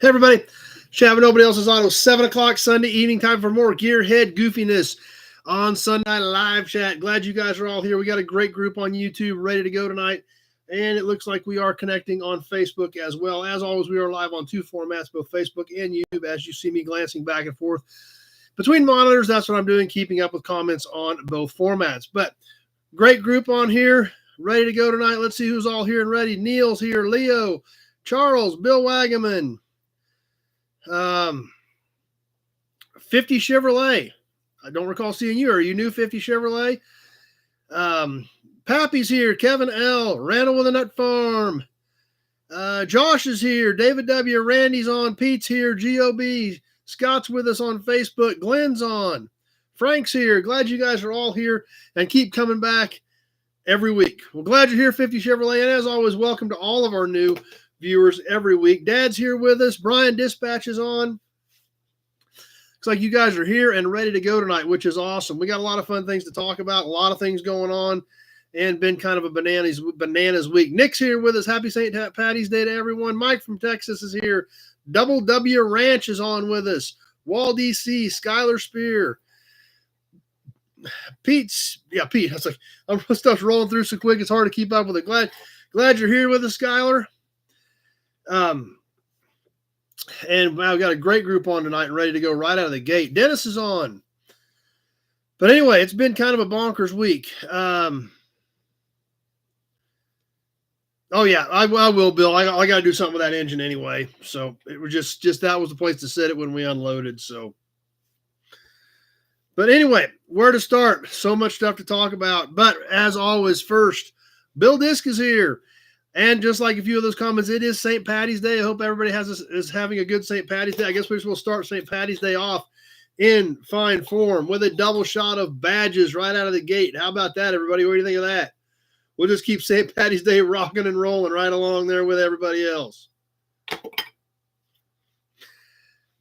Hey, everybody. Chat with Nobody Else's Auto, 7 o'clock Sunday evening, time for more Gearhead goofiness on Sunday Night Live Chat. Glad you guys are all here. We got a great group on YouTube ready to go tonight, and it looks like we are connecting on Facebook as well. As always, we are live on two formats, both Facebook and YouTube, as you see me glancing back and forth between monitors. That's what I'm doing, keeping up with comments on both formats. But great group on here, ready to go tonight. Let's see who's all here and ready. Neil's here, Leo, Charles, Bill Wagaman, 50 Chevrolet. I don't recall seeing you. Are you new, 50 Chevrolet? Pappy's here. Kevin L. Randall with a Nut Farm. Josh is here. David W. Randy's on. Pete's here. GOB. Scott's with us on Facebook. Glenn's on. Frank's here. Glad you guys are all here and keep coming back every week. Well, glad you're here, 50 Chevrolet. And as always, welcome to all of our new viewers every week. Dad's here with us. Brian Dispatch is on. Looks like you guys are here and ready to go tonight, which is awesome. We got a lot of fun things to talk about, a lot of things going on, and been kind of a bananas week. Nick's here with us. Happy St. Patty's Day to everyone. Mike from Texas is here. Double W Ranch is on with us. Wall DC, Skylar Spear. Pete. I was like, stuff's rolling through so quick, it's hard to keep up with it. Glad you're here with us, Skylar. And I've got a great group on tonight and ready to go right out of the gate. Dennis is on. But anyway, it's been kind of a bonkers week. Oh yeah, I will, Bill. I got to do something with that engine anyway. So it was just that was the place to set it when we unloaded. So, but anyway, where to start? So much stuff to talk about. But as always, first, Bill Disk is here. And just like a few of those comments, it is St. Patty's Day. I hope everybody is having a good St. Patty's Day. I guess we just will start St. Patty's Day off in fine form with a double shot of badges right out of the gate. How about that, everybody? What do you think of that? We'll just keep St. Patty's Day rocking and rolling right along there with everybody else.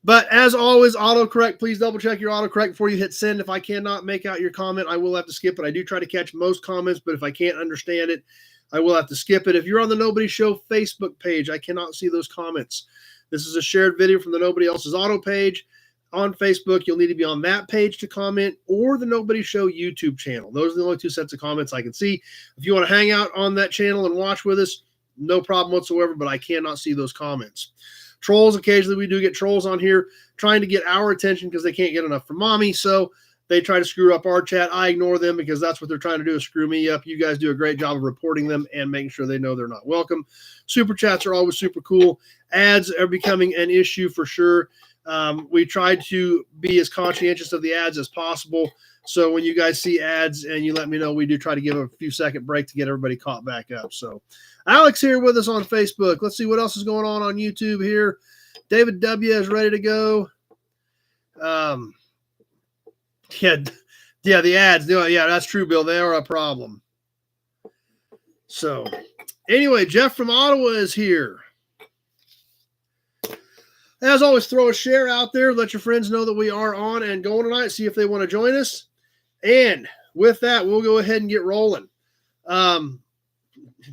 But as always, autocorrect, please double check your autocorrect before you hit send. If I cannot make out your comment, I will have to skip it. I do try to catch most comments, but if I can't understand it, I will have to skip it. If you're on the Nobody Show Facebook page, I cannot see those comments. This is a shared video from the Nobody Else's Auto page on Facebook. You'll need to be on that page to comment, or the Nobody Show YouTube channel. Those are the only two sets of comments I can see. If you want to hang out on that channel and watch with us, no problem whatsoever, but I cannot see those comments. Trolls, occasionally we do get trolls on here trying to get our attention because they can't get enough from mommy, so they try to screw up our chat. I ignore them because that's what they're trying to do, is screw me up. You guys do a great job of reporting them and making sure they know they're not welcome. Super chats are always super cool. Ads are becoming an issue for sure. We try to be as conscientious of the ads as possible. So when you guys see ads and you let me know, we do try to give a few second break to get everybody caught back up. So Alex here with us on Facebook. Let's see what else is going on YouTube here. David W is ready to go. Yeah, the ads. Yeah, that's true, Bill. They are a problem. So, anyway, Jeff from Ottawa is here. As always, throw a share out there. Let your friends know that we are on and going tonight. See if they want to join us. And with that, we'll go ahead and get rolling.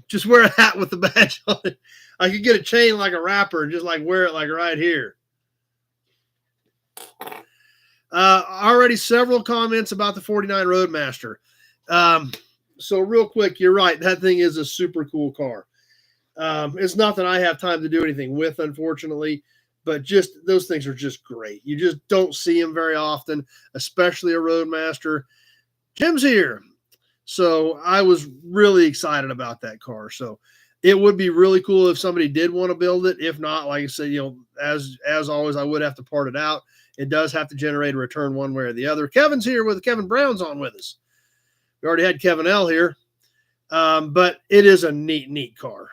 Just wear a hat with the badge on it. I could get a chain like a rapper and just like wear it like right here. Already several comments about the 49 Roadmaster. So real quick, you're right. That thing is a super cool car. It's not that I have time to do anything with, unfortunately, but just those things are just great. You just don't see them very often, especially a Roadmaster. Jim's here. So I was really excited about that car. So it would be really cool if somebody did want to build it. If not, like I said, as always, I would have to part it out. It does have to generate a return one way or the other. Kevin's here with Kevin Brown's on with us. We already had Kevin L here. But it is a neat car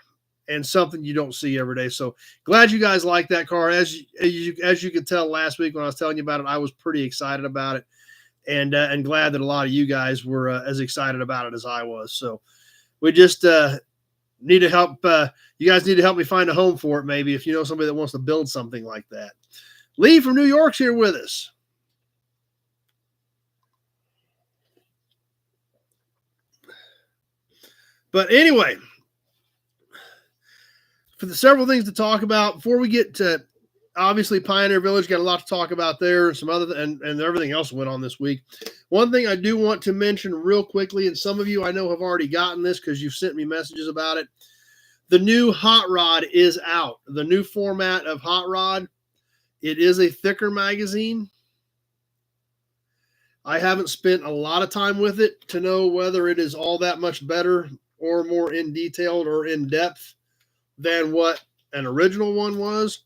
and something you don't see every day. So glad you guys like that car. As you could tell last week when I was telling you about it, I was pretty excited about it, and glad that a lot of you guys were as excited about it as I was. So we just need to help. You guys need to help me find a home for it, maybe, if you know somebody that wants to build something like that. Lee from New York's here with us. But anyway, for the several things to talk about before we get to obviously Pioneer Village got a lot to talk about there. Some other and everything else went on this week. One thing I do want to mention real quickly, and some of you I know have already gotten this because you've sent me messages about it. The new Hot Rod is out. The new format of Hot Rod. It is a thicker magazine. I haven't spent a lot of time with it to know whether it is all that much better or more in detailed or in depth than what an original one was.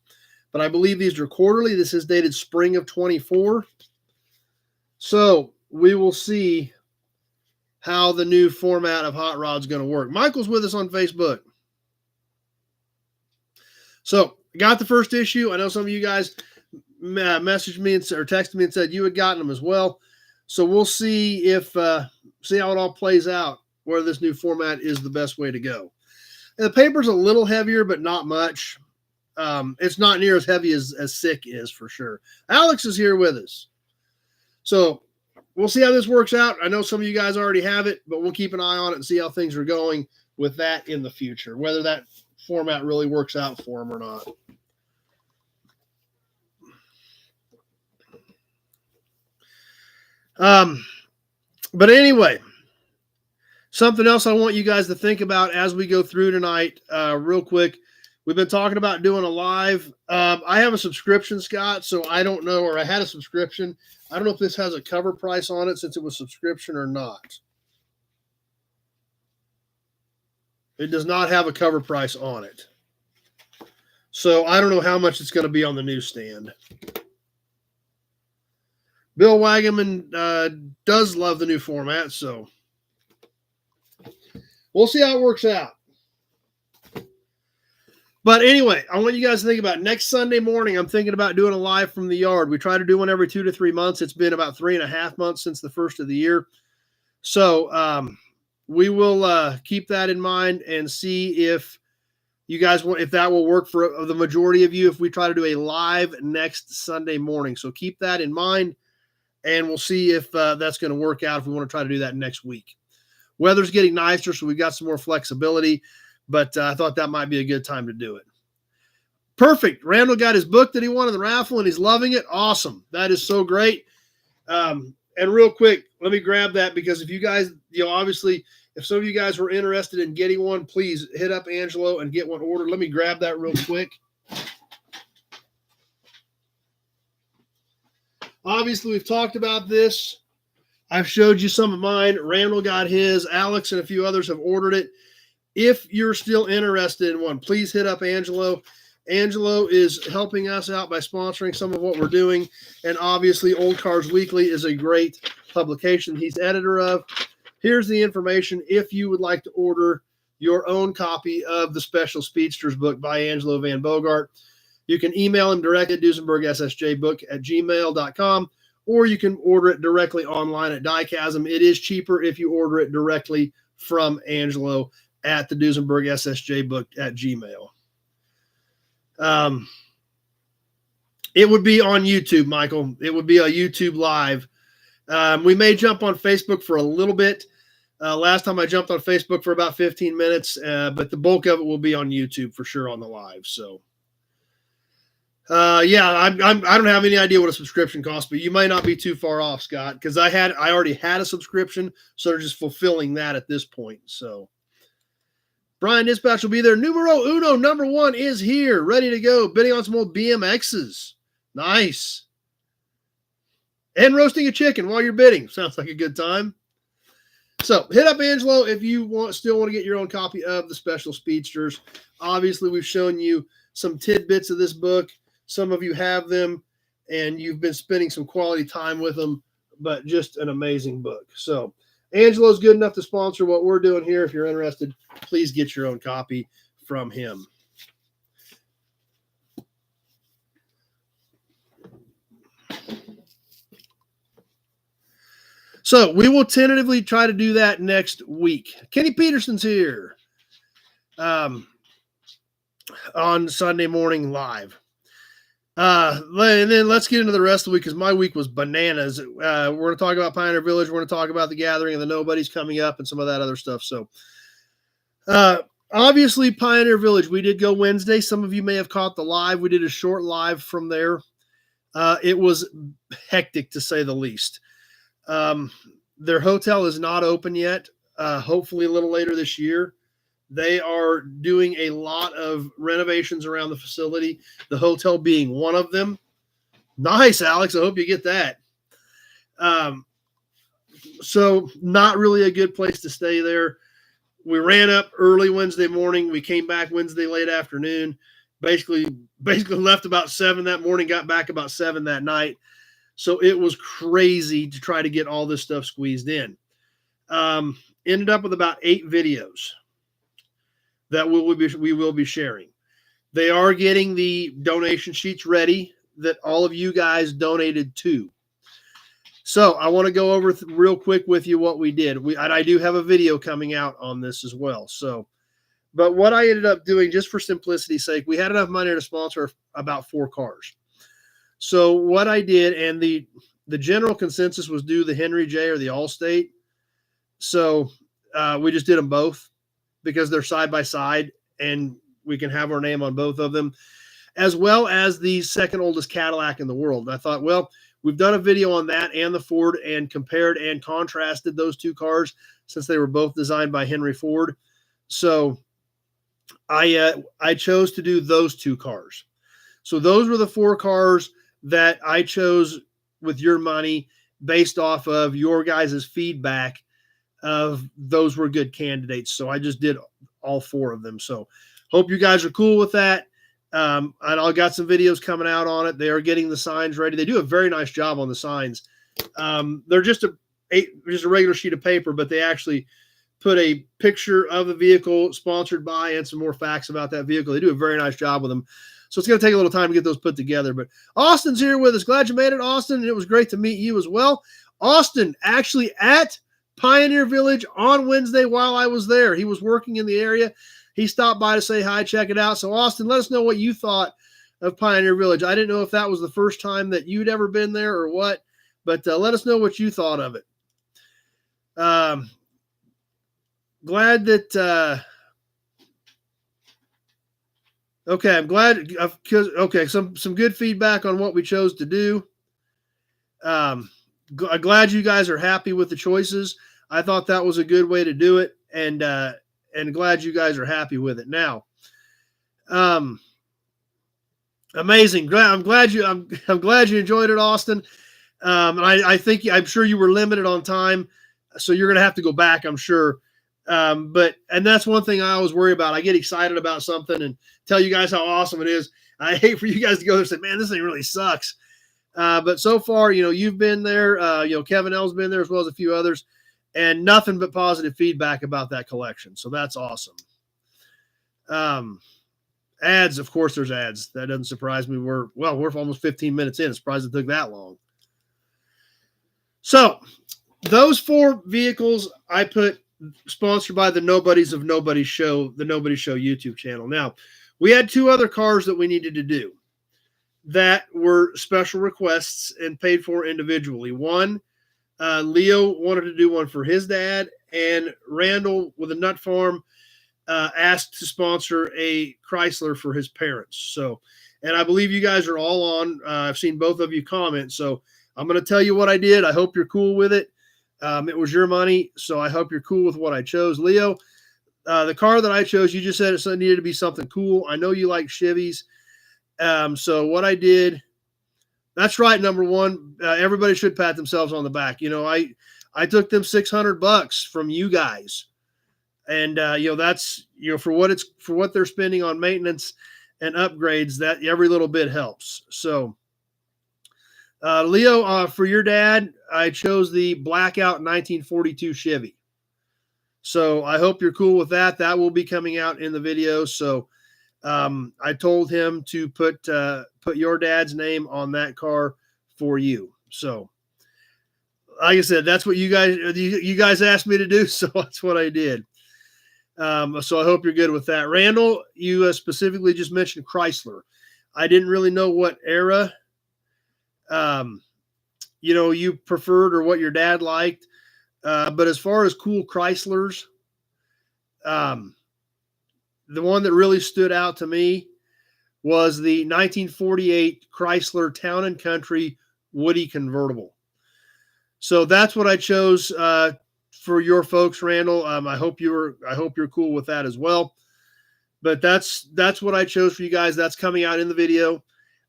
But I believe these are quarterly. This is dated spring of 24. So we will see how the new format of Hot Rod's going to work. Michael's with us on Facebook. So got the first issue. I know some of you guys messaged me or texted me and said you had gotten them as well. So we'll see see how it all plays out, where this new format is the best way to go. And the paper's a little heavier, but not much. It's not near as heavy as Sick is, for sure. Alex is here with us. So we'll see how this works out. I know some of you guys already have it, but we'll keep an eye on it and see how things are going with that in the future, whether that format really works out for them or not. But anyway, something else I want you guys to think about as we go through tonight, real quick. We've been talking about doing a live. I have a subscription, Scott, so I don't know, or I had a subscription. I don't know if this has a cover price on it since it was subscription or not. It does not have a cover price on it. So I don't know how much it's going to be on the newsstand. Bill Wagaman does love the new format, so we'll see how it works out. But anyway, I want you guys to think about next Sunday morning. I'm thinking about doing a live from the yard. We try to do one every 2 to 3 months. It's been about 3.5 months since the first of the year. So we will keep that in mind and see if you guys want, if that will work for the majority of you, if we try to do a live next Sunday morning. So keep that in mind, and we'll see if that's going to work out if we want to try to do that next week. Weather's getting nicer, so we've got some more flexibility, but I thought that might be a good time to do it. Perfect. Randall got his book that he won in the raffle, and he's loving it. Awesome. That is so great. And real quick, let me grab that, because if you guys, obviously, if some of you guys were interested in getting one, please hit up Angelo and get one ordered. Let me grab that real quick. Obviously, we've talked about this. I've showed you some of mine. Randall got his. Alex and a few others have ordered it. If you're still interested in one, please hit up Angelo. Angelo is helping us out by sponsoring some of what we're doing. And obviously, Old Cars Weekly is a great publication he's editor of. Here's the information if you would like to order your own copy of the Special Speedsters book by Angelo Van Bogart. You can email him directly at duesenbergssjbook@gmail.com, or you can order it directly online at Diechasm. It is cheaper if you order it directly from Angelo at the duesenbergssjbook@gmail. It would be on YouTube, Michael. It would be a YouTube live. We may jump on Facebook for a little bit. Last time I jumped on Facebook for about 15 minutes, but the bulk of it will be on YouTube for sure on the live. So, yeah, I don't have any idea what a subscription costs, but you might not be too far off, Scott, because I already had a subscription, so they're just fulfilling that at this point. So, Brian Dispatch will be there. Numero uno, number 1 is here, ready to go, bidding on some old BMXs. Nice. And roasting a chicken while you're bidding. Sounds like a good time. So hit up Angelo if you still want to get your own copy of the Special Speedsters. Obviously, we've shown you some tidbits of this book. Some of you have them, and you've been spending some quality time with them, but just an amazing book. So Angelo's good enough to sponsor what we're doing here. If you're interested, please get your own copy from him. So we will tentatively try to do that next week. Kenny Peterson's here on Sunday morning live. And then let's get into the rest of the week, because my week was bananas. We're going to talk about Pioneer Village. We're going to talk about the Gathering of the Nobodies coming up and some of that other stuff. So Obviously, Pioneer Village, we did go Wednesday. Some of you may have caught the live. We did a short live from there. It was hectic, to say the least. Their hotel is not open yet. Hopefully, a little later this year. They are doing a lot of renovations around the facility, the hotel being one of them. Nice, Alex. I hope you get that. So not really a good place to stay there. We ran up early Wednesday morning. We came back Wednesday late afternoon. Basically left about 7 that morning, got back about 7 that night. So it was crazy to try to get all this stuff squeezed in. Ended up with about 8 videos that we will be sharing. They are getting the donation sheets ready that all of you guys donated to. So I want to go over real quick with you what we did. I do have a video coming out on this as well. So, but what I ended up doing, just for simplicity's sake, we had enough money to sponsor about 4 cars. So what I did, and the general consensus was do the Henry J or the Allstate. So we just did them both because they're side by side, and we can have our name on both of them, as well as the second oldest Cadillac in the world. And I thought, well, we've done a video on that and the Ford and compared and contrasted those 2 cars since they were both designed by Henry Ford. So I chose to do those 2 cars. So those were the 4 cars that I chose with your money based off of your guys' feedback of those were good candidates. So I just did all 4 of them. So hope you guys are cool with that. And I got some videos coming out on it. They are getting the signs ready. They do a very nice job on the signs. They're just a regular sheet of paper, but they actually put a picture of the vehicle sponsored by and some more facts about that vehicle. They do a very nice job with them. So it's going to take a little time to get those put together. But Austin's here with us. Glad you made it, Austin. And it was great to meet you as well. Austin, actually at Pioneer Village on Wednesday while I was there. He was working in the area. He stopped by to say hi, check it out. So, Austin, let us know what you thought of Pioneer Village. I didn't know if that was the first time that you'd ever been there or what, but let us know what you thought of it. Glad that okay, I'm glad because okay, some good feedback on what we chose to do. I'm glad you guys are happy with the choices. I thought that was a good way to do it, and glad you guys are happy with it. Now, amazing. I'm glad you enjoyed it, Austin. And I'm sure you were limited on time, so you're going to have to go back, I'm sure. And that's one thing I always worry about. I get excited about something and tell you guys how awesome it is. I hate for you guys to go there and say, man, this thing really sucks. But so far, you've been there, Kevin L's been there as well as a few others, and nothing but positive feedback about that collection. So that's awesome. Ads, of course, there's ads. That doesn't surprise me. We're almost 15 minutes in. I'm surprised it took that long. So those 4 vehicles I put sponsored by the Nobodies of Nobody Show, the Nobody Show YouTube channel. Now, we had 2 other cars that we needed to do that were special requests and paid for individually. One, Leo wanted to do one for his dad, and Randall with a nut farm asked to sponsor a Chrysler for his parents. So, and I believe you guys are all on. I've seen both of you comment. So I'm going to tell you what I did. I hope you're cool with it. It was your money, so I hope you're cool with what I chose. Leo, the car that I chose, you just said it needed to be something cool. I know you like Chevys. So what I did, that's right, number one, everybody should pat themselves on the back. I took them $600 from you guys. And, that's, for what they're spending on maintenance and upgrades, that every little bit helps. So, Leo, for your dad, I chose the blackout 1942 Chevy. So I hope you're cool with that. That will be coming out in the video. So, I told him to put your dad's name on that car for you. So, like I said, that's what you guys asked me to do. So that's what I did. So I hope you're good with that. Randall, you specifically just mentioned Chrysler. I didn't really know what era, you preferred or what your dad liked. But as far as cool Chryslers, the one that really stood out to me was the 1948 Chrysler Town and Country Woody convertible. So that's what I chose for your folks, Randall. I hope you're cool with that as well. But that's what I chose for you guys. That's coming out in the video.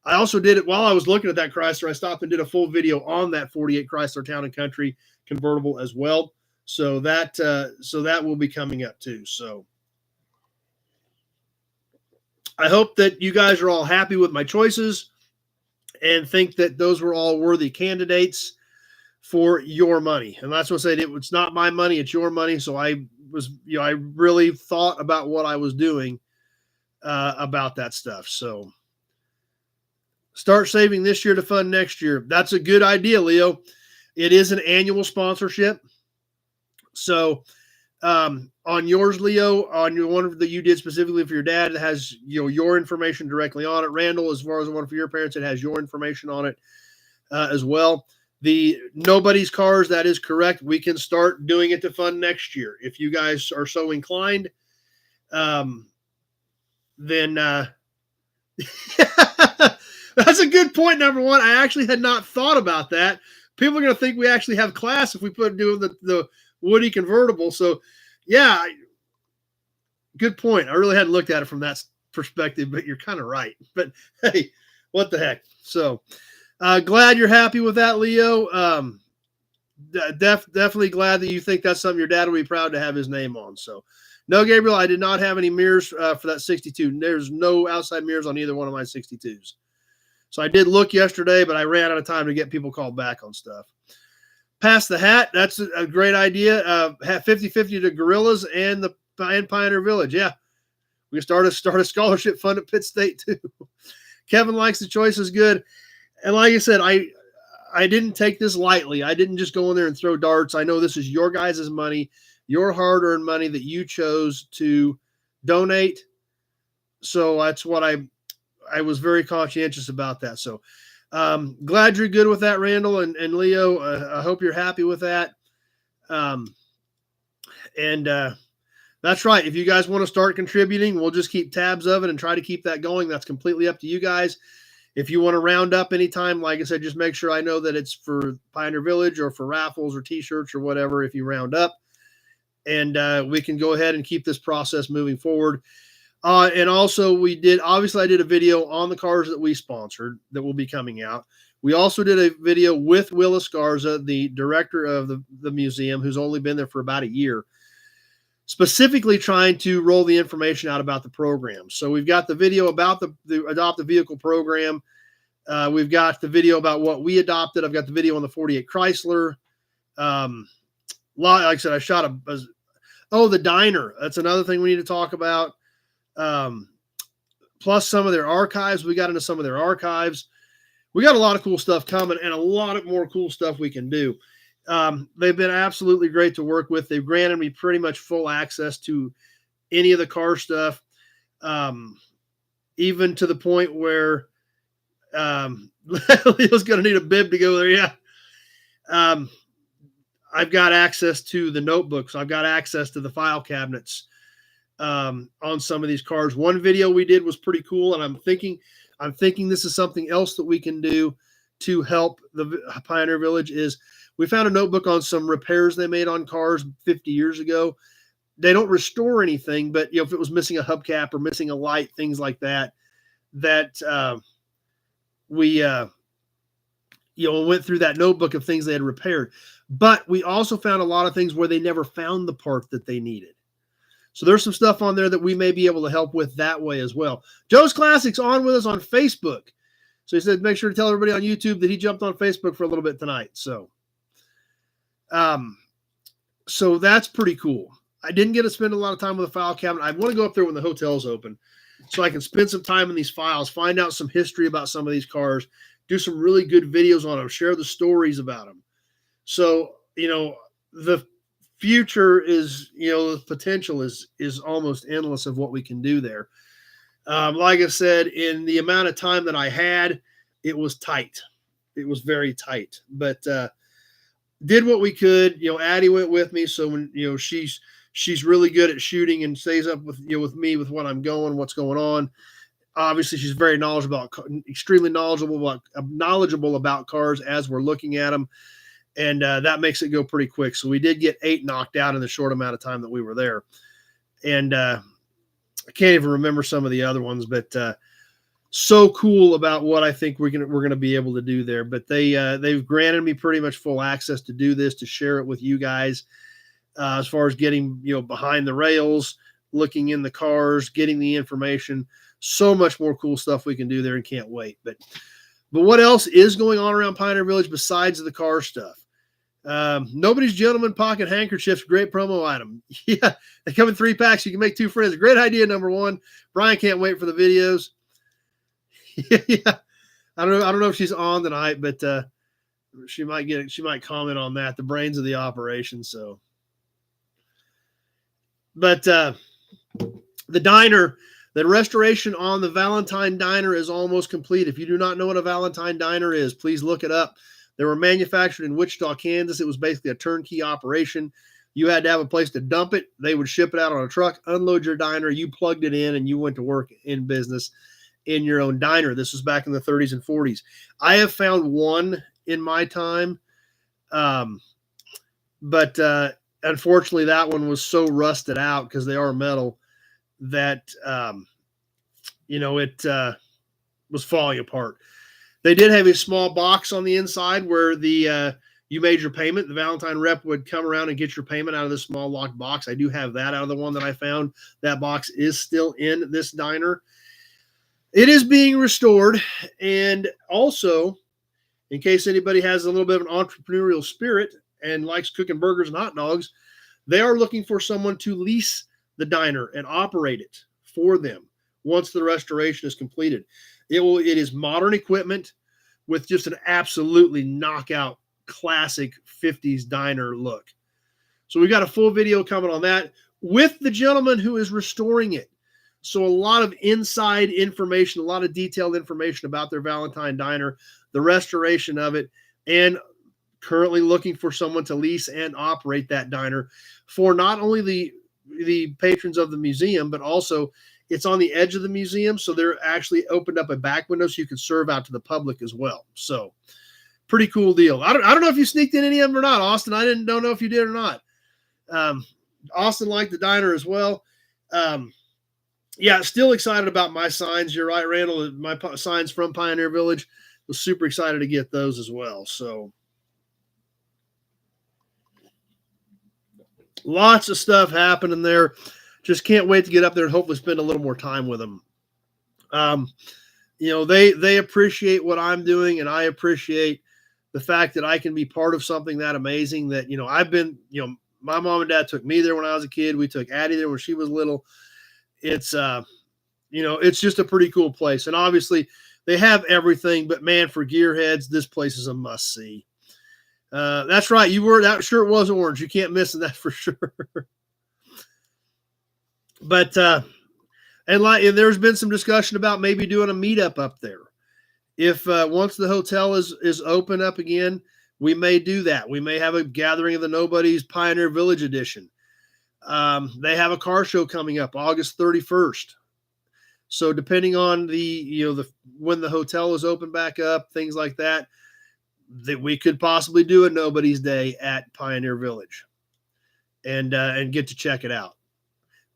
I also did it while I was looking at that Chrysler. I stopped and did a full video on that 48 Chrysler Town and Country convertible as well. So that will be coming up too. So I hope that you guys are all happy with my choices and think that those were all worthy candidates for your money. And that's what I said. It's not my money, it's your money. So I really thought about what I was doing about that stuff. So start saving this year to fund next year. That's a good idea, Leo. It is an annual sponsorship. So on yours, Leo, on your one that you did specifically for your dad, it has your information directly on it. Randall, as far as the one for your parents, it has your information on it as well. The Nobody's Cars, that is correct. We can start doing it to fund next year if you guys are so inclined. Then that's a good point. Number one, I actually had not thought about that. People are going to think we actually have class if we put doing the Woody convertible. So yeah, good point. I really hadn't looked at it from that perspective, but you're kind of right. But hey, what the heck? So glad you're happy with that, Leo. Definitely glad that you think that's something your dad will be proud to have his name on. So no, Gabriel, I did not have any mirrors for that 62. There's no outside mirrors on either one of my 62s. So I did look yesterday, but I ran out of time to get people called back on stuff. Pass the hat. That's a great idea. 50-50 to Gorillas and Pioneer Village. Yeah. We can start a scholarship fund at Pitt State too. Kevin likes the choice is good. And like I said, I didn't take this lightly. I didn't just go in there and throw darts. I know this is your guys' money, your hard-earned money that you chose to donate. So that's what I was very conscientious about that. So glad you're good with that, Randall and Leo. I hope you're happy with that. That's right. If you guys want to start contributing, we'll just keep tabs of it and try to keep that going. That's completely up to you guys. If you want to round up anytime, like I said, just make sure I know that it's for Pioneer Village or for raffles or T-shirts or whatever if you round up. And we can go ahead and keep this process moving forward. And also I did a video on the cars that we sponsored that will be coming out. We also did a video with Willis Garza, the director of the museum, who's only been there for about a year, specifically trying to roll the information out about the program. So we've got the video about the Adopt a Vehicle program. We've got the video about what we adopted. I've got the video on the 48 Chrysler. Like I said, I shot the diner. That's another thing we need to talk about. Plus some of their archives. We got into some of their archives. We got a lot of cool stuff coming and a lot of more cool stuff we can do. They've been absolutely great to work with. They've granted me pretty much full access to any of the car stuff. Even to the point where, Leo's going to need a bib to go there. Yeah. I've got access to the notebooks. I've got access to the file cabinets on some of these cars. One video we did was pretty cool, and I'm thinking this is something else that we can do to help the Pioneer Village. Is we found a notebook on some repairs they made on cars 50 years ago. They don't restore anything, but if it was missing a hubcap or missing a light, things like that, we went through that notebook of things they had repaired. But we also found a lot of things where they never found the part that they needed. So there's some stuff on there that we may be able to help with that way as well. Joe's Classics on with us on Facebook. So he said, make sure to tell everybody on YouTube that he jumped on Facebook for a little bit tonight. So that's pretty cool. I didn't get to spend a lot of time with the file cabinet. I want to go up there when the hotel's open so I can spend some time in these files, find out some history about some of these cars, do some really good videos on them, share the stories about them. So, the future is, the potential is almost endless of what we can do there. Like I said, in the amount of time that I had, it was tight. It was very tight, but did what we could. Addie went with me. So when, She's really good at shooting and stays up with with me with what I'm going, what's going on. Obviously, she's very extremely knowledgeable about cars as we're looking at them, and that makes it go pretty quick. So we did get 8 knocked out in the short amount of time that we were there, and I can't even remember some of the other ones, but so cool about what I think we're gonna be able to do there. But they've granted me pretty much full access to do this, to share it with you guys, as far as getting behind the rails, looking in the cars, getting the information. So much more cool stuff we can do there, and can't wait. But what else is going on around Pioneer Village besides the car stuff? Nobody's Gentleman pocket handkerchiefs, great promo item. Yeah, they come in 3 packs. You can make 2 friends. Great idea, number 1. Brian can't wait for the videos. Yeah, I don't know if she's on tonight, but she might comment on that. The brains of the operation. So, but the diner. The restoration on the Valentine Diner is almost complete. If you do not know what a Valentine Diner is, please look it up. They were manufactured in Wichita, Kansas. It was basically a turnkey operation. You had to have a place to dump it. They would ship it out on a truck, unload your diner. You plugged it in, and you went to work in business in your own diner. This was back in the 30s and 40s. I have found one in my time, but unfortunately, that one was so rusted out, because they are metal, that it was falling apart. They did have a small box on the inside where you made your payment. The Valentine rep would come around and get your payment out of this small locked box. I do have that out of the one that I found. That box is still in this diner. It is being restored, and also, in case anybody has a little bit of an entrepreneurial spirit and likes cooking burgers and hot dogs, they are looking for someone to lease the diner and operate it for them once the restoration is completed. It is modern equipment with just an absolutely knockout classic 50s diner look. So we got a full video coming on that with the gentleman who is restoring it. So a lot of inside information, a lot of detailed information about their Valentine Diner, the restoration of it, and currently looking for someone to lease and operate that diner for not only the patrons of the museum, but also it's on the edge of the museum. So they're actually opened up a back window so you can serve out to the public as well. So pretty cool deal. I don't know if you sneaked in any of them or not, Austin. I don't know if you did or not. Austin liked the diner as well. Yeah, still excited about my signs. You're right, Randall. My signs from Pioneer Village. Was super excited to get those as well. So lots of stuff happening there. Just can't wait to get up there and hopefully spend a little more time with them. They appreciate what I'm doing, and I appreciate the fact that I can be part of something that amazing. That I've been. My mom and dad took me there when I was a kid. We took Addie there when she was little. It's it's just a pretty cool place, and obviously they have everything. But man, for gearheads, this place is a must see. That's right. That shirt was orange. You can't miss that for sure. But and there's been some discussion about maybe doing a meetup up there. If once the hotel is open up again, we may do that. We may have a gathering of the Nobodies Pioneer Village edition. They have a car show coming up August 31st. So depending on when the hotel is open back up, things like that we could possibly do a Nobody's Day at Pioneer Village and get to check it out.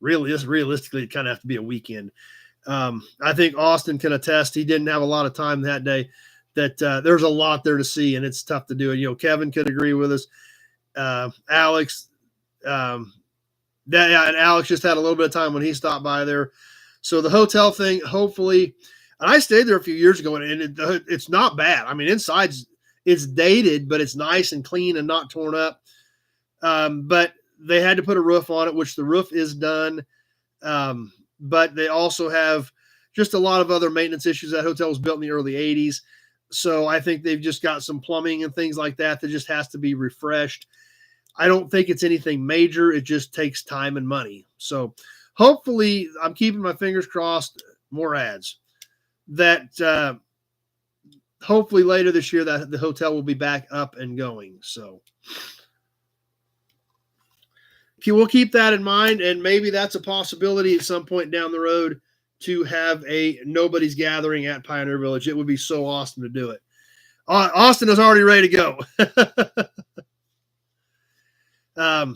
Realistically, it kind of have to be a weekend. I think Austin can attest. He didn't have a lot of time that day. That there's a lot there to see, and it's tough to do it. Kevin could agree with us. Alex, and Alex just had a little bit of time when he stopped by there. So the hotel thing, hopefully, and I stayed there a few years ago, and it's not bad. I mean, inside's it's dated, but it's nice and clean and not torn up. But they had to put a roof on it, which the roof is done. But they also have just a lot of other maintenance issues. That hotel was built in the early 80s. So I think they've just got some plumbing and things like that just has to be refreshed. I don't think it's anything major. It just takes time and money. So hopefully, I'm keeping my fingers crossed, more ads, that hopefully later this year that the hotel will be back up and going. So we'll keep that in mind, and maybe that's a possibility at some point down the road to have a nobody's gathering at Pioneer Village. It would be so awesome to do it. Austin is already ready to go.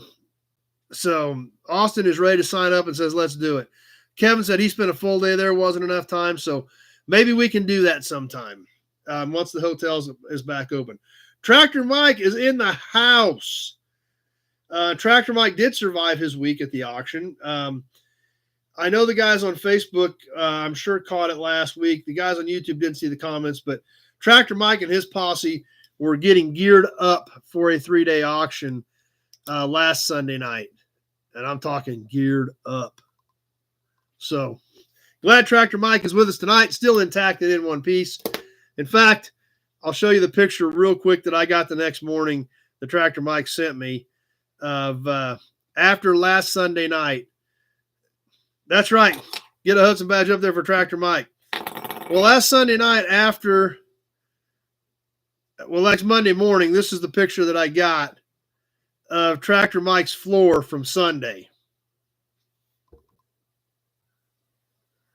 So Austin is ready to sign up and says, let's do it. Kevin said he spent a full day there. Wasn't enough time. So maybe we can do that sometime once the hotel is back open. Tractor Mike is in the house. Tractor Mike did survive his week at the auction. I know the guys on Facebook, I'm sure caught it last week. The guys on YouTube didn't see the comments, but Tractor Mike and his posse were getting geared up for a 3-day auction last Sunday night. And I'm talking geared up. So glad Tractor Mike is with us tonight, still intact and in one piece. In fact, I'll show you the picture real quick that I got the next morning that Tractor Mike sent me of after last Sunday night. That's right. Get a Hudson badge up there for Tractor Mike. Well, last Sunday night next Monday morning, this is the picture that I got of Tractor Mike's floor from Sunday.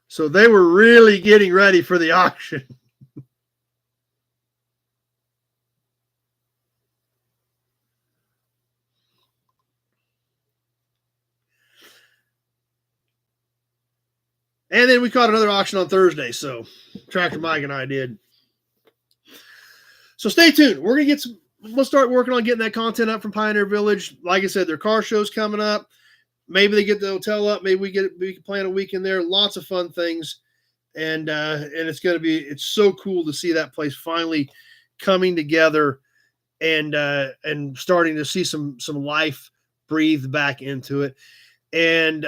So they were really getting ready for the auction. And then we caught another auction on Thursday. So Tractor Mike and I did. So stay tuned. We're going to we'll start working on getting that content up from Pioneer Village. Like I said, their car show's coming up. Maybe they get the hotel up. Maybe we can plan a weekend there. Lots of fun things. And it's so cool to see that place finally coming together and starting to see some life breathed back into it. And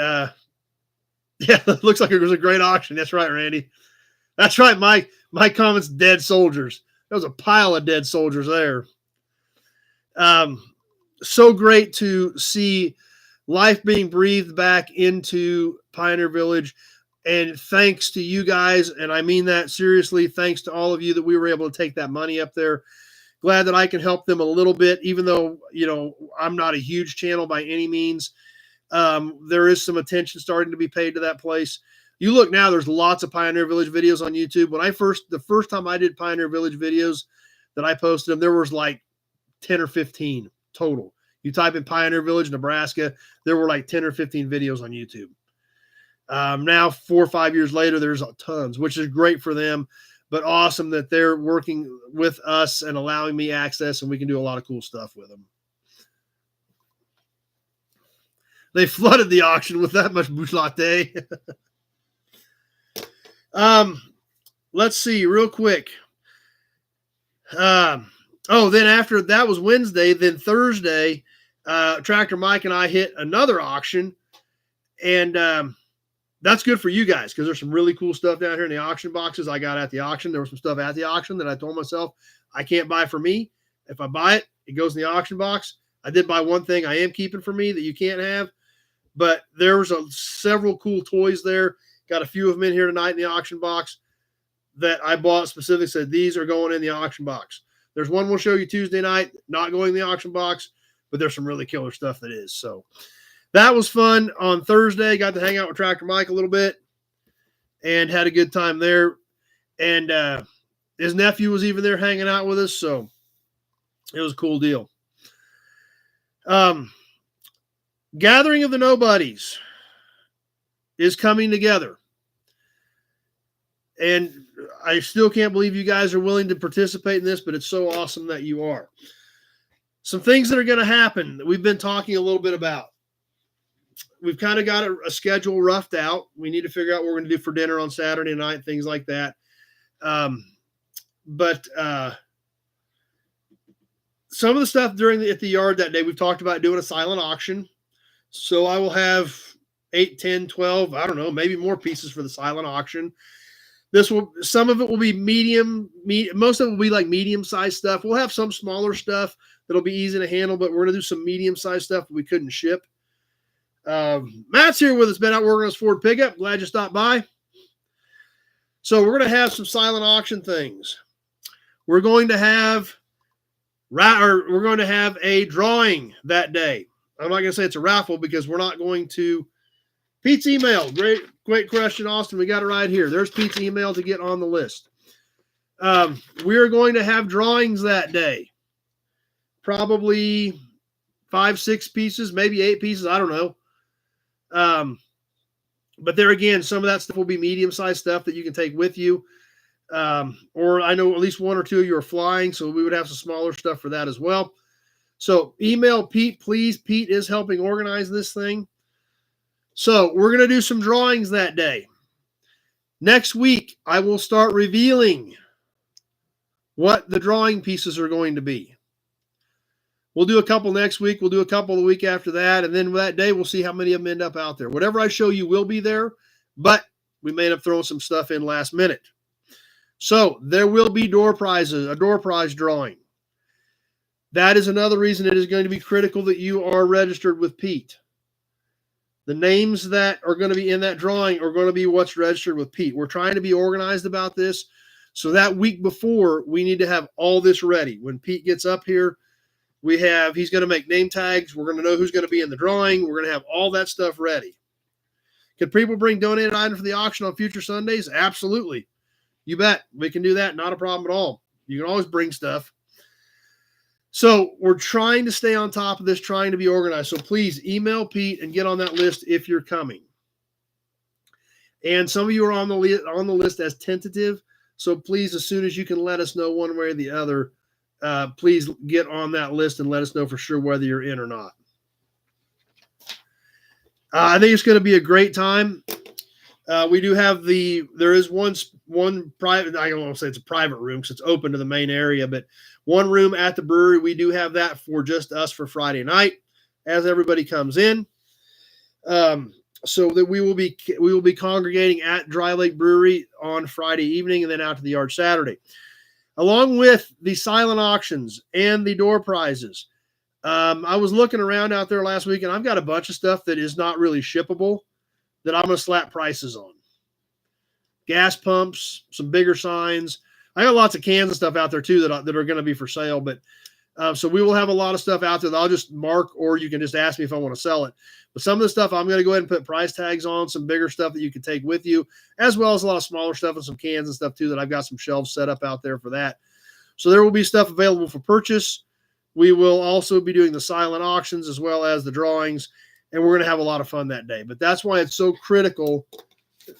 yeah, it looks like it was a great auction. That's right, Randy. That's right, Mike. My comments, dead soldiers. There was a pile of dead soldiers there. So great to see life being breathed back into Pioneer Village. And thanks to you guys, and I mean that seriously, thanks to all of you that we were able to take that money up there. Glad that I can help them a little bit, even though, I'm not a huge channel by any means. There is some attention starting to be paid to that place. You look now, there's lots of Pioneer Village videos on YouTube. When the first time I did Pioneer Village videos that I posted them, there was like 10 or 15 total. You type in Pioneer Village, Nebraska, there were like 10 or 15 videos on YouTube. Now 4 or 5 years later, there's tons, which is great for them, but awesome that they're working with us and allowing me access, and we can do a lot of cool stuff with them. They flooded the auction with that much bouche latte. Let's see real quick. Then after that was Wednesday, then Thursday, Tractor Mike and I hit another auction, and that's good for you guys because there's some really cool stuff down here in the auction boxes I got at the auction. There was some stuff at the auction that I told myself I can't buy for me. If I buy it, it goes in the auction box. I did buy one thing I am keeping for me that you can't have, but there was several cool toys there. Got a few of them in here tonight in the auction box that I bought specifically, said these are going in the auction box. There's one we'll show you Tuesday night, not going in the auction box, but there's some really killer stuff that is. So that was fun. On Thursday, got to hang out with Tractor Mike a little bit and had a good time there. And his nephew was even there hanging out with us, so it was a cool deal. Gathering of the Nobodies is coming together. And I still can't believe you guys are willing to participate in this, but it's so awesome that you are. Some things that are going to happen that we've been talking a little bit about. We've kind of got a schedule roughed out. We need to figure out what we're going to do for dinner on Saturday night, things like that. But some of the stuff at the yard that day, we've talked about doing a silent auction. So I will have 8, 10, 12, I don't know, maybe more pieces for the silent auction. Some of it will be most of it will be like medium-sized stuff. We'll have some smaller stuff that'll be easy to handle, but we're going to do some medium-sized stuff that we couldn't ship. Matt's here with us, been out working on his Ford pickup. Glad you stopped by. So we're going to have some silent auction things. We're going to have a drawing that day. I'm not going to say it's a raffle because we're not going to. Pete's email. Great question, Austin. We got it right here. There's Pete's email to get on the list. We are going to have drawings that day. Probably 5, 6 pieces, maybe 8 pieces. I don't know. But there again, some of that stuff will be medium-sized stuff that you can take with you. Or I know at least 1 or 2 of you are flying, so we would have some smaller stuff for that as well. So email Pete, please. Pete is helping organize this thing. So we're going to do some drawings that day. Next week, I will start revealing what the drawing pieces are going to be. We'll do a couple next week. We'll do a couple the week after that. And then that day, we'll see how many of them end up out there. Whatever I show you will be there, but we may end up throwing some stuff in last minute. So there will be door prizes, a door prize drawing. That is another reason it is going to be critical that you are registered with Pete. The names that are going to be in that drawing are going to be what's registered with Pete. We're trying to be organized about this. So that week before, we need to have all this ready. When Pete gets up here, he's going to make name tags. We're going to know who's going to be in the drawing. We're going to have all that stuff ready. Could people bring donated items for the auction on future Sundays? Absolutely. You bet. We can do that. Not a problem at all. You can always bring stuff. So we're trying to stay on top of this, trying to be organized. So please email Pete and get on that list if you're coming. And some of you are on the list as tentative. So please, as soon as you can let us know one way or the other, please get on that list and let us know for sure whether you're in or not. I think it's going to be a great time. We do have there is one private, I don't want to say it's a private room because it's open to the main area, but one room at the brewery. We do have that for just us for Friday night as everybody comes in. So that we will be congregating at Dry Lake Brewery on Friday evening and then out to the yard Saturday. Along with the silent auctions and the door prizes. I was looking around out there last week and I've got a bunch of stuff that is not really shippable that I'm going to slap prices on. Gas pumps, some bigger signs. I got lots of cans and stuff out there too that are going to be for sale. But so we will have a lot of stuff out there that I'll just mark, or you can just ask me if I want to sell it. But some of the stuff I'm going to go ahead and put price tags on, some bigger stuff that you can take with you, as well as a lot of smaller stuff and some cans and stuff too that I've got some shelves set up out there for that. So there will be stuff available for purchase. We will also be doing the silent auctions as well as the drawings, and we're going to have a lot of fun that day. But that's why it's so critical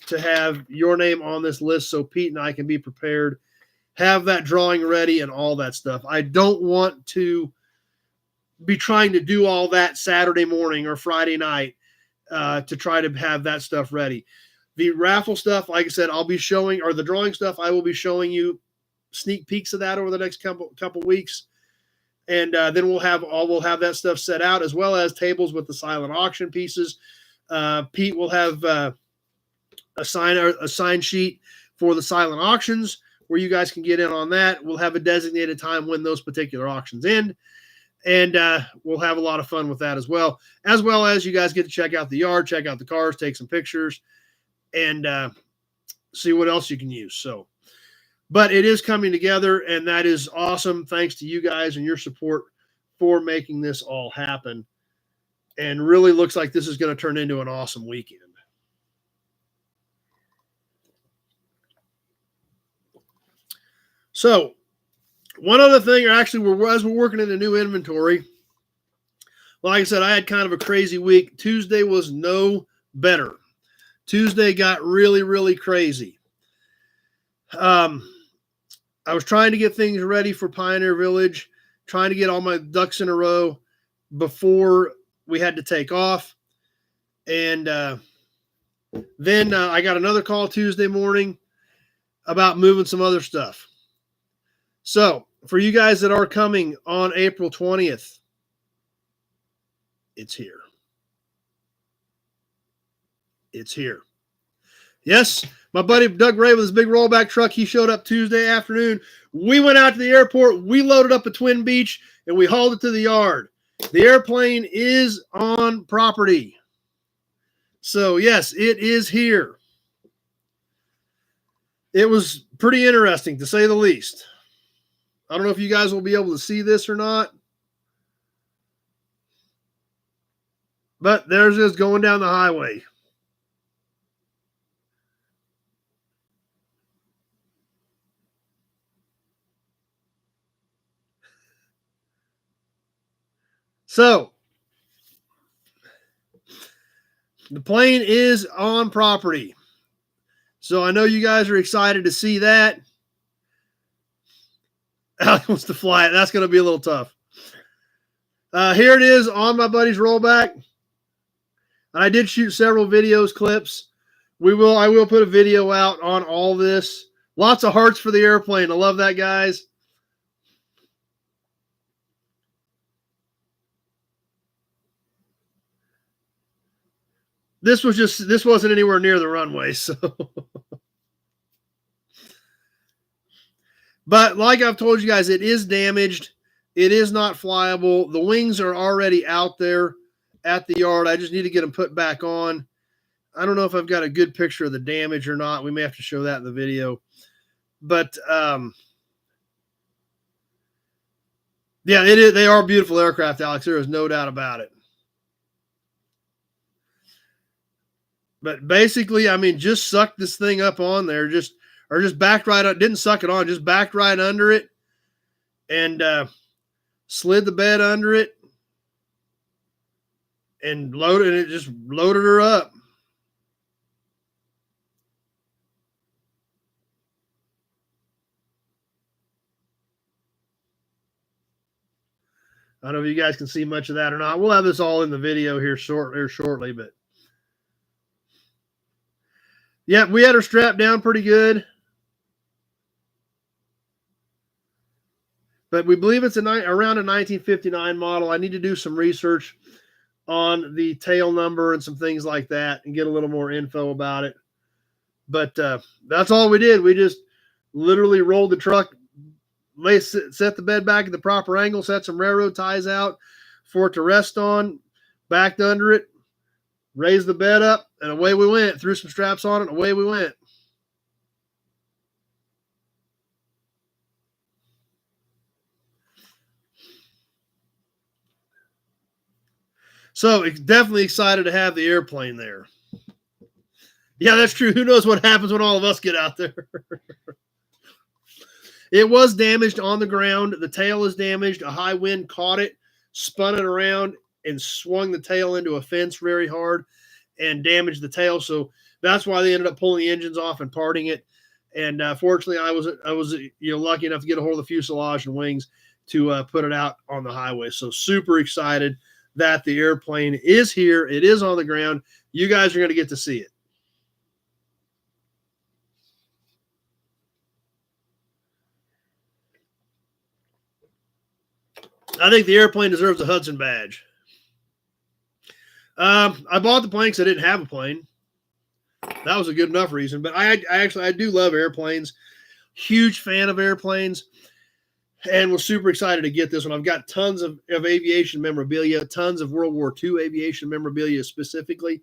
to have your name on this list so Pete and I can be prepared, have that drawing ready and all that stuff. I don't want to be trying to do all that Saturday morning or Friday night to try to have that stuff ready. The raffle stuff, like I said, I'll be showing, or the drawing stuff, I will be showing you sneak peeks of that over the next couple weeks. And then we'll have that stuff set out, as well as tables with the silent auction pieces. Pete will have a sign sheet for the silent auctions where you guys can get in on that. We'll have a designated time when those particular auctions end. And we'll have a lot of fun with that as well as you guys get to check out the yard, check out the cars, take some pictures, and see what else you can use. So, but it is coming together, and that is awesome. Thanks to you guys and your support for making this all happen. And really looks like this is going to turn into an awesome weekend. So, one other thing, as we're working in the new inventory, like I said, I had kind of a crazy week. Tuesday was no better. Tuesday got really, really crazy. I was trying to get things ready for Pioneer Village, trying to get all my ducks in a row before we had to take off. And then I got another call Tuesday morning about moving some other stuff. So, for you guys that are coming on April 20th, it's here. It's here. Yes, my buddy Doug Ray with his big rollback truck, he showed up Tuesday afternoon. We went out to the airport. We loaded up at Twin Beach, and we hauled it to the yard. The airplane is on property. So, yes, it is here. It was pretty interesting, to say the least. I don't know if you guys will be able to see this or not. But there's this going down the highway. So the plane is on property. So I know you guys are excited to see that. Alex wants to fly it. That's going to be a little tough. Here it is on my buddy's rollback. And I did shoot several videos, clips. I will put a video out on all this. Lots of hearts for the airplane. I love that, guys. This wasn't anywhere near the runway, so. But like I've told you guys, it is damaged. It is not flyable. The wings are already out there at the yard. I just need to get them put back on. I don't know if I've got a good picture of the damage or not. We may have to show that in the video. But yeah, it is. They are beautiful aircraft, Alex. There is no doubt about it. But basically, I mean, just suck this thing up on there. Just backed right up. Didn't suck it on. Just backed right under it. And slid the bed under it. And just loaded her up. I don't know if you guys can see much of that or not. We'll have this all in the video here shortly, but yeah, we had her strapped down pretty good. But we believe it's around a 1959 model. I need to do some research on the tail number and some things like that and get a little more info about it. But that's all we did. We just literally rolled the truck, set the bed back at the proper angle, set some railroad ties out for it to rest on, backed under it, raised the bed up, and away we went. Threw some straps on it, and away we went. So definitely excited to have the airplane there. Yeah, that's true. Who knows what happens when all of us get out there? It was damaged on the ground. The tail is damaged. A high wind caught it, spun it around, and swung the tail into a fence very hard and damaged the tail. So that's why they ended up pulling the engines off and parting it. And fortunately, I was lucky enough to get a hold of the fuselage and wings to put it out on the highway. So super excited that the airplane is here. It is on the ground. You guys are going to get to see it. I think the airplane deserves a Hudson badge. I bought the plane because I didn't have a plane. That was a good enough reason. But I do love airplanes. Huge fan of airplanes. And was super excited to get this one. I've got tons of aviation memorabilia, tons of World War II aviation memorabilia specifically,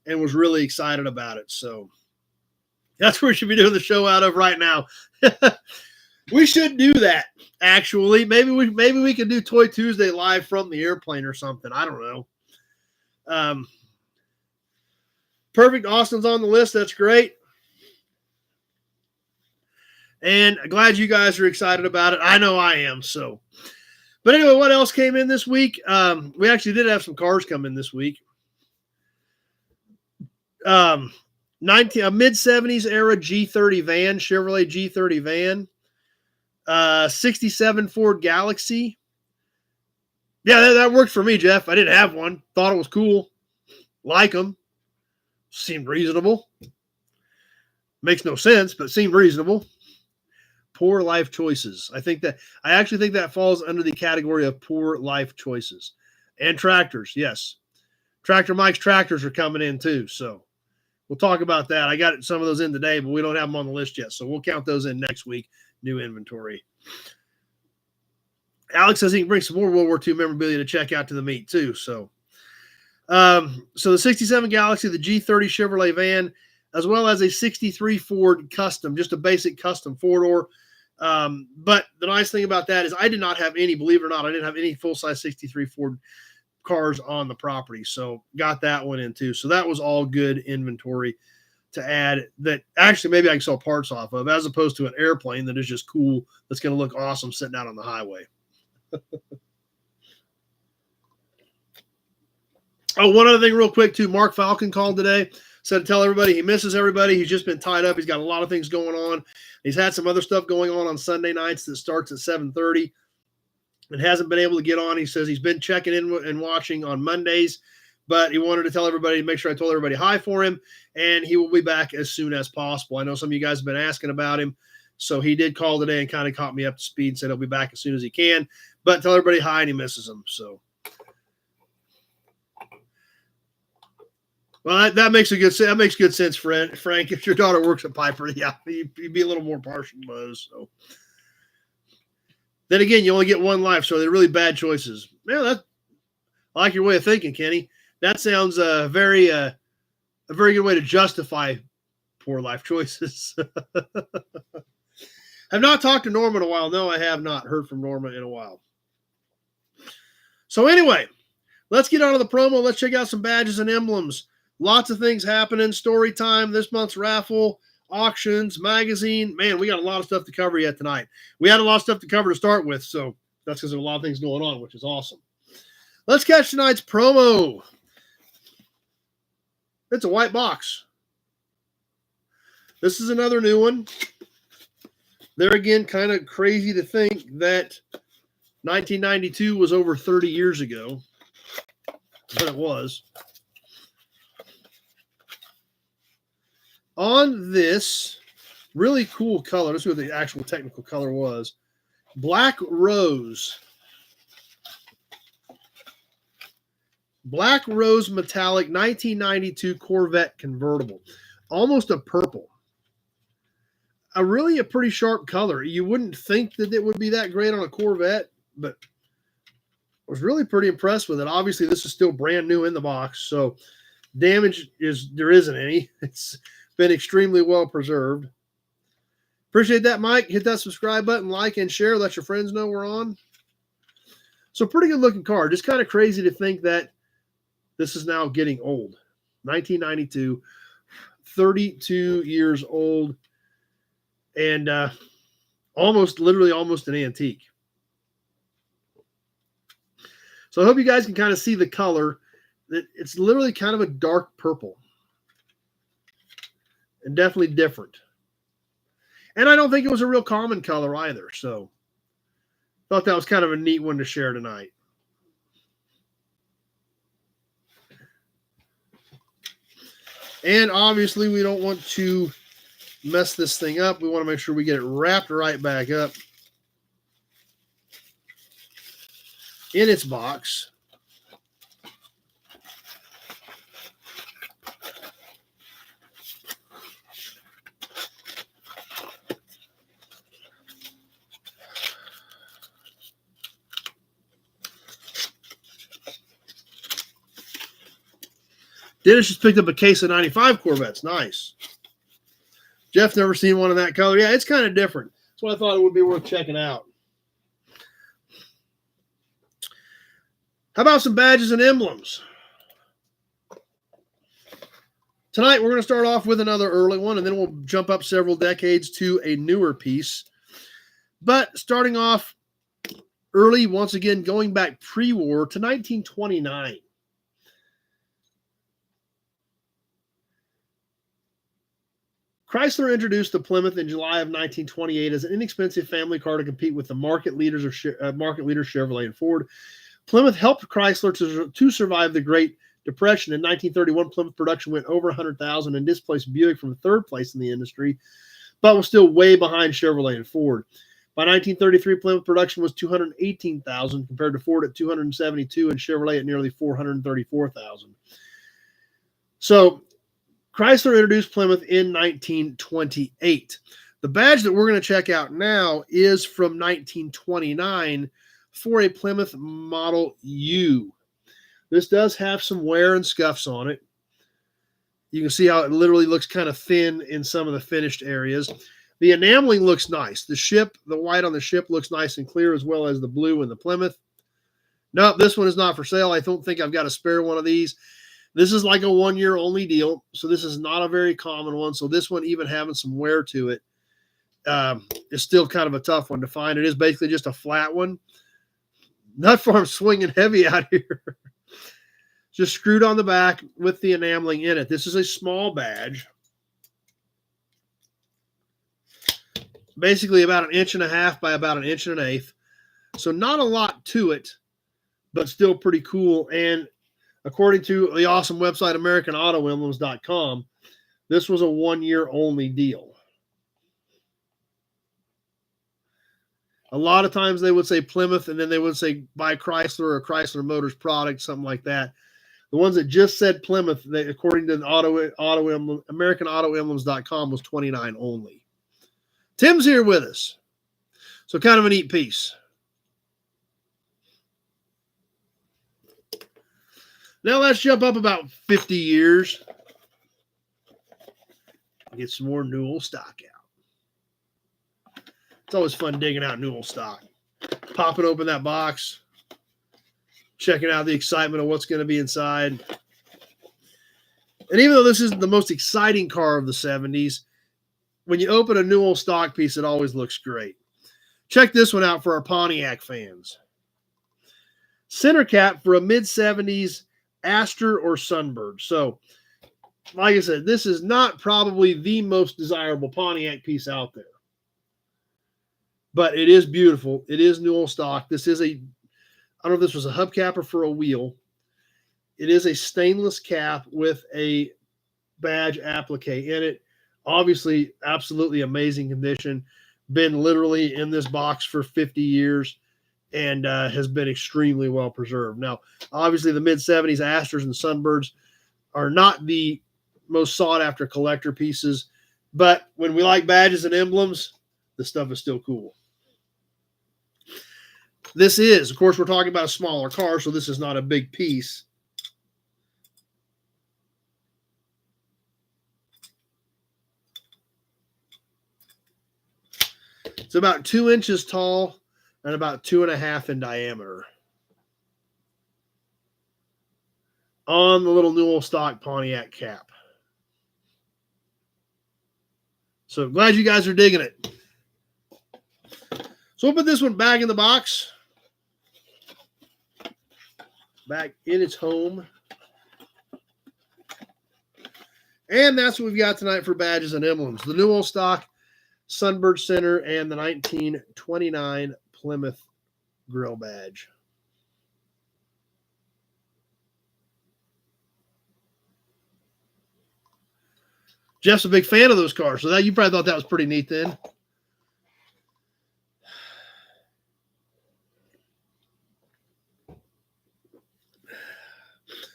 and was really excited about it. So that's where we should be doing the show out of right now. We should do that, actually. Maybe we could do Toy Tuesday live from the airplane or something. I don't know. Perfect. Austin's on the list. That's great. And glad you guys are excited about it. I know I am. So, but anyway, what else came in this week? We actually did have some cars come in this week. A mid-70s era G30 van, Chevrolet G30 van. 67 Ford Galaxy. Yeah, that worked for me, Jeff. I didn't have one. Thought it was cool. Like them. Seemed reasonable. Makes no sense, but seemed reasonable. Poor life choices. I actually think that falls under the category of poor life choices. And tractors, yes. Tractor Mike's tractors are coming in too, so we'll talk about that. I got some of those in today, but we don't have them on the list yet, so we'll count those in next week. New inventory. Alex says he can bring some more World War II memorabilia to check out to the meet too. So the 67 Galaxy, the G30 Chevrolet van, as well as a 63 Ford Custom, just a basic custom four-door. But the nice thing about that is I did not have any, believe it or not, I didn't have any full-size 63 Ford cars on the property. So got that one in too. So that was all good inventory to add that actually maybe I can sell parts off of, as opposed to an airplane that is just cool, that's going to look awesome sitting out on the highway. Oh, one other thing real quick too. Mark Falcon called today, said to tell everybody he misses everybody. He's just been tied up. He's got a lot of things going on. He's had some other stuff going on Sunday nights that starts at 7:30 and hasn't been able to get on. He says he's been checking in and watching on Mondays, but he wanted to tell everybody, make sure I told everybody hi for him, and he will be back as soon as possible. I know some of you guys have been asking about him, so he did call today and kind of caught me up to speed, said he'll be back as soon as he can, but tell everybody hi and he misses them. So, well, that makes good sense, Frank. If your daughter works at Piper, yeah, you'd be a little more partial to those. So, then again, you only get one life, so they're really bad choices. Man, I like your way of thinking, Kenny. That sounds a very good way to justify poor life choices. I've not talked to Norma in a while. No, I have not heard from Norma in a while. So anyway, let's get on to the promo. Let's check out some badges and emblems. Lots of things happening. Story time, this month's raffle, auctions, magazine. Man, we got a lot of stuff to cover yet tonight. We had a lot of stuff to cover to start with, so that's because there's a lot of things going on, which is awesome. Let's catch tonight's promo. It's a white box. This is another new one. There again, kind of crazy to think that 1992 was over 30 years ago, but it was. On this really cool color, let's see what the actual technical color was. Black Rose. Black Rose Metallic 1992 Corvette convertible. Almost a purple. A pretty sharp color. You wouldn't think that it would be that great on a Corvette, but I was really pretty impressed with it. Obviously, this is still brand new in the box, so damage there isn't any. It's been extremely well preserved. Appreciate that, Mike. Hit that subscribe button, like, and share. Let your friends know we're on. So pretty good looking car. Just kind of crazy to think that this is now getting old. 1992, 32 years old, and literally almost an antique. So I hope you guys can kind of see the color. It's literally kind of a dark purple. And definitely different. And I don't think it was a real common color either. So thought that was kind of a neat one to share tonight. And obviously we don't want to mess this thing up. We want to make sure we get it wrapped right back up in its box. Dennis just picked up a case of 95 Corvettes. Nice. Jeff never seen one in that color. Yeah, it's kind of different. That's why I thought it would be worth checking out. How about some badges and emblems? Tonight, we're going to start off with another early one, and then we'll jump up several decades to a newer piece. But starting off early, once again, going back pre-war to 1929. Chrysler introduced the Plymouth in July of 1928 as an inexpensive family car to compete with the market leaders Chevrolet and Ford. Plymouth helped Chrysler to survive the Great Depression. In 1931, Plymouth production went over 100,000 and displaced Buick from third place in the industry, but was still way behind Chevrolet and Ford. By 1933, Plymouth production was 218,000 compared to Ford at 272 and Chevrolet at nearly 434,000. So Chrysler introduced Plymouth in 1928. The badge that we're going to check out now is from 1929 for a Plymouth Model U. This does have some wear and scuffs on it. You can see how it literally looks kind of thin in some of the finished areas. The enameling looks nice. The white on the ship looks nice and clear, as well as the blue in the Plymouth. Nope, this one is not for sale. I don't think I've got a spare one of these. This is like a 1 year only deal. So this is not a very common one. So this one, even having some wear to it, is still kind of a tough one to find. It is basically just a flat one. Nut farm swinging heavy out here. Just screwed on the back with the enameling in it. This is a small badge. Basically about 1.5 inches by about 1.1 1/8. So not a lot to it, but still pretty cool. And according to the awesome website, AmericanAutoEmblems.com, this was a 1 year only deal. A lot of times they would say Plymouth, and then they would say buy Chrysler or Chrysler Motors product, something like that. The ones that just said Plymouth, they, according to the AmericanAutoEmblems.com, was $29 only. Tim's here with us. So kind of a neat piece. Now let's jump up about 50 years. Get some more Newell stock out. It's always fun digging out Newell stock. Popping open that box. Checking out the excitement of what's going to be inside. And even though this isn't the most exciting car of the 70s, when you open a Newell stock piece, it always looks great. Check this one out for our Pontiac fans. Center cap for a mid-70s Astor or Sunbird. So, like I said, this is not probably the most desirable Pontiac piece out there. But it is beautiful. It is Newell stock. This is I don't know if this was a hubcap or for a wheel. It is a stainless cap with a badge applique in it. Obviously, absolutely amazing condition. Been literally in this box for 50 years and has been extremely well preserved. Now, obviously, the mid-70s Astors and Sunbirds are not the most sought-after collector pieces, but when we like badges and emblems, this stuff is still cool. This is, of course, we're talking about a smaller car, so this is not a big piece. It's about 2 inches tall and about 2.5 in diameter. On the little Newell stock Pontiac cap. So glad you guys are digging it. So we'll put this one back in the box. Back in its home. And that's what we've got tonight for badges and emblems. The Newell stock Sunbird Center and the 1929 Plymouth grill badge. Jeff's a big fan of those cars, so that you probably thought that was pretty neat then.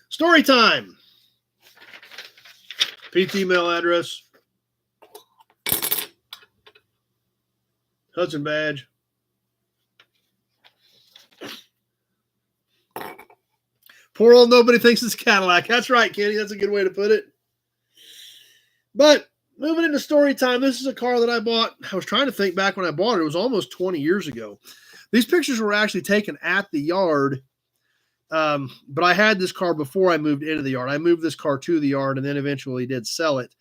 Story time. Pete's email address. Hudson badge. Poor old nobody thinks it's Cadillac. That's right, Kenny. That's a good way to put it. But moving into story time, this is a car that I bought. I was trying to think back when I bought it. It was almost 20 years ago. These pictures were actually taken at the yard, but I had this car before I moved into the yard. I moved this car to the yard and then eventually did sell it.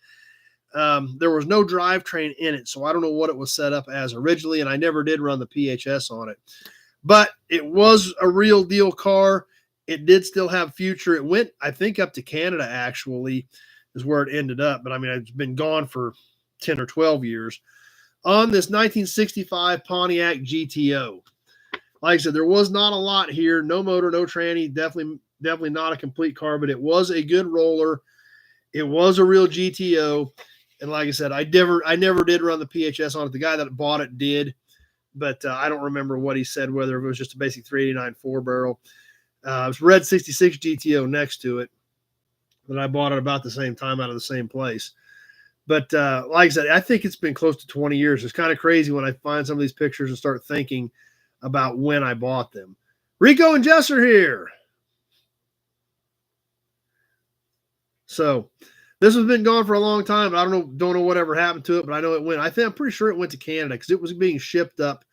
There was no drivetrain in it, so I don't know what it was set up as originally, and I never did run the PHS on it. But it was a real deal car. It did still have future. It went, I think, up to Canada, actually, is where it ended up. But, I mean, it's been gone for 10 or 12 years. On this 1965 Pontiac GTO. Like I said, there was not a lot here. No motor, no tranny. Definitely not a complete car, but it was a good roller. It was a real GTO. And like I said, I never did run the PHS on it. The guy that bought it did, but I don't remember what he said, whether it was just a basic 389 4-barrel. It was red 66 GTO next to it that I bought at about the same time out of the same place. But like I said, I think it's been close to 20 years. It's kind of crazy when I find some of these pictures and start thinking about when I bought them. Rico and Jess are here. So this has been gone for a long time. I don't know whatever happened to it, but I know it went. I'm pretty sure it went to Canada because it was being shipped up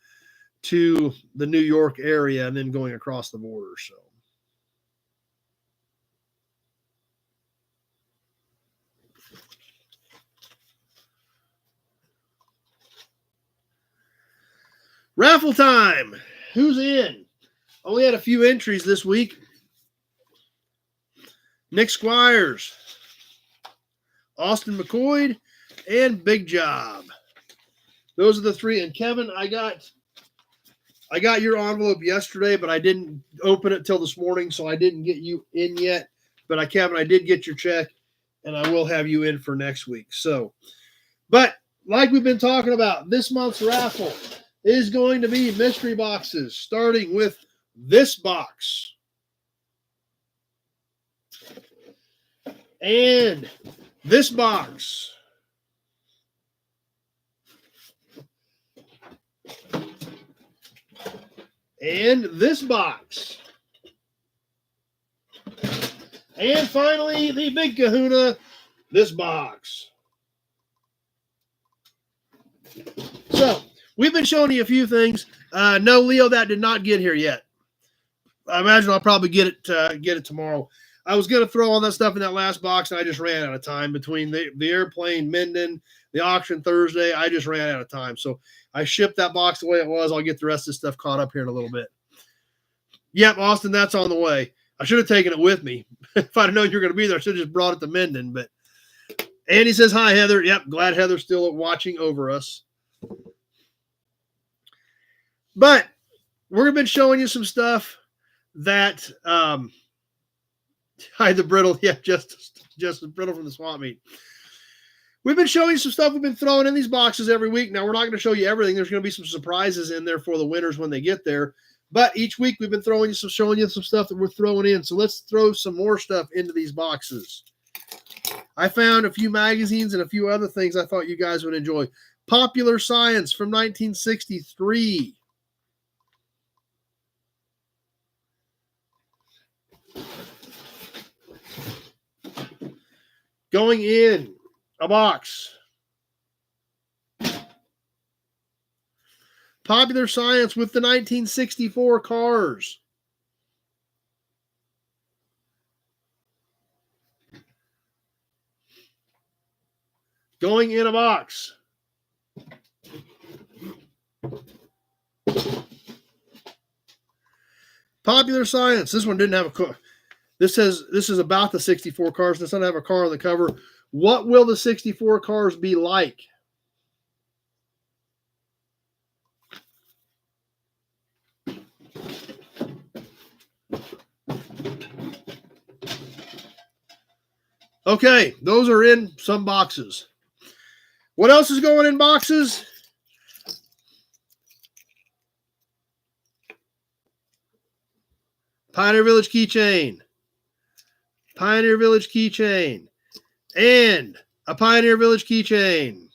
to the New York area and then going across the border. So. Raffle time. Who's in? Only had a few entries this week. Nick Squires, Austin McCoy, and Big Job. Those are the three. And Kevin, I got your envelope yesterday, but I didn't open it till this morning, so I didn't get you in yet. But Kevin, I did get your check, and I will have you in for next week. So, but like we've been talking about, this month's raffle is going to be mystery boxes, starting with this box. And this box. And this box. And finally, the big kahuna, this box. So, we've been showing you a few things. No, Leo, that did not get here yet. I imagine I'll probably get it tomorrow. I was going to throw all that stuff in that last box, and I just ran out of time between the airplane, Minden, the auction Thursday. I just ran out of time. So I shipped that box the way it was. I'll get the rest of this stuff caught up here in a little bit. Yep, Austin, that's on the way. I should have taken it with me. If I'd known you were going to be there, I should have just brought it to Minden. But Andy says, hi, Heather. Yep, glad Heather's still watching over us. But we're going to be showing you some stuff that hi, the brittle. Yeah, just brittle from the swamp meet. We've been showing you some stuff we've been throwing in these boxes every week. Now, we're not going to show you everything. There's going to be some surprises in there for the winners when they get there. But each week we've been showing you some stuff that we're throwing in. So let's throw some more stuff into these boxes. I found a few magazines and a few other things I thought you guys would enjoy. Popular Science from 1963. Going in a box. Popular Science with the 1964 cars. Going in a box. Popular Science. This one didn't have a car. This is about the 64 cars. This doesn't have a car on the cover. What will the 64 cars be like? Okay, those are in some boxes. What else is going in boxes? Pioneer Village keychain. Pioneer Village keychain. And a Pioneer Village keychain.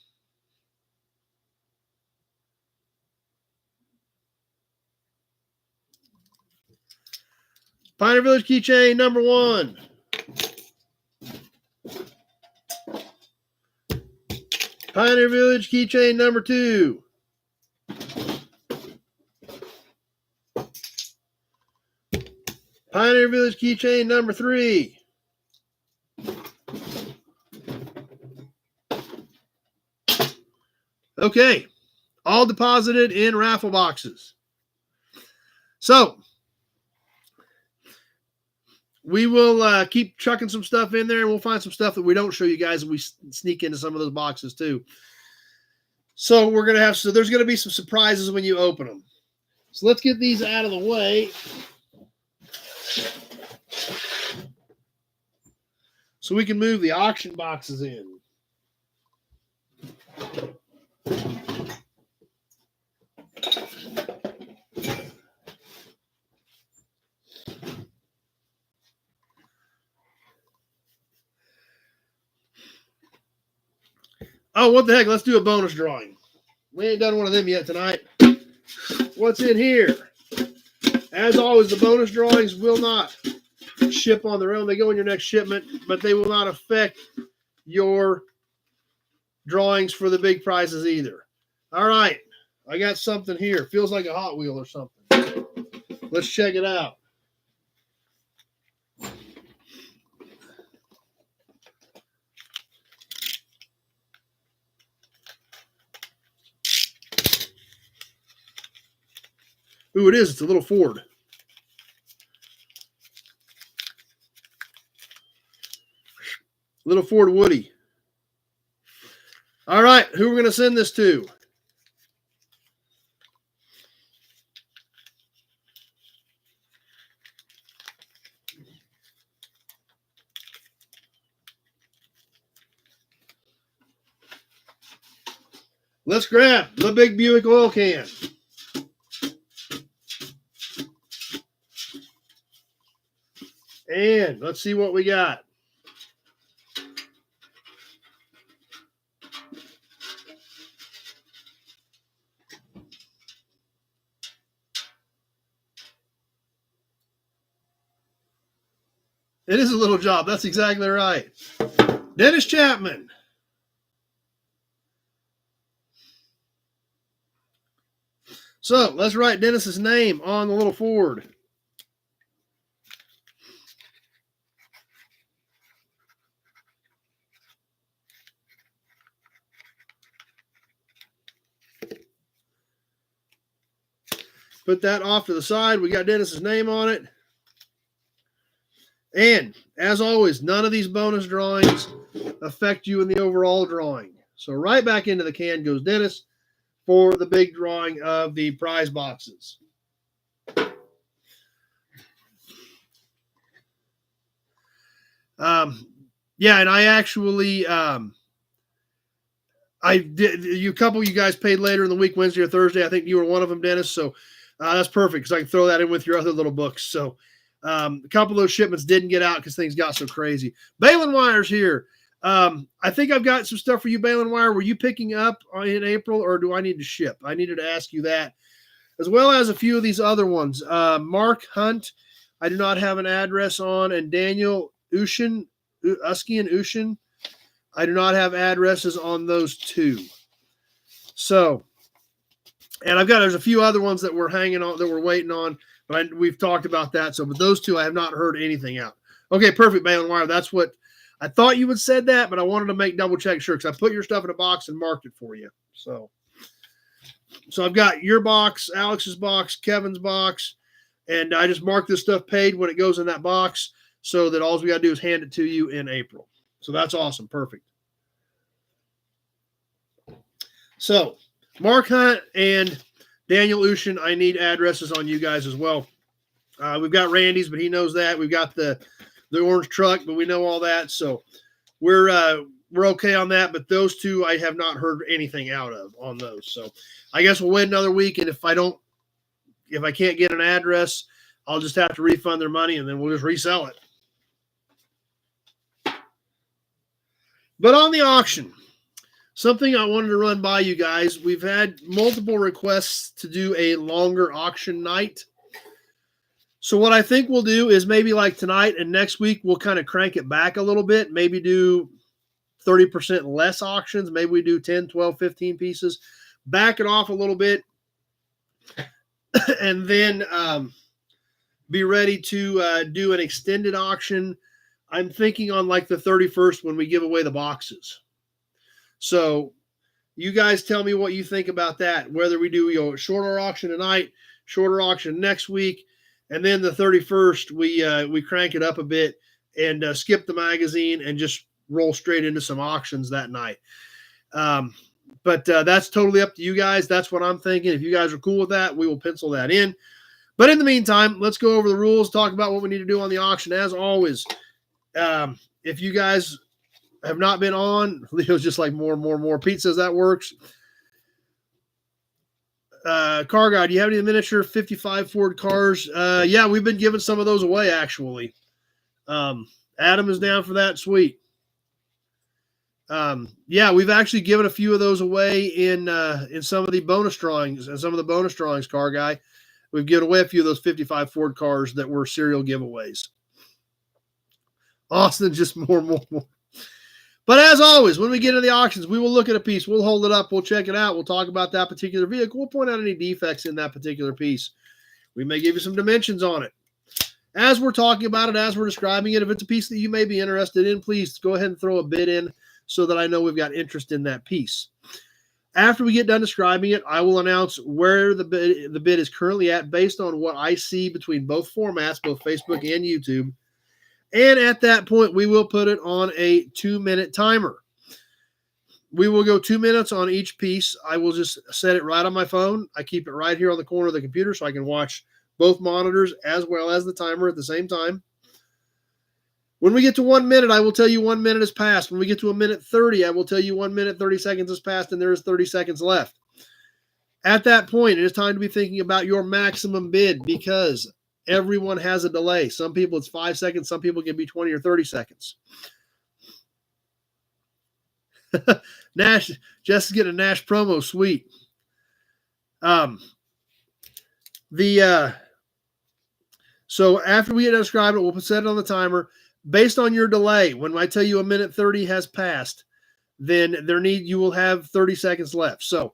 Pioneer Village keychain number 1. Pioneer Village keychain number 2. Pioneer Village keychain number 3. Okay, all deposited in raffle boxes. So we will keep chucking some stuff in there, and we'll find some stuff that we don't show you guys, and we sneak into some of those boxes too. So there's going to be some surprises when you open them. So let's get these out of the way. So we can move the auction boxes in. Oh, what the heck? Let's do a bonus drawing. We ain't done one of them yet tonight. What's in here? As always, the bonus drawings will not ship on their own. They go in your next shipment, but they will not affect your drawings for the big prizes either. All right. I got something here. Feels like a Hot Wheel or something. Let's check it out. Ooh, it is. It's a little Ford. Little Ford Woody. All right, who are we going to send this to? Let's grab the big Buick oil can. And let's see what we got. It is a little job. That's exactly right. Dennis Chapman. So let's write Dennis's name on the little Ford. Put that off to the side. We got Dennis's name on it. And as always, none of these bonus drawings affect you in the overall drawing. So right back into the can goes Dennis for the big drawing of the prize boxes. Yeah, and I actually, I did. A couple of you guys paid later in the week, Wednesday or Thursday. I think you were one of them, Dennis. So that's perfect because I can throw that in with your other little books. So a couple of those shipments didn't get out because things got so crazy. Balin Wire's here. I think I've got some stuff for you, Balin Wire. Were you picking up in April, or do I need to ship? I needed to ask you that, as well as a few of these other ones. Mark Hunt, I do not have an address on, and Daniel Ushin, Usky and Ushin, I do not have addresses on those two. So, and there's a few other ones that we're hanging on, that we're waiting on, but we've talked about that. So, but those two, I have not heard anything out. Okay, perfect, Balin Wire. That's what I thought you would said that, but I wanted to make double check sure because I put your stuff in a box and marked it for you. So I've got your box, Alex's box, Kevin's box, and I just mark this stuff paid when it goes in that box so that all we got to do is hand it to you in April. So that's awesome. Perfect. So Mark Hunt and Daniel Ushin, I need addresses on you guys as well. We've got Randy's, but he knows that. We've got the orange truck, but we know all that. So we're okay on that. But those two, I have not heard anything out of on those. So I guess we'll wait another week. And if I can't get an address, I'll just have to refund their money and then we'll just resell it. But on the auction, something I wanted to run by you guys. We've had multiple requests to do a longer auction night. So what I think we'll do is maybe like tonight and next week, we'll kind of crank it back a little bit, maybe do 30% less auctions. Maybe we do 10, 12, 15 pieces, back it off a little bit, and then be ready to do an extended auction. I'm thinking on like the 31st when we give away the boxes. So you guys tell me what you think about that, whether we do a shorter auction tonight, shorter auction next week, and then the 31st, we crank it up a bit and skip the magazine and just roll straight into some auctions that night. But that's totally up to you guys. That's what I'm thinking. If you guys are cool with that, we will pencil that in. But in the meantime, let's go over the rules, talk about what we need to do on the auction. As always, if you guys have not been on, Leo's just like more. Pete says that works. Car Guy, do you have any miniature 55 Ford cars? Yeah, we've been giving some of those away, actually. Adam is down for that. Sweet. Yeah, we've actually given a few of those away in some of the bonus drawings. And some of the bonus drawings, Car Guy, we've given away a few of those 55 Ford cars that were serial giveaways. Austin, just more. But as always, when we get into the auctions, we will look at a piece. We'll hold it up. We'll check it out. We'll talk about that particular vehicle. We'll point out any defects in that particular piece. We may give you some dimensions on it. As we're talking about it, as we're describing it, if it's a piece that you may be interested in, please go ahead and throw a bid in so that I know we've got interest in that piece. After we get done describing it, I will announce where the bid is currently at based on what I see between both formats, both Facebook and YouTube. And at that point, we will put it on a 2-minute timer. We will go 2 minutes on each piece. I will just set it right on my phone. I keep it right here on the corner of the computer so I can watch both monitors as well as the timer at the same time. When we get to 1 minute, I will tell you 1 minute has passed. When we get to 1:30, I will tell you 1 minute, 30 seconds has passed, and there is 30 seconds left. At that point, it is time to be thinking about your maximum bid because everyone has a delay. Some people it's 5 seconds. Some people can be 20 or 30 seconds. Nash, Jess is getting a Nash promo. Sweet. So after we get described it, we'll set it on the timer. Based on your delay, when I tell you 1:30 has passed, then you will have 30 seconds left. So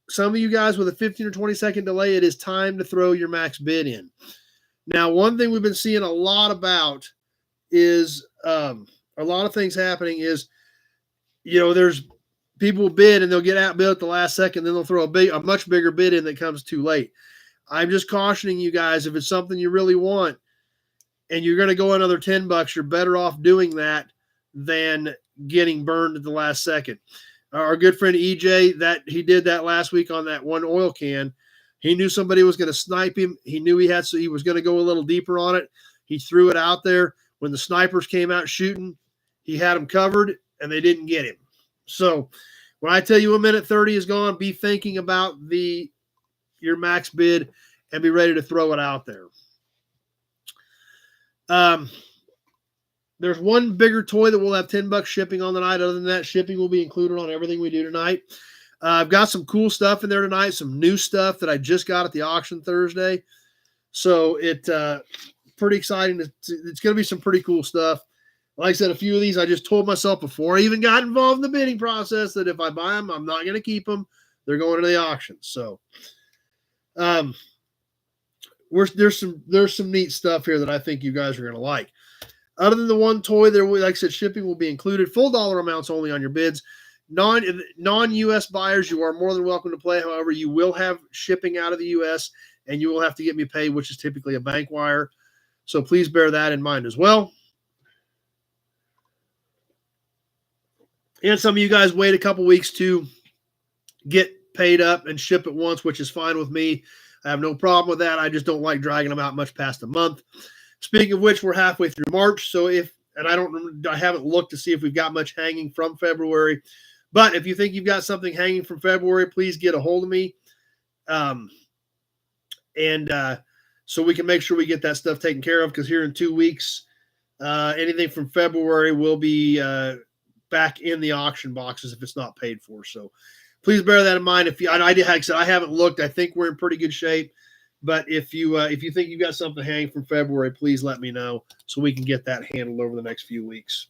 some of you guys with a 15 or 20 second delay, it is time to throw your max bid in. Now, one thing we've been seeing a lot about is a lot of things happening is, there's people bid and they'll get outbid at the last second, then they'll throw a much bigger bid in that comes too late. I'm just cautioning you guys, if it's something you really want and you're going to go another $10, you're better off doing that than getting burned at the last second. Our good friend EJ, he did that last week on that one oil can. He knew somebody was going to snipe him. He knew he was going to go a little deeper on it. He threw it out there. When the snipers came out shooting, he had them covered, and they didn't get him. So when I tell you 1:30 is gone, be thinking about your max bid and be ready to throw it out there. There's one bigger toy that will have $10 shipping on the night. Other than that, shipping will be included on everything we do tonight. I've got some cool stuff in there tonight, some new stuff that I just got at the auction Thursday. So it's pretty exciting. It's going to be some pretty cool stuff. Like I said, a few of these I just told myself before I even got involved in the bidding process that if I buy them, I'm not going to keep them. They're going to the auction. So there's some neat stuff here that I think you guys are going to like. Other than the one toy, like I said, shipping will be included. Full dollar amounts only on your bids. Non-U.S. buyers, you are more than welcome to play. However, you will have shipping out of the U.S., and you will have to get me paid, which is typically a bank wire. So please bear that in mind as well. And some of you guys wait a couple weeks to get paid up and ship at once, which is fine with me. I have no problem with that. I just don't like dragging them out much past a month. Speaking of which, we're halfway through March. So I haven't looked to see if we've got much hanging from February. But if you think you've got something hanging from February, please get a hold of me. So we can make sure we get that stuff taken care of, because here in 2 weeks, anything from February will be back in the auction boxes if it's not paid for. So please bear that in mind. Like I said, I haven't looked. I think we're in pretty good shape. But if you think you've got something hanging from February, please let me know so we can get that handled over the next few weeks.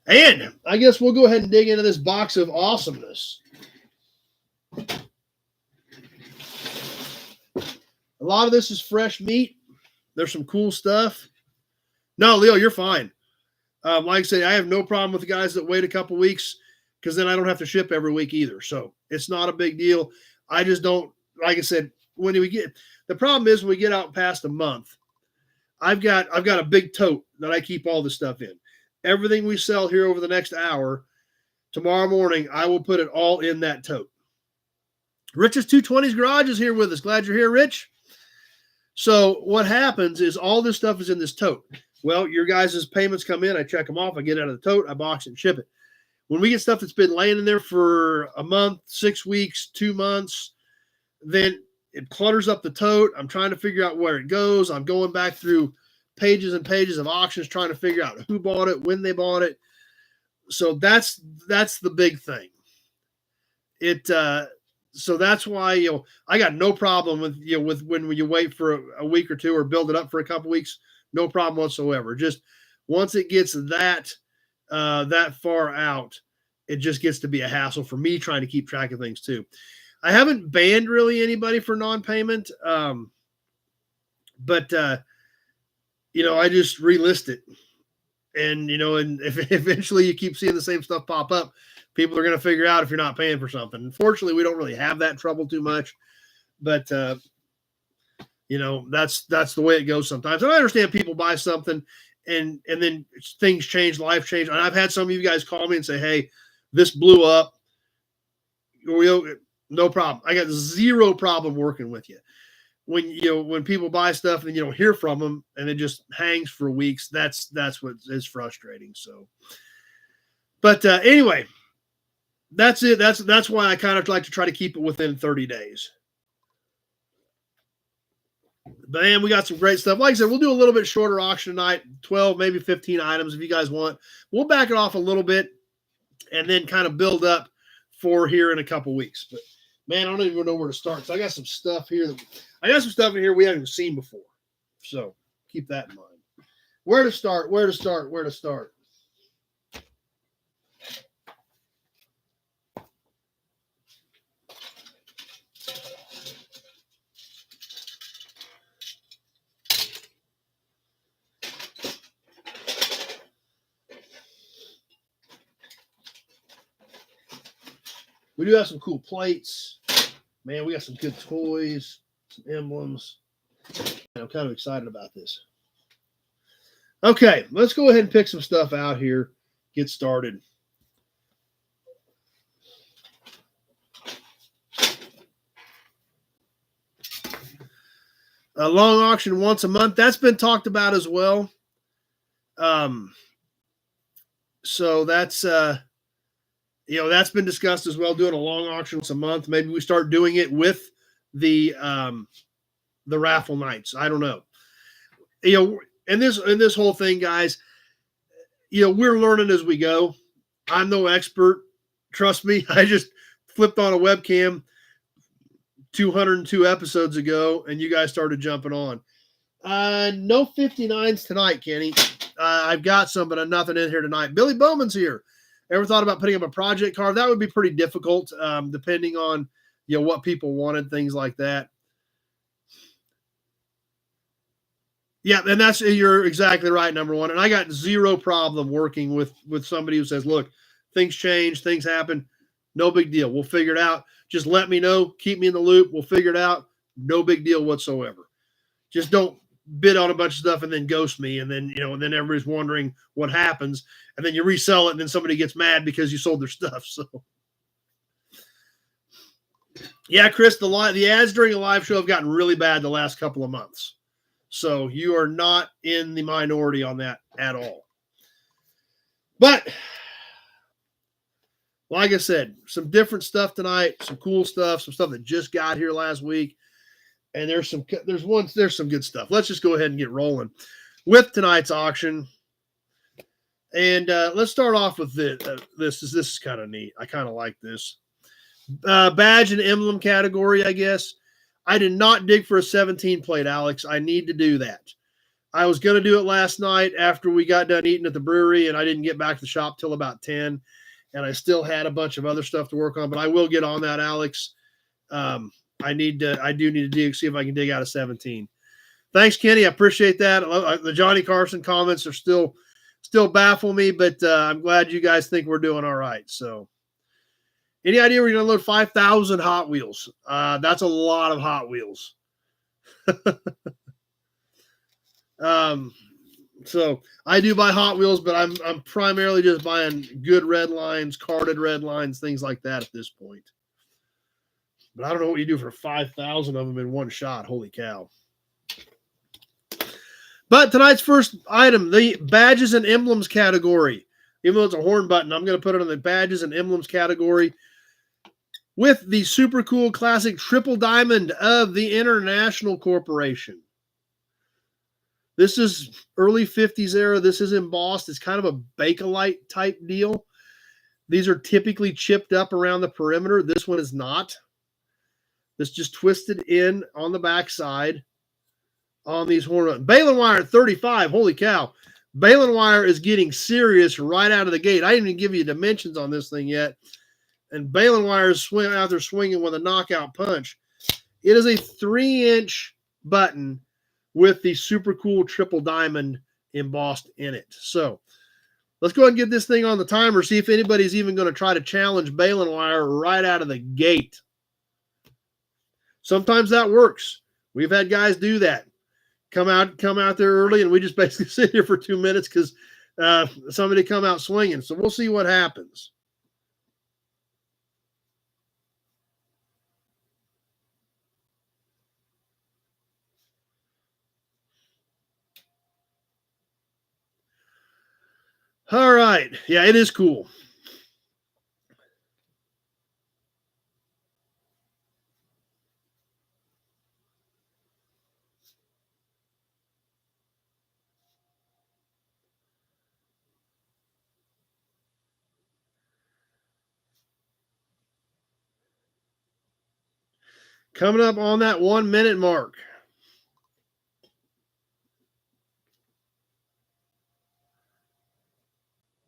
And I guess we'll go ahead and dig into this box of awesomeness. A lot of this is fresh meat. There's some cool stuff. No, Leo, you're fine. Like I say, I have no problem with the guys that wait a couple weeks, because then I don't have to ship every week either. So it's not a big deal. I just don't, like I said, the problem is when we get out past a month, I've got a big tote that I keep all this stuff in. Everything we sell here over the next hour, tomorrow morning, I will put it all in that tote. Rich's 220s Garage is here with us. Glad you're here, Rich. So what happens is all this stuff is in this tote. Well, your guys' payments come in. I check them off. I get it out of the tote. I box it and ship it. When we get stuff that's been laying in there for a month, 6 weeks, 2 months, then it clutters up the tote. I'm trying to figure out where it goes. I'm going back through pages and pages of auctions trying to figure out who bought it, when they bought it. So that's the big thing. So that's why, I got no problem with, with when you wait for a week or two or build it up for a couple weeks, no problem whatsoever. Just once it gets that far out, it just gets to be a hassle for me trying to keep track of things too. I haven't banned really anybody for non-payment. But I just relist it. And, and if eventually you keep seeing the same stuff pop up, people are going to figure out if you're not paying for something. Unfortunately, we don't really have that trouble too much, but that's the way it goes sometimes. And I understand people buy something and then things change, life change. And I've had some of you guys call me and say, hey, this blew up. No problem. I got zero problem working with you. When people buy stuff and you don't hear from them and it just hangs for weeks, that's what is frustrating. So, but anyway, that's it. That's why I kind of like to try to keep it within 30 days. But man, we got some great stuff. Like I said, we'll do a little bit shorter auction tonight, 12, maybe 15 items if you guys want. We'll back it off a little bit and then kind of build up for here in a couple weeks. But man, I don't even know where to start. So I got some stuff here. I got some stuff in here we haven't even seen before. So keep that in mind. Where to start? We do have some cool plates. Man, we got some good toys, some emblems. And I'm kind of excited about this. Okay, let's go ahead and pick some stuff out here. Get started. A long auction once a month. That's been talked about as well. So that's that's been discussed as well, doing a long auction once a month. Maybe we start doing it with the raffle nights. I don't know. In this whole thing, guys, we're learning as we go. I'm no expert. Trust me. I just flipped on a webcam 202 episodes ago, and you guys started jumping on. No 59s tonight, Kenny. I've got some, but nothing in here tonight. Billy Bowman's here. Ever thought about putting up a project card? That would be pretty difficult, depending on what people wanted, things like that. Yeah, and you're exactly right, number one. And I got zero problem working with somebody who says, look, things change, things happen. No big deal. We'll figure it out. Just let me know. Keep me in the loop. We'll figure it out. No big deal whatsoever. Just don't bid on a bunch of stuff and then ghost me. And then, and then everybody's wondering what happens. And then you resell it and then somebody gets mad because you sold their stuff. So, yeah, Chris, the ads during a live show have gotten really bad the last couple of months. So you are not in the minority on that at all. But like I said, some different stuff tonight, some cool stuff, some stuff that just got here last week. And there's some good stuff. Let's just go ahead and get rolling with tonight's auction. And let's start off with this. This is kind of neat. I kind of like this. Badge and emblem category, I guess. I did not dig for a 17 plate, Alex. I need to do that. I was going to do it last night after we got done eating at the brewery, and I didn't get back to the shop till about 10. And I still had a bunch of other stuff to work on, but I will get on that, Alex. I do need to dig, see if I can dig out a 17. Thanks, Kenny. I appreciate that. The Johnny Carson comments are still baffle me, but I'm glad you guys think we're doing all right. So, any idea we're going to load 5,000 Hot Wheels? That's a lot of Hot Wheels. So I do buy Hot Wheels, but I'm primarily just buying good red lines, carded red lines, things like that at this point. But I don't know what you do for 5,000 of them in one shot. Holy cow. But tonight's first item, the badges and emblems category. Even though it's a horn button, I'm going to put it in the badges and emblems category with the super cool classic triple diamond of the International Corporation. This is early 50s era. This is embossed. It's kind of a Bakelite type deal. These are typically chipped up around the perimeter. This one is not. This just twisted in on the backside on these horn. Balin wire at 35. Holy cow. Balin wire is getting serious right out of the gate. I didn't even give you dimensions on this thing yet. And Balin wire is out there swinging with a knockout punch. It is a 3-inch button with the super cool triple diamond embossed in it. So let's go ahead and get this thing on the timer, see if anybody's even going to try to challenge Balin wire right out of the gate. Sometimes that works. We've had guys do that. Come out there early, and we just basically sit here for 2 minutes because somebody come out swinging. So we'll see what happens. All right. Yeah, it is cool. Coming up on that 1 minute mark.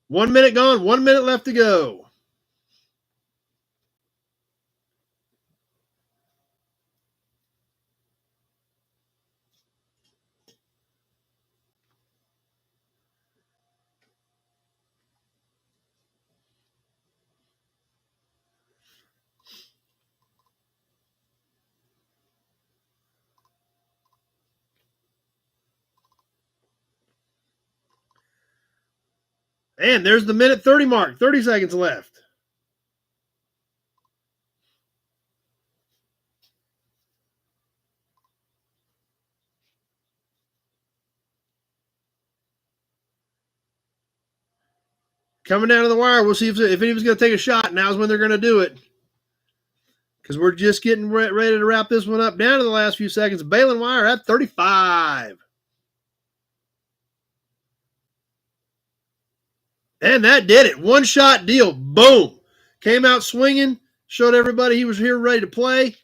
One minute gone, 1 minute left to go. And there's the minute 30 mark, 30 seconds left. Coming down to the wire. We'll see if anyone's going to take a shot. Now's when they're going to do it. Because we're just getting ready to wrap this one up. Down to the last few seconds. Balin wire at 35. And that did it. One shot deal. Boom. Came out swinging. Showed everybody he was here ready to play.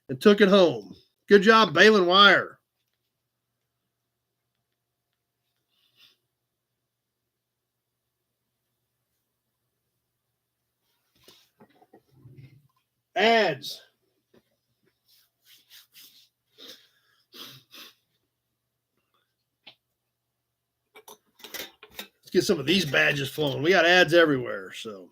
And took it home. Good job, Balin wire. Ads. Let's get some of these badges flowing. We got ads everywhere, so.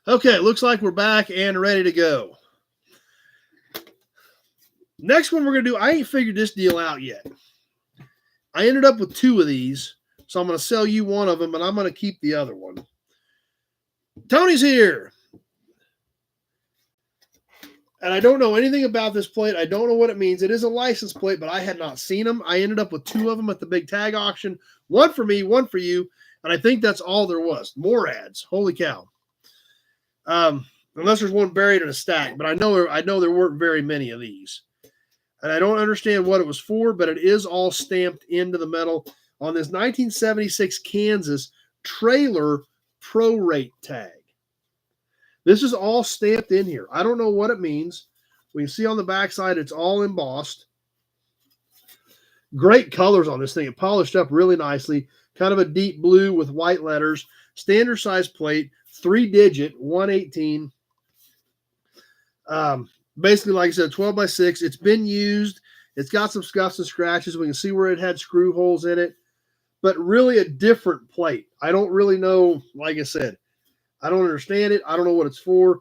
Okay, looks like we're back and ready to go. Next one we're going to do, I ain't figured this deal out yet. I ended up with 2 of these, so I'm going to sell you one of them, and I'm going to keep the other one. Tony's here. And I don't know anything about this plate. I don't know what it means. It is a license plate, but I had not seen them. I ended up with 2 of them at the big tag auction. One for me, one for you. And I think that's all there was. More ads. Holy cow. Unless there's one buried in a stack, but I know there weren't very many of these. And I don't understand what it was for, but it is all stamped into the metal on this 1976 Kansas trailer prorate tag. This is all stamped in here. I don't know what it means. We can see on the backside it's all embossed. Great colors on this thing. It polished up really nicely. Kind of a deep blue with white letters. Standard size plate. 3-digit, 118. Basically, like I said, 12 by 6. It's been used. It's got some scuffs and scratches. We can see where it had screw holes in it. But really a different plate. I don't really know, like I said. I don't understand it. I don't know what it's for.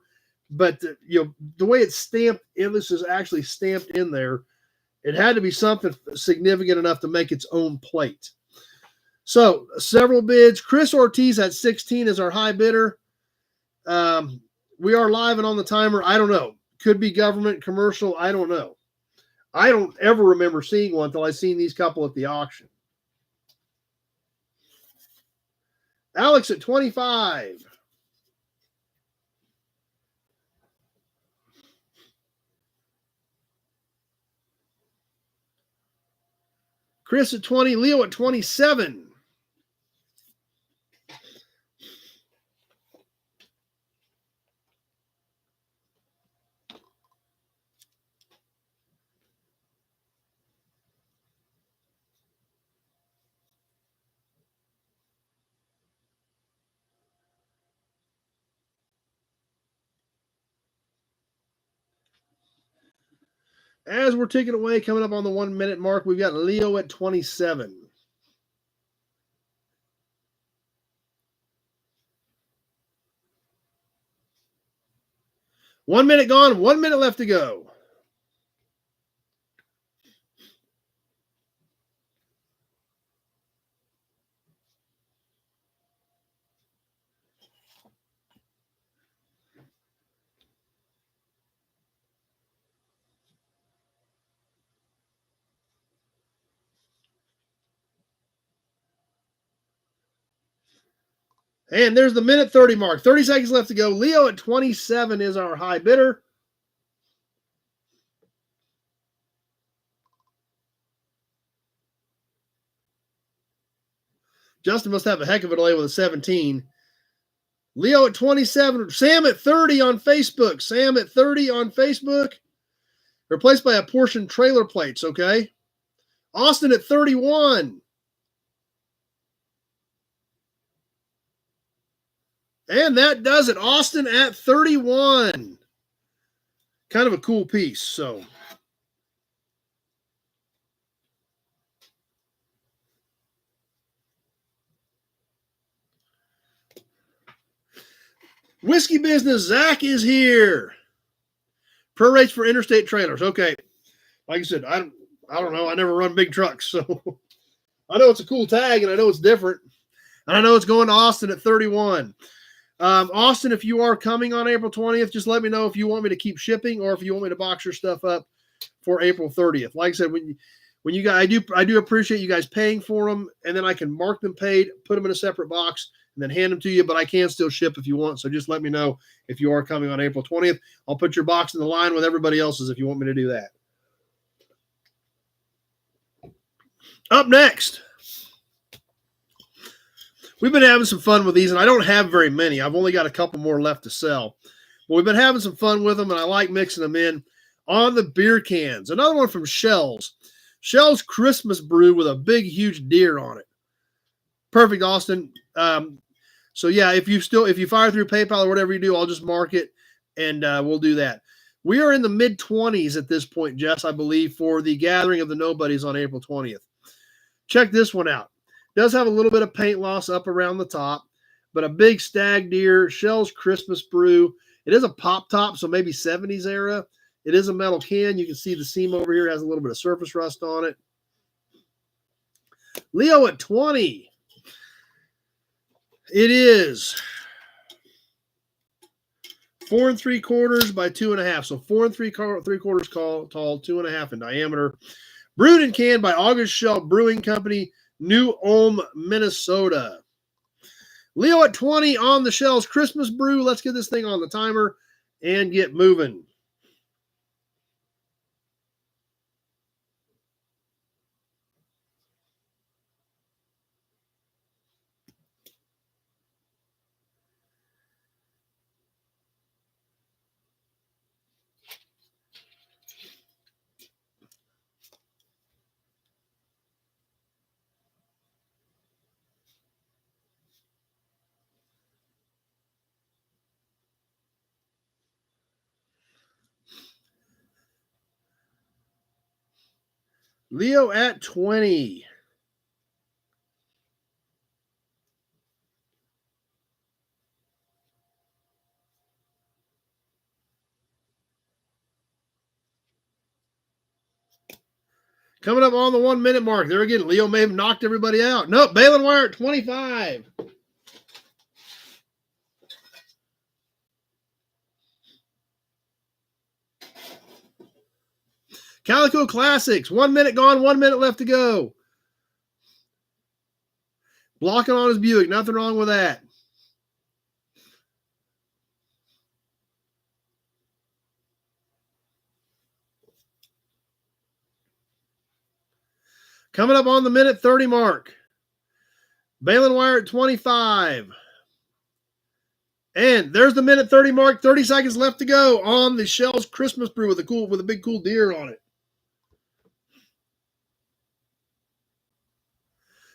But, the way it's stamped, this is actually stamped in there. It had to be something significant enough to make its own plate. So, several bids. Chris Ortiz at 16 is our high bidder. We are live and on the timer. I don't know. Could be government, commercial. I don't know. I don't ever remember seeing one until I seen these couple at the auction. Alex at 25. Chris at 20, Leo at 27. As we're ticking away, coming up on the 1 minute mark, we've got Leo at 27. One minute gone, 1 minute left to go. And there's the minute 30 mark. 30 seconds left to go. Leo at 27 is our high bidder. Justin must have a heck of a delay with a 17. Leo at 27. Sam at 30 on Facebook. Sam at 30 on Facebook. Replaced by a portion trailer plates, okay? Austin at 31. And that does it. Austin at 31. Kind of a cool piece, so. Whiskey Business, Zach is here. Per rates for interstate trailers. Okay. Like I said, I don't know. I never run big trucks, so I know it's a cool tag, and I know it's different. And I know it's going to Austin at 31. Austin, if you are coming on April 20th, just let me know if you want me to keep shipping or if you want me to box your stuff up for April 30th. Like I said, when you guys, I do appreciate you guys paying for them, and then I can mark them paid, put them in a separate box, and then hand them to you, but I can still ship if you want. So just let me know if you are coming on April 20th. I'll put your box in the line with everybody else's if you want me to do that. Up next, we've been having some fun with these, and I don't have very many. I've only got a couple more left to sell. But we've been having some fun with them, and I like mixing them in on the beer cans. Another one from Shell's. Shell's Christmas Brew with a big, huge deer on it. Perfect, Austin. So yeah, if you fire through PayPal or whatever you do, I'll just mark it, and we'll do that. We are in the mid-20s at this point, Jess, I believe, for the Gathering of the Nobodies on April 20th. Check this one out. Does have a little bit of paint loss up around the top, but a big stag deer, Shell's Christmas Brew. It is a pop top, so maybe 70s era. It is a metal can. You can see the seam over here has a little bit of surface rust on it. Leo at 20. It is 4 3/4 by 2.5. So 4 3/4 tall, 2.5 in diameter. Brewed and canned by August Shell Brewing Company, New Ulm, Minnesota. Leo at 20 on the Shell's Christmas Brew. Let's get this thing on the timer and get moving. Leo at 20. Coming up on the 1 minute mark. There again, Leo may have knocked everybody out. Nope, Balin Wire at 25. Calico Classics. 1 minute gone, 1 minute left to go. Blocking on his Buick. Nothing wrong with that. Coming up on the minute 30 mark. Balun wire at 25. And there's the minute 30 mark. 30 seconds left to go on the Shell's Christmas brew with a big cool deer on it.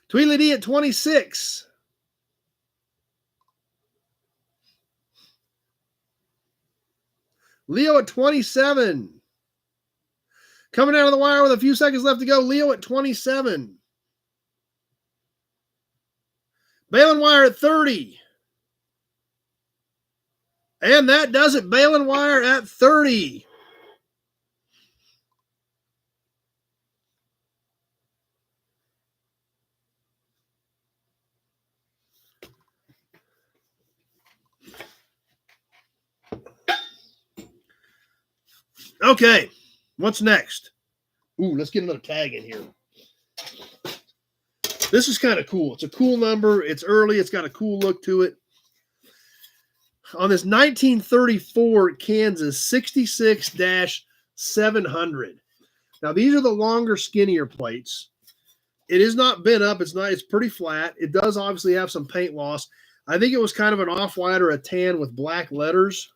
Tweedledee at 26. Leo at 27. Coming out of the wire with a few seconds left to go. Leo at 27. Balun wire at 30. And that does it. Balun wire at 30. Okay, what's next? Ooh, let's get another tag in here. This is kind of cool. It's a cool number. It's early. It's got a cool look to it. On this 1934 Kansas 66-700. Now, these are the longer, skinnier plates. It is not bent up. It's pretty flat. It does obviously have some paint loss. I think it was kind of an off-white or a tan with black letters.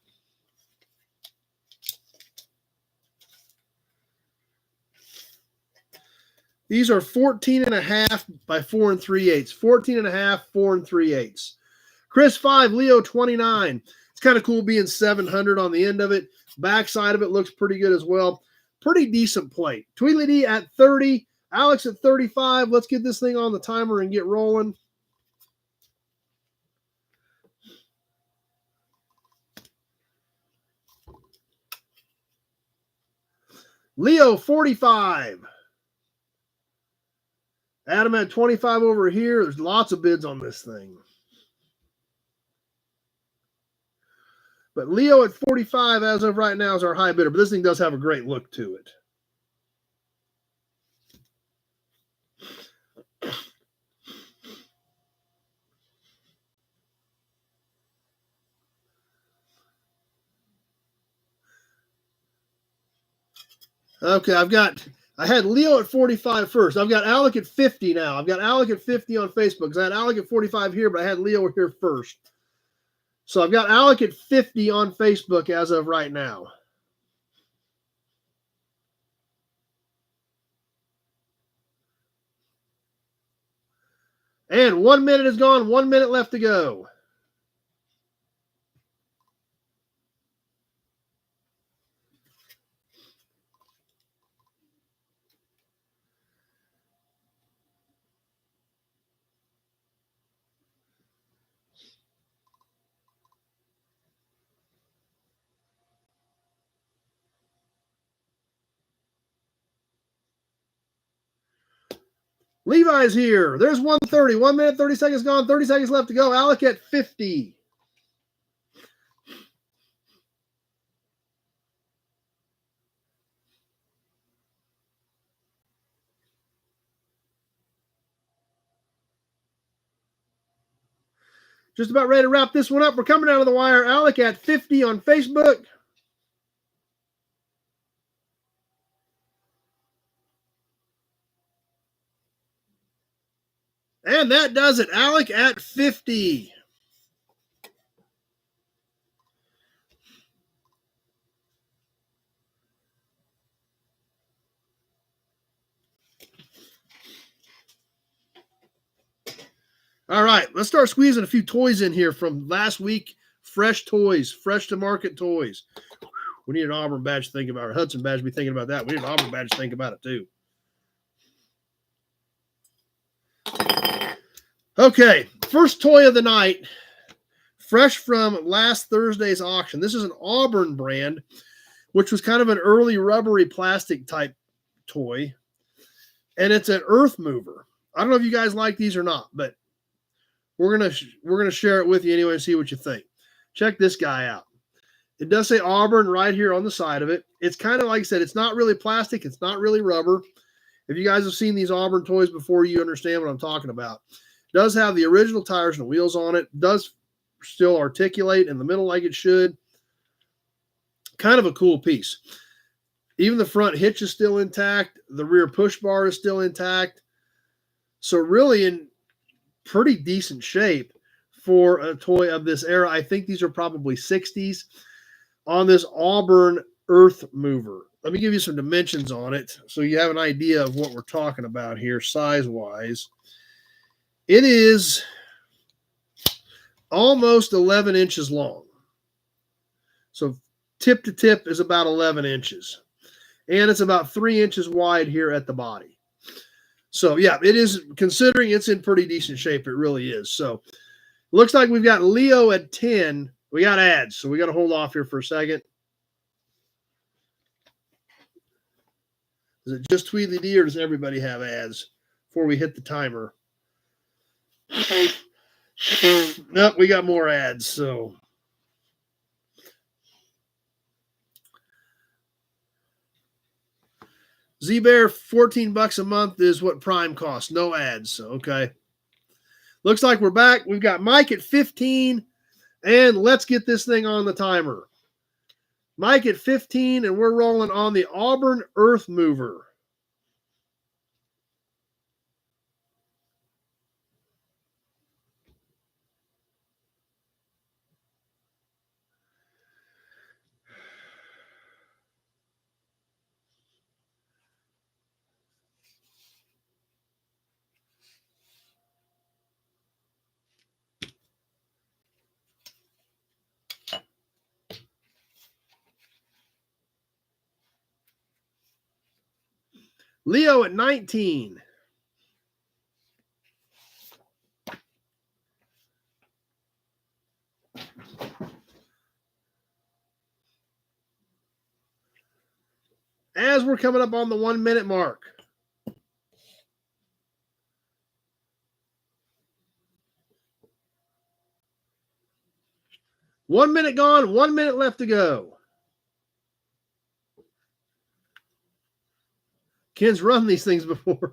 These are 14.5 by 4 3/8. 14.5, 4 3/8. Chris 5, Leo 29. It's kind of cool being 700 on the end of it. Backside of it looks pretty good as well. Pretty decent plate. Tweedledee at 30. Alex at 35. Let's get this thing on the timer and get rolling. Leo 45. Adam at 25 over here. There's lots of bids on this thing. But Leo at 45 as of right now is our high bidder. But this thing does have a great look to it. Okay, I had Leo at 45 first. I've got Alec at 50 now. I've got Alec at 50 on Facebook because I had Alec at 45 here, but I had Leo here first. So I've got Alec at 50 on Facebook as of right now. And 1 minute is gone. 1 minute left to go. Levi's here. There's 1:30. 1 minute, 30 seconds gone. 30 seconds left to go. Alec at 50. Just about ready to wrap this one up. We're coming out of the wire. Alec at 50 on Facebook. And that does it. Alec at 50. All right, let's start squeezing a few toys in here from last week. Fresh toys, fresh to market toys. We need an Auburn badge to think about, or Hudson badge to be thinking about that. We need an Auburn badge to think about it too. Okay, first toy of the night, fresh from last Thursday's auction. This is an Auburn brand, which was kind of an early rubbery plastic type toy, and it's an earth mover. I don't know if you guys like these or not, but we're gonna share it with you anyway and see what you think. Check this guy out. It does say Auburn right here on the side of it. It's kind of like I said, it's not really plastic, it's not really rubber. If you guys have seen these Auburn toys before, you understand what I'm talking about. It does have the original tires and wheels on it. Does still articulate in the middle like it should. Kind of a cool piece. Even the front hitch is still intact. The rear push bar is still intact. So really in pretty decent shape for a toy of this era. I think these are probably 60s on this Auburn Earth Mover. Let me give you some dimensions on it so you have an idea of what we're talking about here size-wise. It is almost 11 inches long. So tip to tip is about 11 inches. And it's about 3 inches wide here at the body. So, yeah, it is, considering it's in pretty decent shape, it really is. So, looks like we've got Leo at 10. We got ads, so we got to hold off here for a second. Is it just Tweedly D, or does everybody have ads before we hit the timer? Nope, we got more ads, so. Z-Bear, $14 a month is what Prime costs. No ads, so okay. Looks like we're back. We've got Mike at 15, and let's get this thing on the timer. Mike at 15, and we're rolling on the Auburn Earth Mover. Leo at 19. As we're coming up on the 1 minute mark. One minute gone, 1 minute left to go. Ken's run these things before.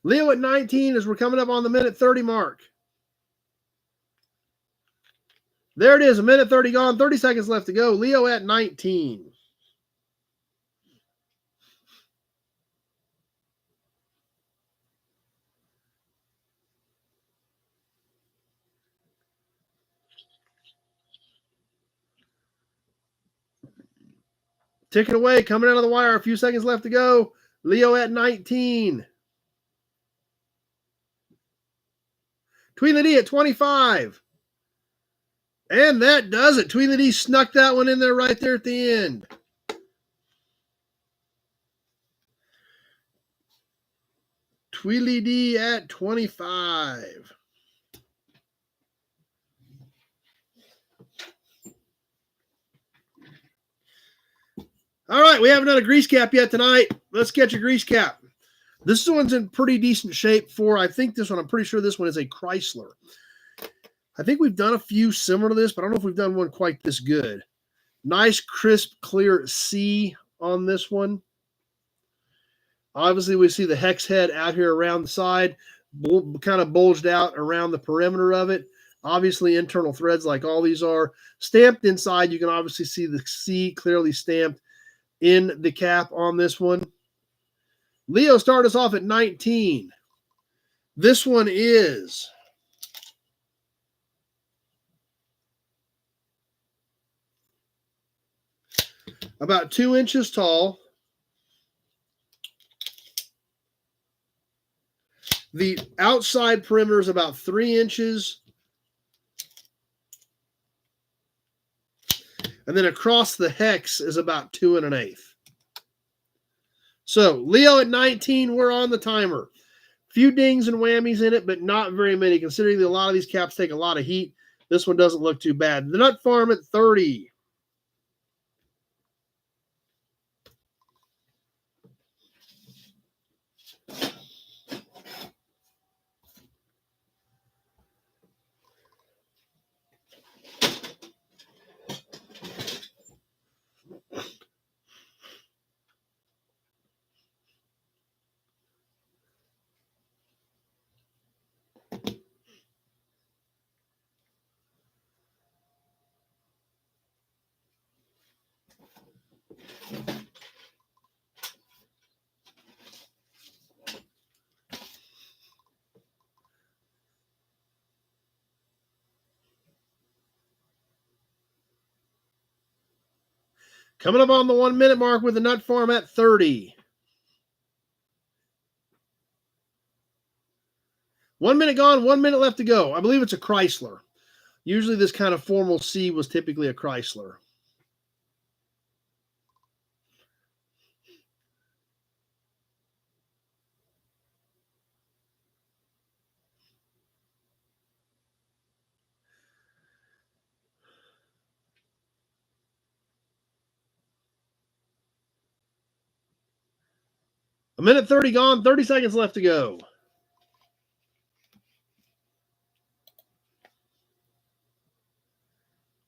Leo at 19 as we're coming up on the minute 30 mark. There it is, a minute 30 gone, 30 seconds left to go. Leo at 19. Ticking away, coming out of the wire, a few seconds left to go. Leo at 19. Tweedly D at 25. And that does it. Tweedly D snuck that one in there right there at the end. Tweedly D at 25. All right, we haven't done a grease cap yet tonight. Let's catch a grease cap. This one's in pretty decent shape for, I think this one, I'm pretty sure this one is a Chrysler. I think we've done a few similar to this, but I don't know if we've done one quite this good. Nice, crisp, clear C on this one. Obviously, we see the hex head out here around the side, kind of bulged out around the perimeter of it. Obviously, internal threads like all these are. Stamped inside, you can obviously see the C clearly stamped in the cap on this one. Leo started us off at 19. This one is about 2 inches tall. The outside perimeter is about 3 inches. And then across the hex is about 2 1/8. So Leo at 19, we're on the timer. Few dings and whammies in it, but not very many, considering that a lot of these caps take a lot of heat. This one doesn't look too bad. The Nut Farm at 30. Coming up on the 1 minute mark with the nut farm at 30. 1 minute gone, 1 minute left to go. I believe it's a Chrysler. Usually this kind of formal C was typically a Chrysler. A minute 30 gone, 30 seconds left to go.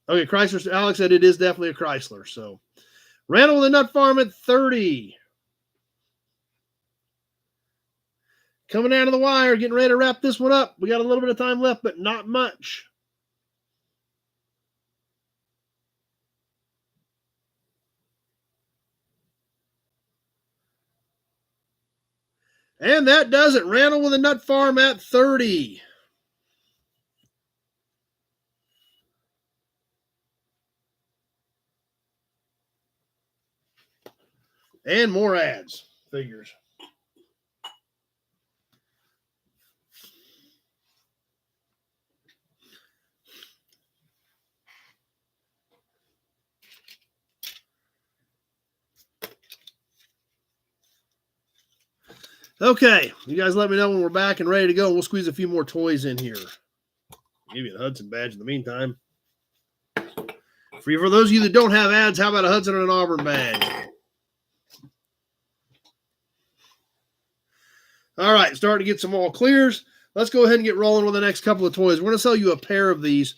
Okay, Chrysler. Alex said it is definitely a Chrysler. So, Randall with the nut farm at 30. Coming out of the wire, getting ready to wrap this one up. We got a little bit of time left, but not much. And that does it. Randall with a nut farm at 30. And more ads. Figures. Okay, you guys let me know when we're back and ready to go. We'll squeeze a few more toys in here. Give you the Hudson badge in the meantime. For those of you that don't have ads, how about a Hudson and an Auburn badge? All right, starting to get some all clears. Let's go ahead and get rolling with the next couple of toys. We're going to sell you a pair of these.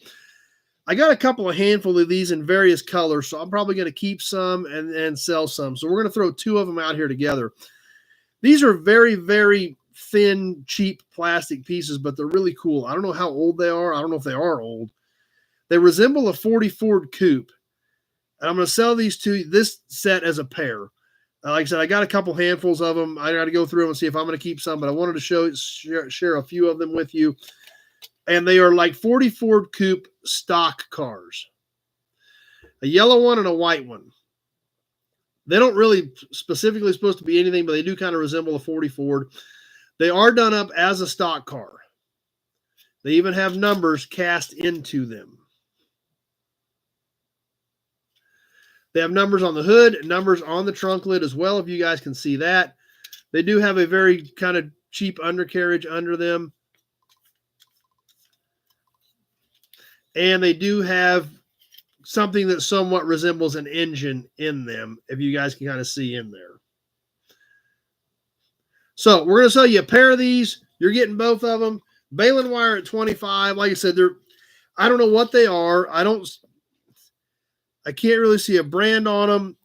I got a couple of handful of these in various colors, so I'm probably going to keep some and sell some. So we're going to throw two of them out here together. These are very, very thin, cheap plastic pieces, but they're really cool. I don't know how old they are. I don't know if they are old. They resemble a 40 Ford Coupe. And I'm going to sell this set as a pair. Like I said, I got a couple handfuls of them. I got to go through them and see if I'm going to keep some, but I wanted to share a few of them with you. And they are like 40 Ford Coupe stock cars. A yellow one and a white one. They don't really specifically supposed to be anything, but they do kind of resemble a 40 Ford. They are done up as a stock car. They even have numbers cast into them. They have numbers on the hood, numbers on the trunk lid as well, if you guys can see that. They do have a very kind of cheap undercarriage under them. And they do have something that somewhat resembles an engine in them, if you guys can kind of see in there. So we're going to sell you a pair of these. You're getting both of them. Balin wire at 25. Like I said, I don't know what they are. I can't really see a brand on them.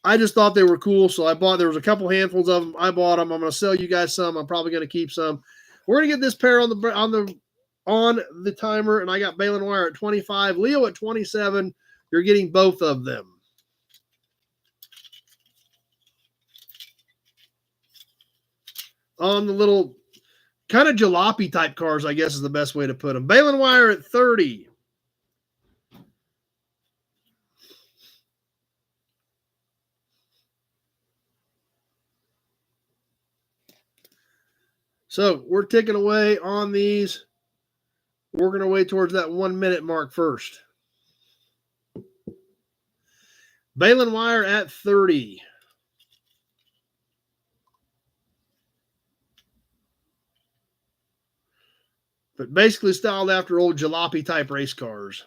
I just thought they were cool, so there was a couple handfuls of them. I bought them. I'm going to sell you guys some. I'm probably going to keep some. We're going to get this pair on the timer, and I got Balin wire at 25. Leo at 27. You're getting both of them. On the little kind of jalopy type cars, I guess is the best way to put them. Balin wire at 30. So we're ticking away on these. Working our way towards that 1 minute mark first. Balin wire at 30. But basically styled after old jalopy type race cars,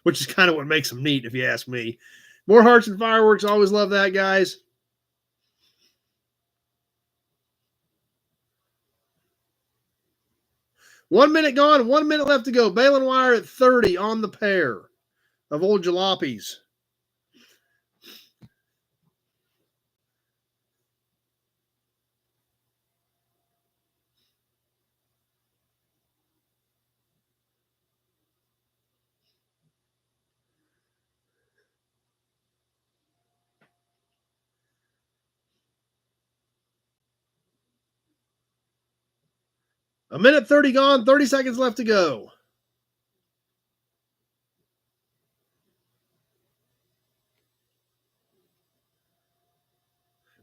which is kind of what makes them neat, if you ask me. More hearts and fireworks. Always love that, guys. One minute gone, 1 minute left to go. Balin wire at 30 on the pair of old jalopies. A minute 30 gone, 30 seconds left to go.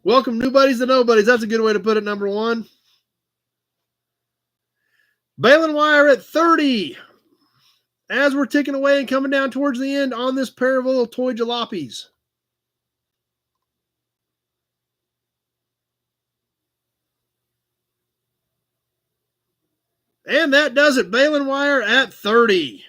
Welcome, new buddies to nobodies. That's a good way to put it, number one. Balin wire at 30. As we're ticking away and coming down towards the end on this pair of little toy jalopies. And that does it. Balin wire at 30.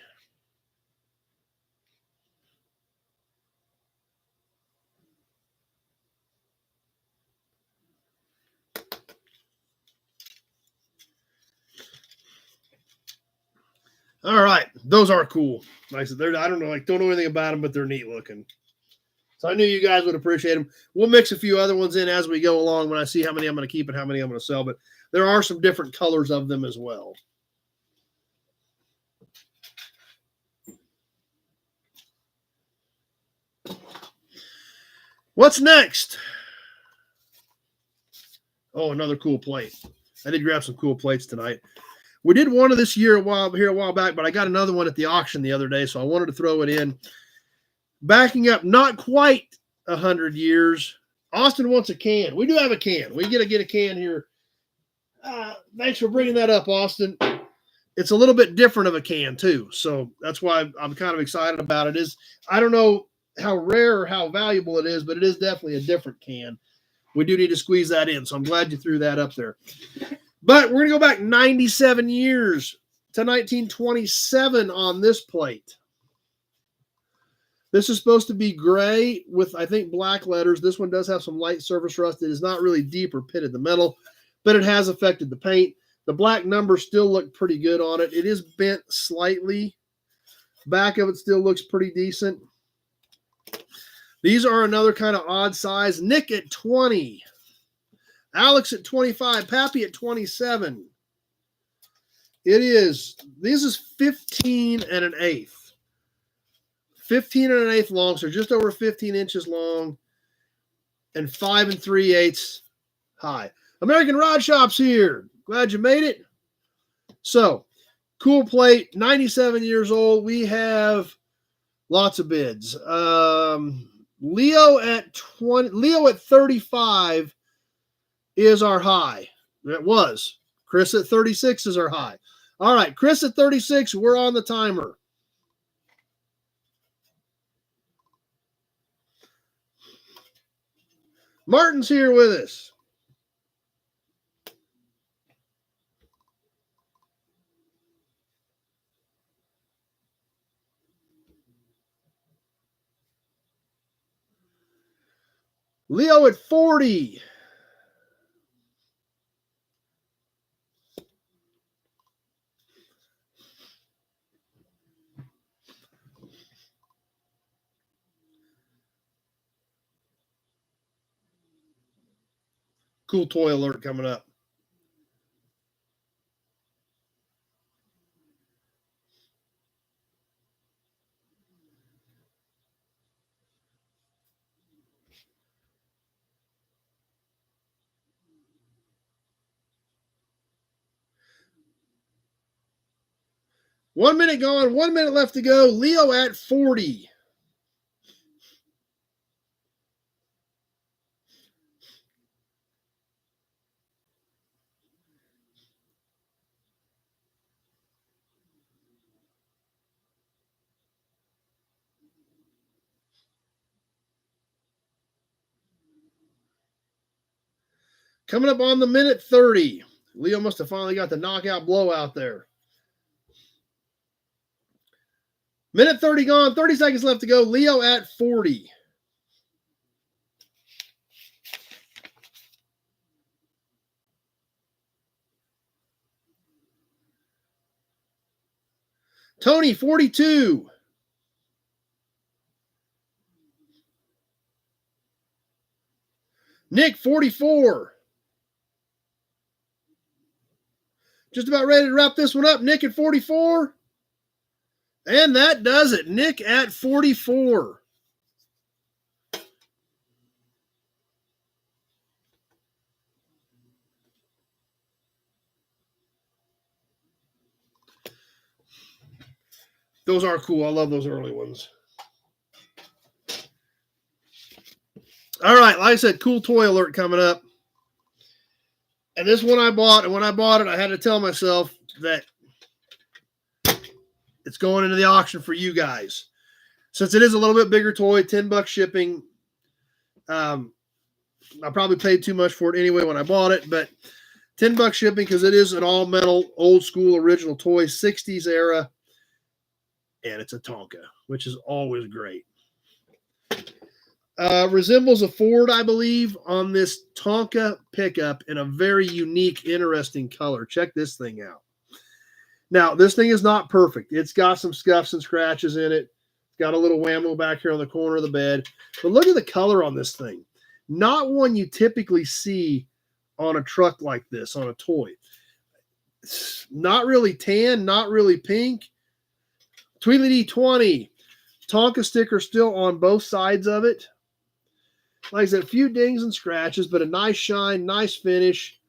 All right. Those are cool. Like I said, I don't know anything about them, but they're neat looking. So I knew you guys would appreciate them. We'll mix a few other ones in as we go along when I see how many I'm going to keep and how many I'm going to sell. But there are some different colors of them as well. What's next? Oh, another cool plate. I did grab some cool plates tonight. We did one of this year a while back, but I got another one at the auction the other day, so I wanted to throw it in. Backing up not quite 100 years. Austin wants a can. We do have a can. We get a can here. Thanks for bringing that up, Austin. It's a little bit different of a can, too, so that's why I'm kind of excited about it. I don't know how rare or how valuable it is, but it is definitely a different can. We do need to squeeze that in, so I'm glad you threw that up there. But we're going to go back 97 years to 1927 on this plate. This is supposed to be gray with, I think, black letters. This one does have some light surface rust. It is not really deep or pitted the metal, but it has affected the paint. The black numbers still look pretty good on it. It is bent slightly. Back of it still looks pretty decent. These are another kind of odd size. Nick at 20. Alex at 25. Pappy at 27. This is 15 and an eighth. 15 and an eighth long, so just over 15 inches long, and 5 3/8 high. American Rod Shop's here. Glad you made it. So, cool plate, 97 years old. We have lots of bids. Leo at 35 is our high. It was. Chris at 36 is our high. All right, Chris at 36, we're on the timer. Martin's here with us. Leo at 40. Cool toy alert coming up. One minute gone, 1 minute left to go. Leo at 40. Coming up on the minute 30. Leo must have finally got the knockout blowout there. Minute 30 gone, 30 seconds left to go. Leo at 40. Tony, 42. Nick, 44. Just about ready to wrap this one up. Nick at 44. And that does it. Nick at 44. Those are cool. I love those early ones. All right, like I said, cool toy alert coming up. And this one I bought, and when I bought it, I had to tell myself that it's going into the auction for you guys. Since it is a little bit bigger toy, $10 shipping. I probably paid too much for it anyway when I bought it, but $10 shipping because it is an all metal, old school, original toy, 60s era, and it's a Tonka, which is always great. Resembles a Ford, I believe, on this Tonka pickup in a very unique, interesting color. Check this thing out. Now, this thing is not perfect. It's got some scuffs and scratches in it. It's got a little whammo back here on the corner of the bed. But look at the color on this thing. Not one you typically see on a truck like this, on a toy. It's not really tan, not really pink. Tweedledee 20. Tonka sticker still on both sides of it. Like I said, a few dings and scratches, but a nice shine, nice finish.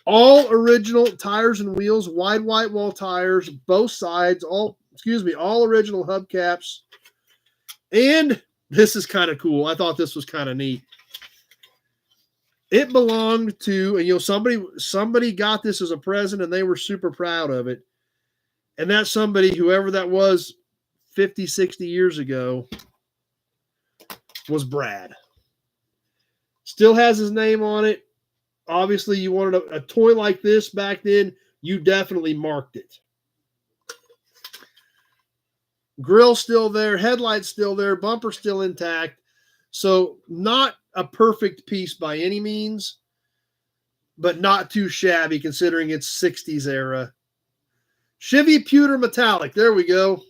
All original tires and wheels, wide white wall tires, both sides, all original hubcaps. And this is kind of cool. I thought this was kind of neat. It belonged to, and somebody got this as a present and they were super proud of it. And that somebody, whoever that was 50, 60 years ago, was Brad. Still has his name on it. Obviously, you wanted a toy like this back then, you definitely marked it. Grill still there, headlights still there, bumper still intact. So not a perfect piece by any means, but not too shabby considering it's 60s era. Chevy pewter metallic. There we go.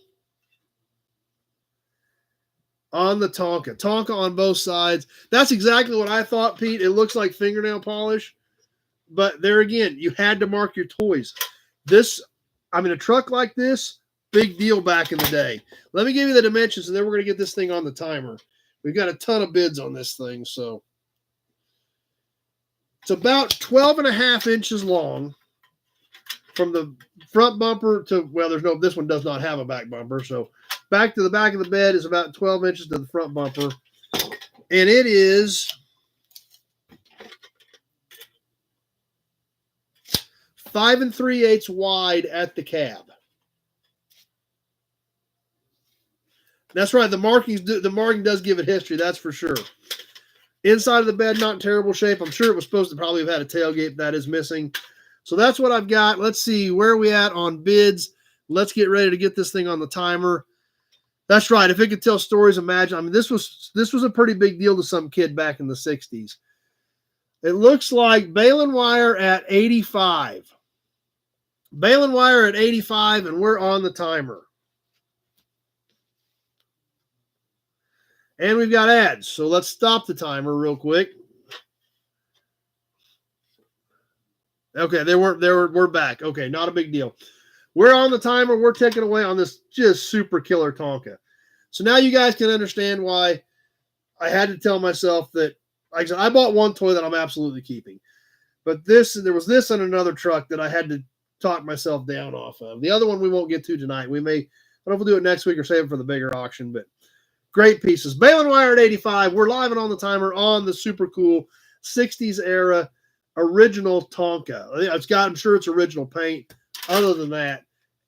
On the Tonka. Tonka on both sides. That's exactly what I thought, Pete. It looks like fingernail polish. But there again, you had to mark your toys. A truck like this, big deal back in the day. Let me give you the dimensions, and then we're going to get this thing on the timer. We've got a ton of bids on this thing, so. It's about 12.5 inches long from the front bumper to, this one does not have a back bumper, so back to the back of the bed is about 12 inches to the front bumper. And it is 5 3/8 wide at the cab. That's right. The marking does give it history. That's for sure. Inside of the bed, not in terrible shape. I'm sure it was supposed to probably have had a tailgate. That is missing. So that's what I've got. Let's see where are we at on bids. Let's get ready to get this thing on the timer. That's right. If it could tell stories, imagine. This was a pretty big deal to some kid back in the 60s. It looks like baling wire at 85. Baling wire at 85, and we're on the timer. And we've got ads, so let's stop the timer real quick. Okay, we're back. Okay, not a big deal. We're on the timer. We're ticking away on this just super killer Tonka. So now you guys can understand why I had to tell myself that, like I said, I bought one toy that I'm absolutely keeping. But there was this and another truck that I had to talk myself down off of. The other one we won't get to tonight. I don't know if we'll do it next week or save it for the bigger auction, but great pieces. Baling wire at 85. We're live and on the timer on the super cool 60s era original Tonka. I'm sure it's original paint. Other than that,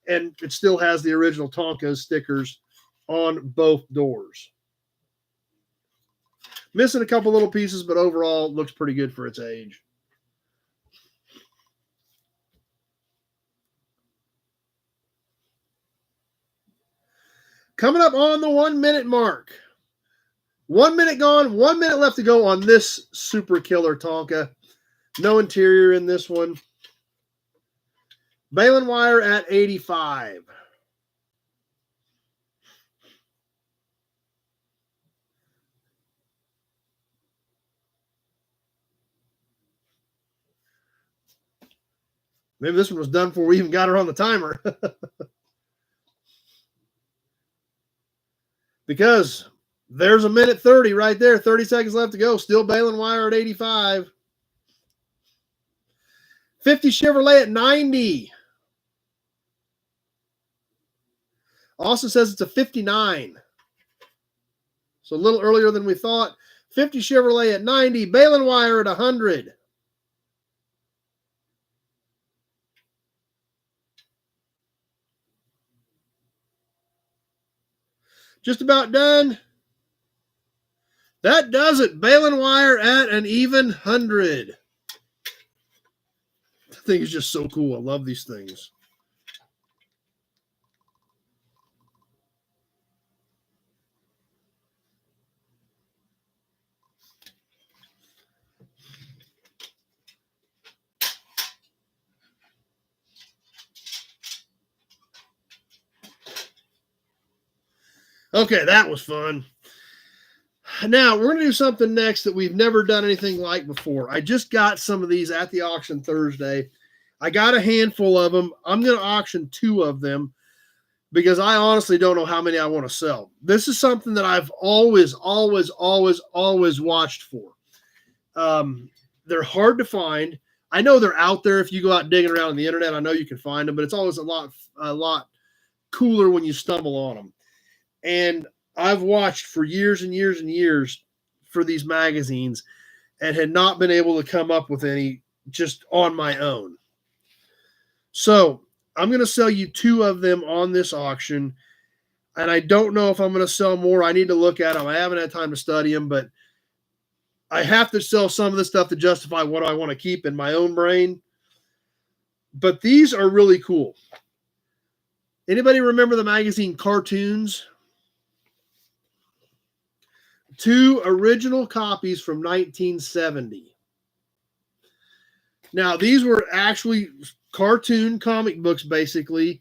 and it still has the original Tonka stickers on both doors. Missing a couple little pieces, but overall looks pretty good for its age. Coming up on the 1 minute mark. 1 minute gone, 1 minute left to go on this super killer Tonka. No interior in this one. Baling wire at 85. Maybe this one was done before we even got her on the timer. Because there's a minute 30 right there. 30 seconds left to go. Still baling wire at 85. 50 Chevrolet at 90. Austin says it's a 59. So a little earlier than we thought. 50 Chevrolet at 90. Balin Wire at 100. Just about done. That does it. Balin Wire at an even 100. The thing is just so cool. I love these things. Okay, that was fun. Now, we're going to do something next that we've never done anything like before. I just got some of these at the auction Thursday. I got a handful of them. I'm going to auction 2 of them because I honestly don't know how many I want to sell. This is something that I've always watched for. They're hard to find. I know they're out there if you go out digging around on the internet. I know you can find them, but it's always a lot cooler when you stumble on them. And I've watched for years and years and years for these magazines and had not been able to come up with any just on my own. So I'm going to sell you 2 of them on this auction. And I don't know if I'm going to sell more. I need to look at them. I haven't had time to study them, but I have to sell some of the stuff to justify what I want to keep in my own brain. But these are really cool. Anybody remember the magazine Cartoons? 2 original copies from 1970. Now, these were actually cartoon comic books, basically,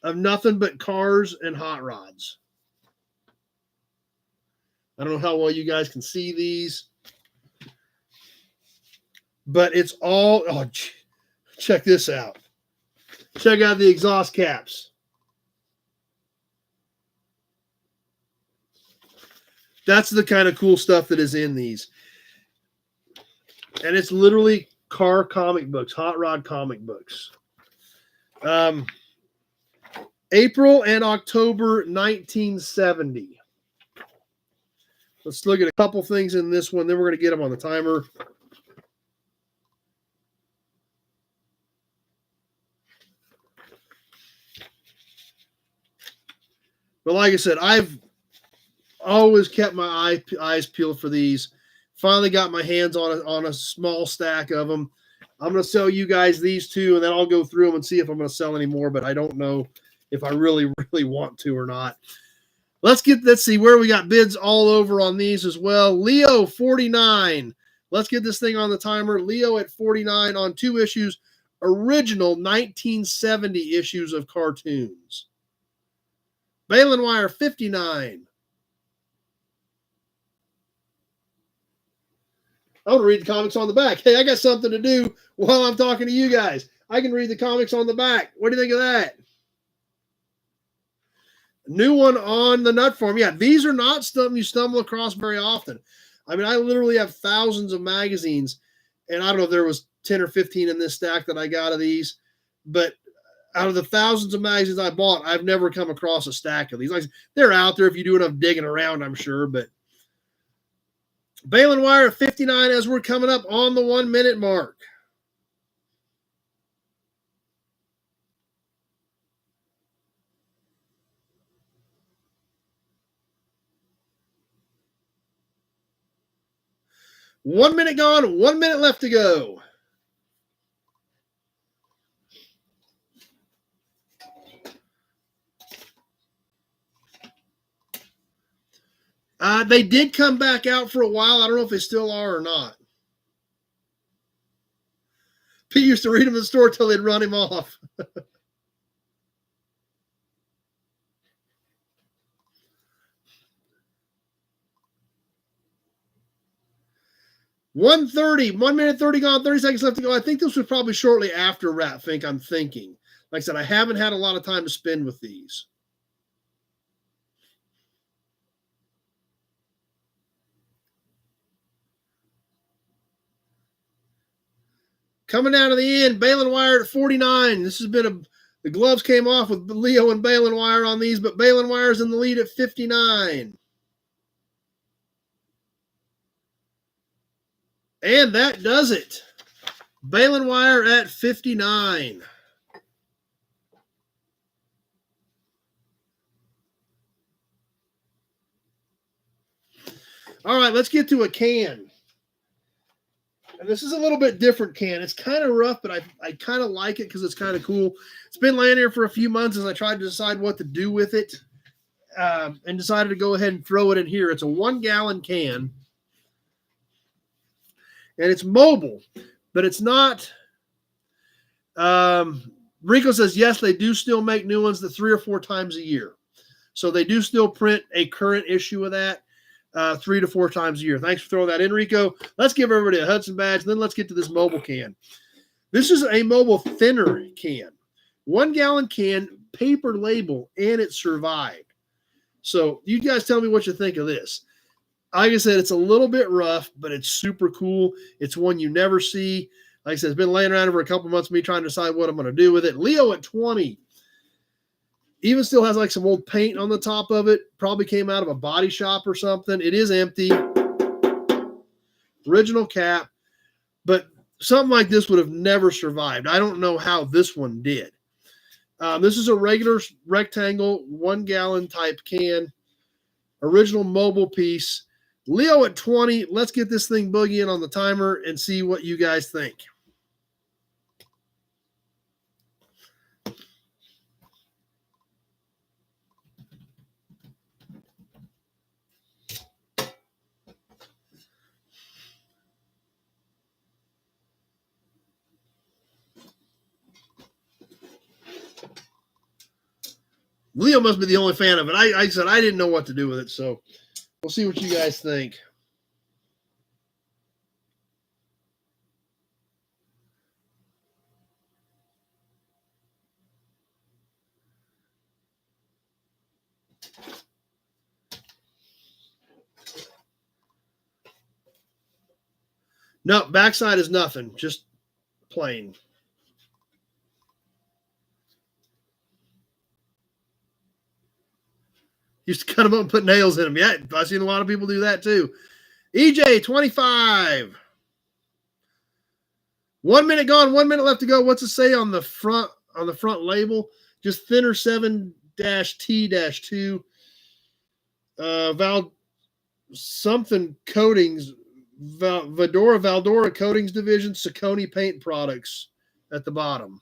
of nothing but cars and hot rods. I don't know how well you guys can see these, but it's all, check this out. Check out the exhaust caps. That's the kind of cool stuff that is in these. And it's literally car comic books, hot rod comic books. April and October 1970. Let's look at a couple things in this one. Then we're going to get them on the timer. But like I said, I've always kept my eyes peeled for these. Finally got my hands on a small stack of them. I'm going to sell you guys these 2, and then I'll go through them and see if I'm going to sell any more, but I don't know if I really want to or not. Let's see where we got bids all over on these as well. Leo, 49. Let's get this thing on the timer. Leo at 49 on 2 issues, original 1970 issues of cartoons. Balin Wire, 59. I want to read the comics on the back. Hey, I got something to do while I'm talking to you guys. I can read the comics on the back. What do you think of that? New one on the nut form. Yeah, these are not something you stumble across very often. I mean, I literally have thousands of magazines, and I don't know if there was 10 or 15 in this stack that I got of these, but out of the thousands of magazines I bought, I've never come across a stack of these. Like, they're out there if you do enough digging around, I'm sure, but Balin Wire at 59 as we're coming up on the 1 minute mark. One minute gone, 1 minute left to go. They did come back out for a while. I don't know if they still are or not. Pete used to read them in the store till they'd run him off. 1:30, 1 minute 30 gone, 30 seconds left to go. I think this was probably shortly after Rat Fink, I'm thinking. Like I said, I haven't had a lot of time to spend with these. Coming down to the end, Balin Wire at 49. This has been The gloves came off with Leo and Balin Wire on these, but Balin Wire's in the lead at 59. And that does it. Balin Wire at 59. All right, let's get to a can. And this is a little bit different can. It's kind of rough, but I kind of like it because it's kind of cool. It's been laying here for a few months as I tried to decide what to do with it, and decided to go ahead and throw it in here. It's a 1 gallon can, and it's mobile, but it's not. Rico says, yes, they do still make new ones 3 or 4 times a year. So they do still print a current issue of that 3 to 4 times a year. Thanks for throwing that in, Rico. Let's give everybody a Hudson badge, and then let's get to this mobile can. This is a mobile thinner can. 1 gallon can, paper label, and it survived. So you guys tell me what you think of this. Like I said, it's a little bit rough, but it's super cool. It's one you never see. Like I said, it's been laying around for a couple months, me trying to decide what I'm going to do with it. Leo at 20. Even still has like some old paint on the top of it. Probably came out of a body shop or something. It is empty. Original cap. But something like this would have never survived. I don't know how this one did. This is a regular rectangle, 1 gallon type can. Original mobile piece. Leo at 20. Let's get this thing boogieing on the timer and see what you guys think. Leo must be the only fan of it. I said I didn't know what to do with it, so we'll see what you guys think. No, backside is nothing, just plain. Used to cut them up and put nails in them. Yeah, I've seen a lot of people do that too. EJ, 25. 1 minute gone, 1 minute left to go. What's it say on the front label? Just thinner 7-T-2. Val something coatings. Valdora Coatings Division, Saucony Paint Products at the bottom.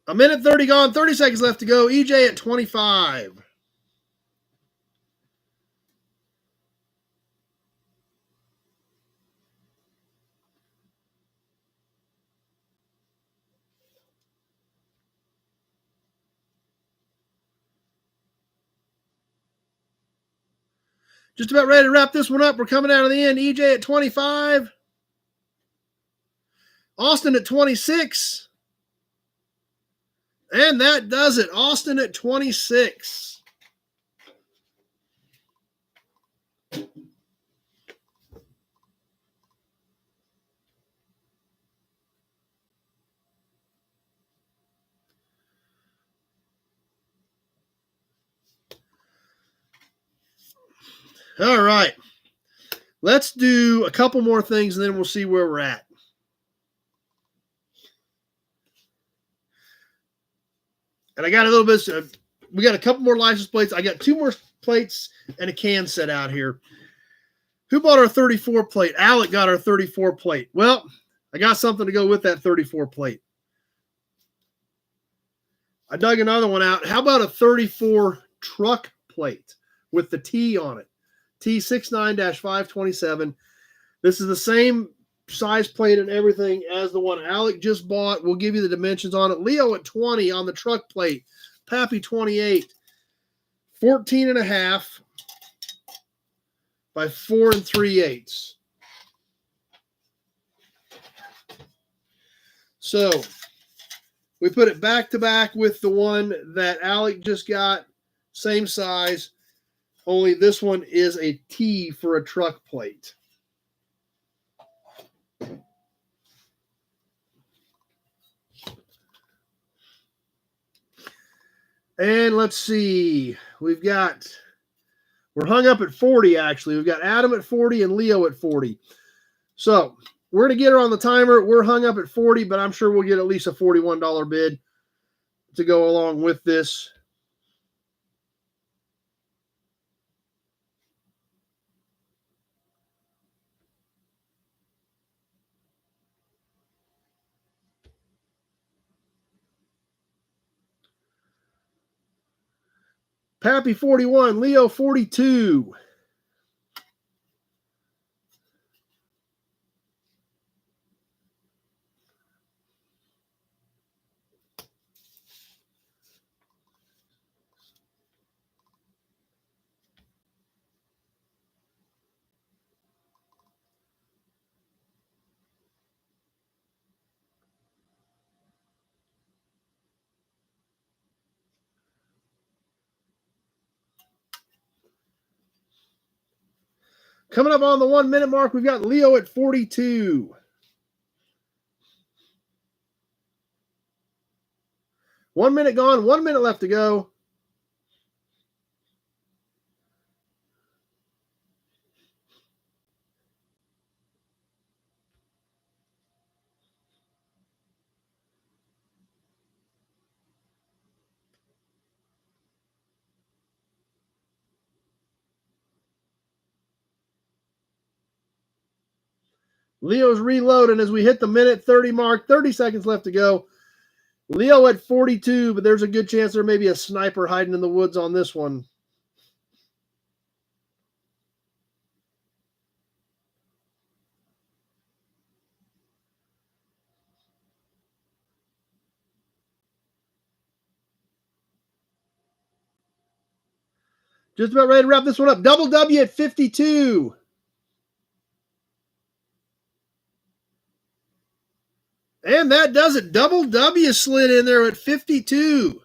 A minute 30 gone, 30 seconds left to go. EJ at 25. Just about ready to wrap this one up. We're coming out of the end. EJ at 25. Austin at 26. And that does it. Austin at 26. All right. Let's do a couple more things, and then we'll see where we're at. And I got a little bit. We got a couple more license plates. I got 2 more plates and a can set out here. Who bought our 34 plate? Alec got our 34 plate. Well, I got something to go with that 34 plate. I dug another one out. How about a 34 truck plate with the T on it? T69-527. This is the same size plate and everything as the one Alec just bought. We'll give you the dimensions on it. Leo at 20 on the truck plate. Pappy 28. 14.5 by 4 3/8. So we put it back to back with the one that Alec just got. Same size. only this one is a T for a truck plate. And let's see. We're hung up at 40, actually. We've got Adam at 40 and Leo at 40. So we're going to get her on the timer. We're hung up at 40, but I'm sure we'll get at least a $41 bid to go along with this. Pappy 41, Leo 42. Coming up on the 1 minute mark, we've got Leo at 42. 1 minute gone, 1 minute left to go. Leo's reloading as we hit the minute 30 mark, 30 seconds left to go. Leo at 42, but there's a good chance there may be a sniper hiding in the woods on this one. Just about ready to wrap this one up. Double W at 52. And that does it. Double W slid in there at 52.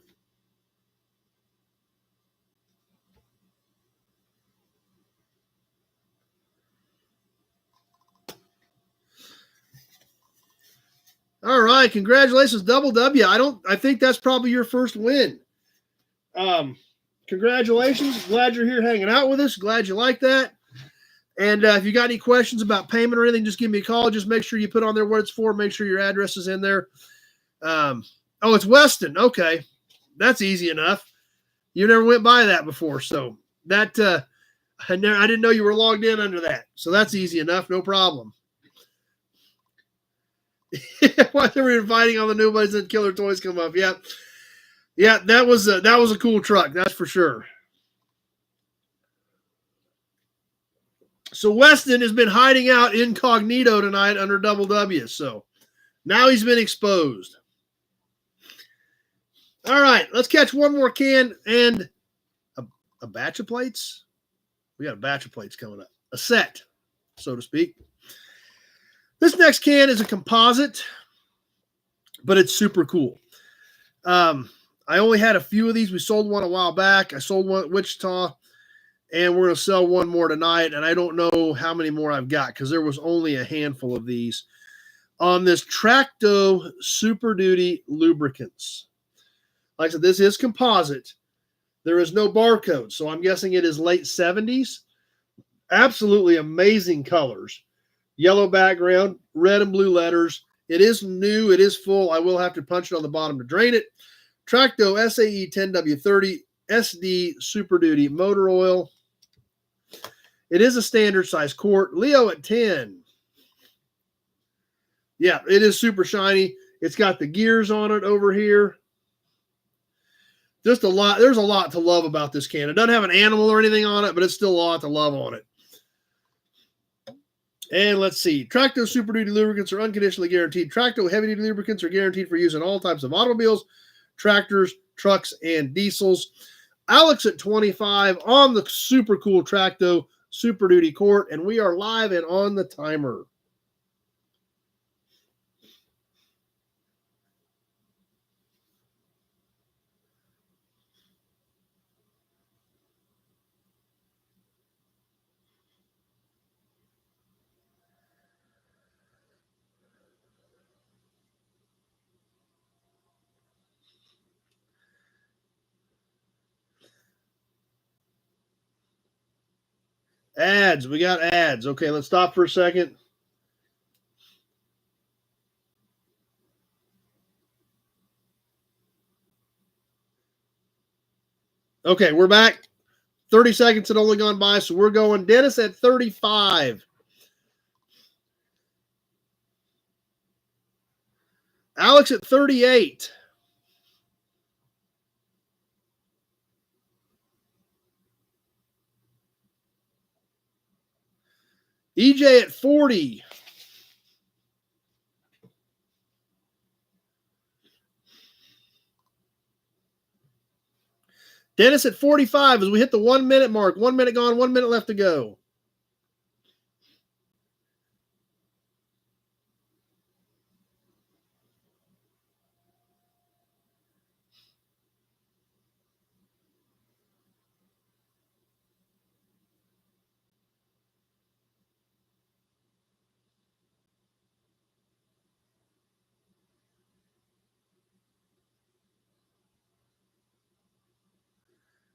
All right, congratulations, Double W. I think that's probably your first win. Congratulations. Glad you're here hanging out with us. Glad you like that. And if you got any questions about payment or anything, just give me a call. Just make sure you put on there what it's for. Make sure your address is in there. Oh, it's Weston. Okay. That's easy enough. You never went by that before. So that I didn't know you were logged in under that. So that's easy enough. No problem. While they were inviting all the nobodies and killer toys come up. Yeah. Yeah, that was a cool truck. That's for sure. So Weston has been hiding out incognito tonight under Double W. So now he's been exposed. All right, let's catch one more can and a batch of plates. We got a batch of plates coming up. A set, so to speak. This next can is a composite, but it's super cool. I only had a few of these. We sold one a while back. I sold one at Wichita. And we're going to sell one more tonight. And I don't know how many more I've got because there was only a handful of these on this Tracto Super Duty lubricants. Like I said, this is composite. There is no barcode. So I'm guessing it is late 70s. Absolutely amazing colors. Yellow background, red and blue letters. It is new. It is full. I will have to punch it on the bottom to drain it. Tracto SAE 10W30 SD Super Duty motor oil. It is a standard size quart. Leo at 10. Yeah, it is super shiny. It's got the gears on it over here. Just a lot. There's a lot to love about this can. It doesn't have an animal or anything on it, but it's still a lot to love on it. And let's see. Tracto Super Duty lubricants are unconditionally guaranteed. Tracto Heavy Duty lubricants are guaranteed for use in all types of automobiles, tractors, trucks, and diesels. Alex at 25 on the super cool Tracto Super Duty quart, and we are live and on the timer. Ads. We got ads. Okay, let's stop for a second. Okay, we're back. 30 seconds had only gone by, so we're going Dennis at 35. Alex at 38. EJ at 40. Dennis at 45 as we hit the 1 minute mark. 1 minute gone, 1 minute left to go.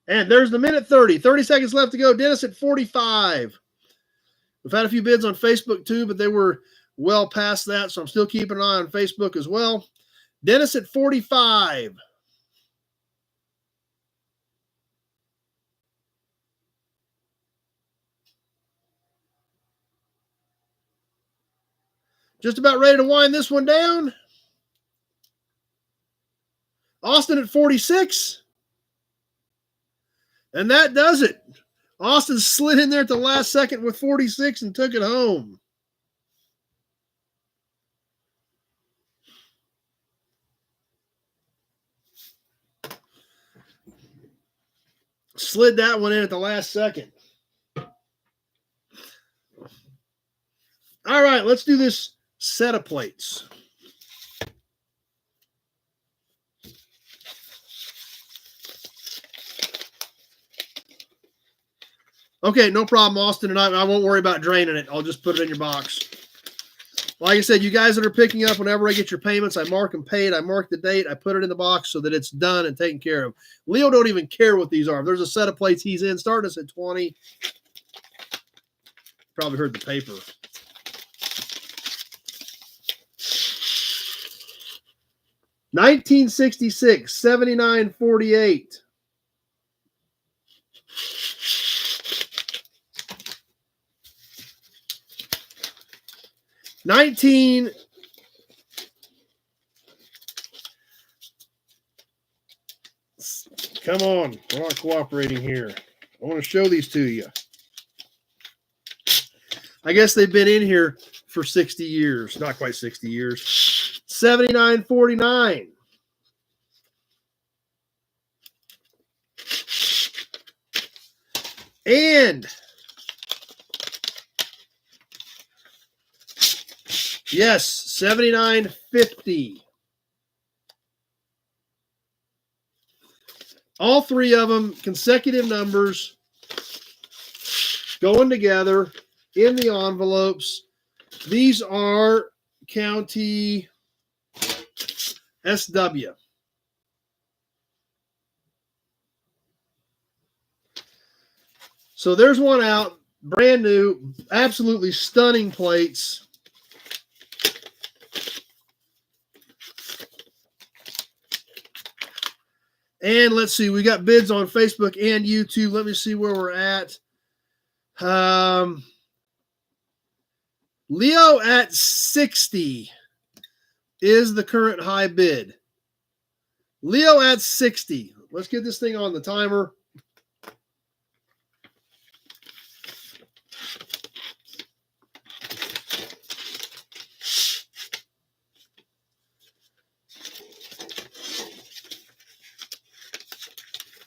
And there's the minute 30. 30 seconds left to go. Dennis at 45. We've had a few bids on Facebook too, but they were well past that, so I'm still keeping an eye on Facebook as well. Dennis at 45. Just about ready to wind this one down. Austin at 46. And that does it. Austin slid in there at the last second with 46 and took it home. Slid that one in at the last second. All right, let's do this set of plates. Okay, no problem, Austin, and I won't worry about draining it. I'll just put it in your box. Like I said, you guys that are picking up, whenever I get your payments, I mark them paid. I mark the date. I put it in the box so that it's done and taken care of. Leo don't even care what these are. If there's a set of plates he's in, starting us at 20. Probably heard the paper. $1966, $79.48. Come on, we're not cooperating here. I want to show these to you. I guess they've been in here for 60 years. Not quite 60 years. $79.49. And yes, $79.50. All three of them consecutive numbers going together in the envelopes. These are County SW. So there's one out, brand new, absolutely stunning plates. And let's see, we got bids on Facebook and YouTube. Let me see where we're at. Leo at 60 is the current high bid. Leo at 60. Let's get this thing on the timer.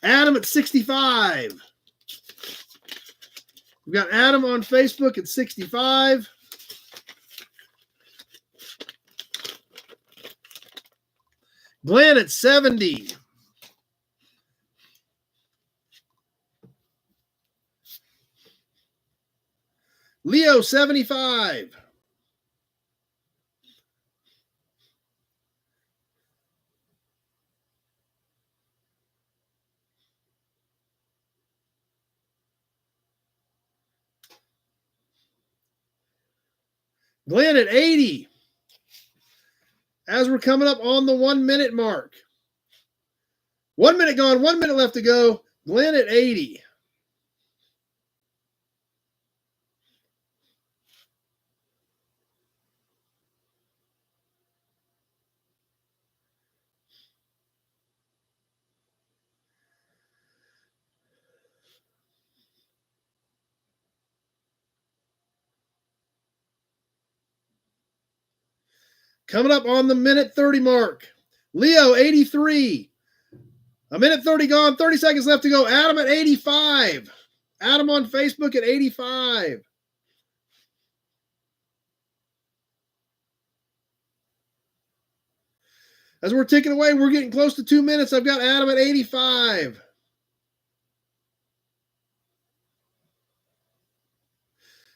Adam at 65. We've got Adam on Facebook at 65. Glenn at 70. Leo 75. Glenn at 80. As we're coming up on the 1 minute mark. 1 minute gone, 1 minute left to go. Glenn at 80. Coming up on the minute 30 mark. Leo, 83. A minute 30 gone, 30 seconds left to go. Adam at 85. Adam on Facebook at 85. As we're ticking away, we're getting close to 2 minutes. I've got Adam at 85.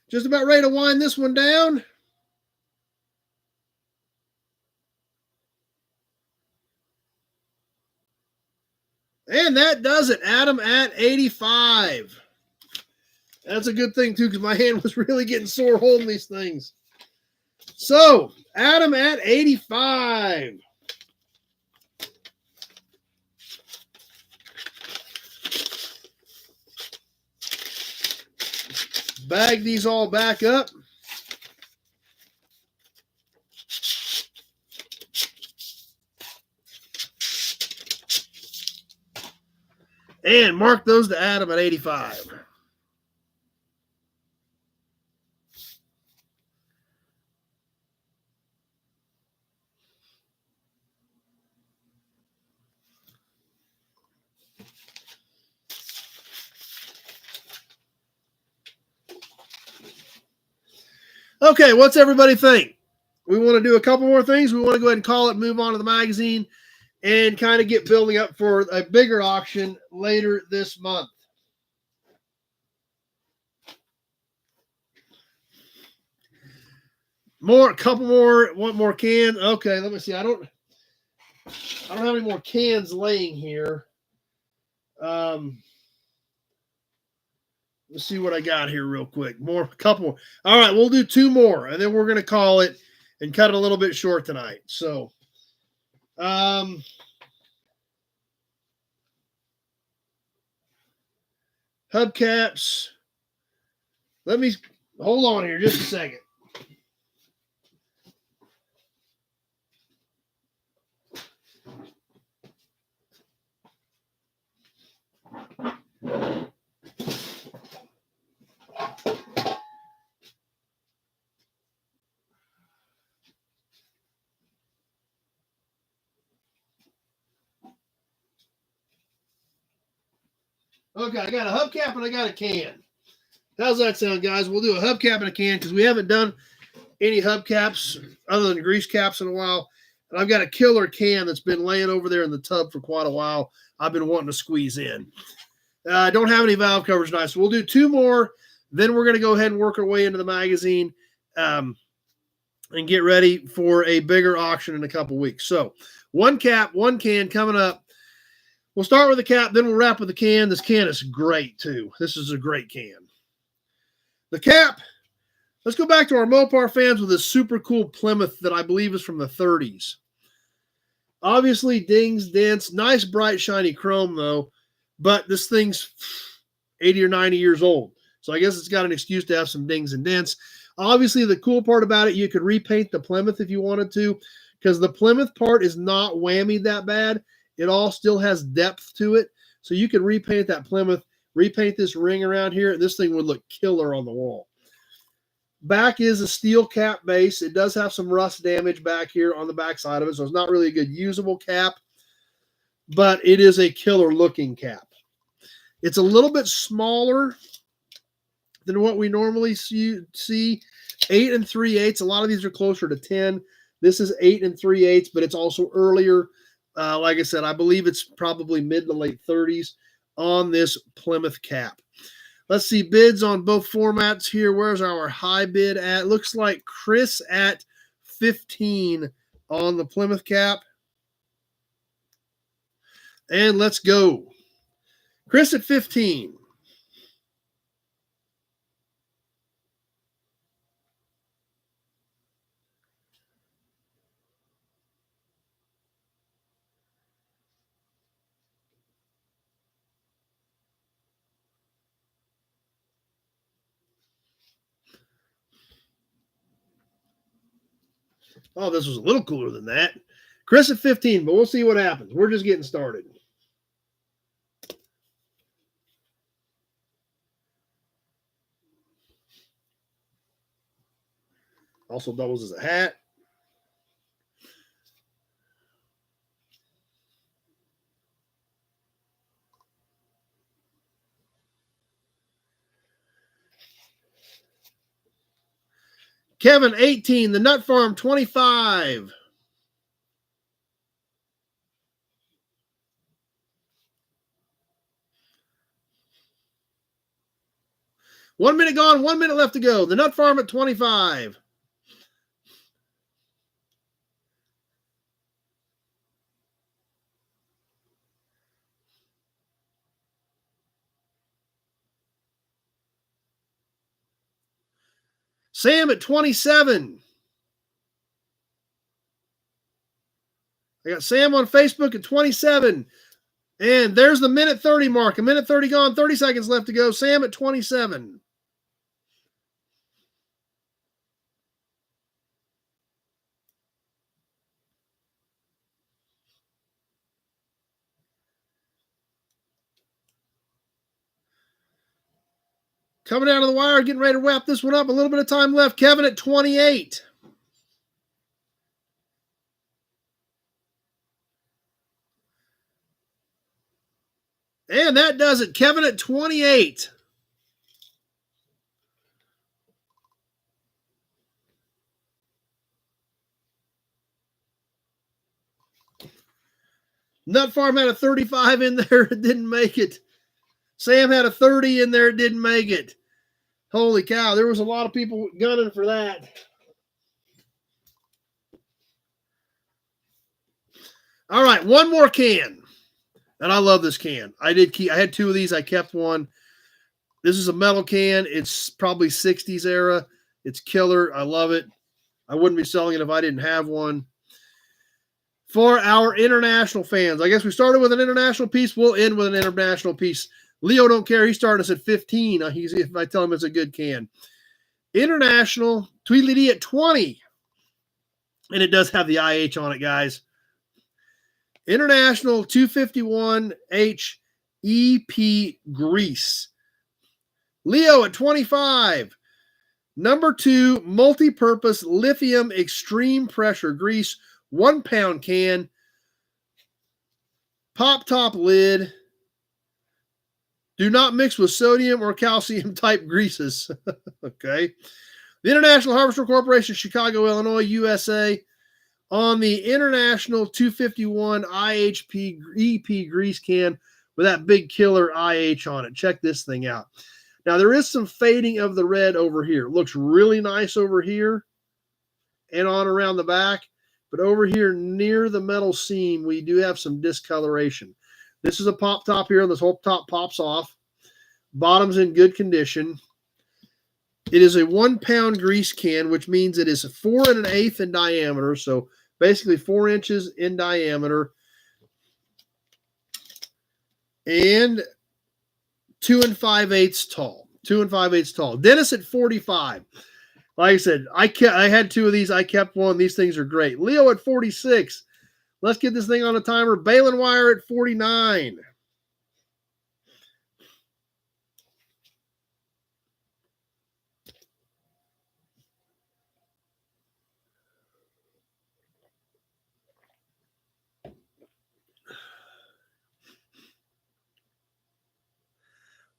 Just about ready to wind this one down. And that does it. Adam at 85. That's a good thing, too, because my hand was really getting sore holding these things. So, Adam at 85. Bag these all back up. And mark those to Adam at 85. Okay, what's everybody think? We want to do a couple more things. We want to go ahead and call it, move on to the magazine, and kind of get building up for a bigger auction later this month. Couple more, want more cans? Okay, let me see. I don't have any more cans laying here. Let's see what I got here real quick. A couple more. All right, we'll do 2 more, and then we're going to call it and cut it a little bit short tonight. So, hubcaps. Let me hold on here just a second. Okay, I got a hubcap and I got a can. How's that sound, guys? We'll do a hubcap and a can because we haven't done any hubcaps other than grease caps in a while. And I've got a killer can that's been laying over there in the tub for quite a while. I've been wanting to squeeze in. I don't have any valve covers tonight, so we'll do 2 more. Then we're going to go ahead and work our way into the magazine and get ready for a bigger auction in a couple weeks. So 1 cap, 1 can coming up. We'll start with the cap, then we'll wrap with the can. This can is great, too. This is a great can. The cap, let's go back to our Mopar fans with this super cool Plymouth that I believe is from the 30s. Obviously, dings, dents, nice, bright, shiny chrome, though. But this thing's 80 or 90 years old. So I guess it's got an excuse to have some dings and dents. Obviously, the cool part about it, you could repaint the Plymouth if you wanted to, because the Plymouth part is not whammied that bad. It all still has depth to it. So you could repaint that Plymouth, repaint this ring around here, and this thing would look killer on the wall. Back is a steel cap base. It does have some rust damage back here on the back side of it, so it's not really a good usable cap, but it is a killer looking cap. It's a little bit smaller than what we normally see. 8 3/8. A lot of these are closer to 10. This is 8 3/8, but it's also earlier. Like I said, I believe it's probably mid to late 30s on this Plymouth cap. Let's see bids on both formats here. Where's our high bid at? Looks like Chris at 15 on the Plymouth cap. And let's go. Chris at 15. Oh, this was a little cooler than that. Chris at 15, but we'll see what happens. We're just getting started. Also doubles as a hat. Kevin, 18. The Nut Farm, 25. One minute gone, 1 minute left to go. The Nut Farm at 25. Sam at 27. I got Sam on Facebook at 27. And there's the minute 30 mark. A minute 30 gone, 30 seconds left to go. Sam at 27. Coming down to the wire, getting ready to wrap this one up. A little bit of time left. Kevin at 28. And that does it. Kevin at 28. Nut Farm had a 35 in there. It didn't make it. Sam had a 30 in there. It didn't make it. Holy cow. There was a lot of people gunning for that. All right. One more can. And I love this can. I had two of these. I kept one. This is a metal can. It's probably 60s era. It's killer. I love it. I wouldn't be selling it if I didn't have one. For our international fans, I guess we started with an international piece. We'll end with an international piece. Leo don't care. He's starting us at 15. If I tell him it's a good can. International Tweedledee at 20. And it does have the IH on it, guys. International 251H EP Grease. Leo at 25. Number 2, multi-purpose lithium extreme pressure grease, 1 pound can, pop top lid. Do not mix with sodium or calcium type greases. Okay. The International Harvester Corporation, Chicago, Illinois, USA. On the International 251 IHP EP grease can with that big killer IH on it. Check this thing out. Now, there is some fading of the red over here. It looks really nice over here and on around the back. But over here near the metal seam, we do have some discoloration. This is a pop top here, and this whole top pops off. Bottom's in good condition. It is a 1 pound grease can, which means it is 4 1/8 in diameter. So basically 4 inches in diameter. And 2 5/8 tall. 2 5/8 tall. Dennis at 45. Like I said, I had 2 of these. I kept one. These things are great. Leo at 46. Let's get this thing on a timer. Balin wire at 49.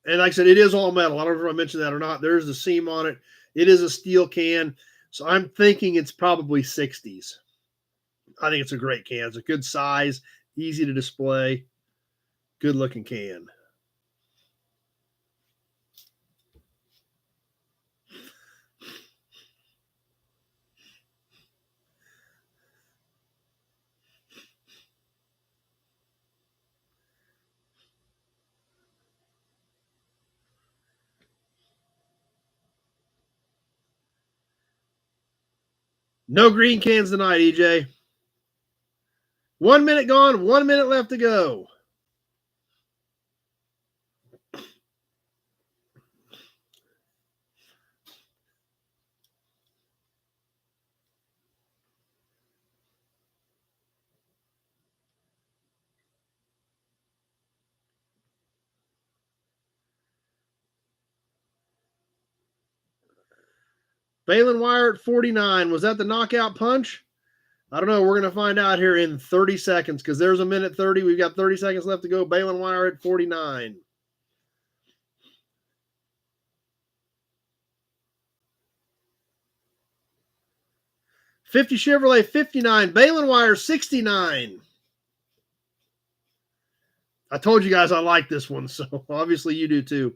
And like I said, it is all metal. I don't know if I mentioned that or not. There's the seam on it. It is a steel can. So I'm thinking it's probably 60s. I think it's a great can. It's a good size, easy to display, good looking can. No green cans tonight, EJ. 1 minute gone, 1 minute left to go. Balin Wire at 49. Was that the knockout punch? I don't know. We're going to find out here in 30 seconds because there's a minute 30. We've got 30 seconds left to go. Balin Wire at 49. '50 Chevrolet 59. Balin Wire 69. I told you guys I like this one, so obviously you do too.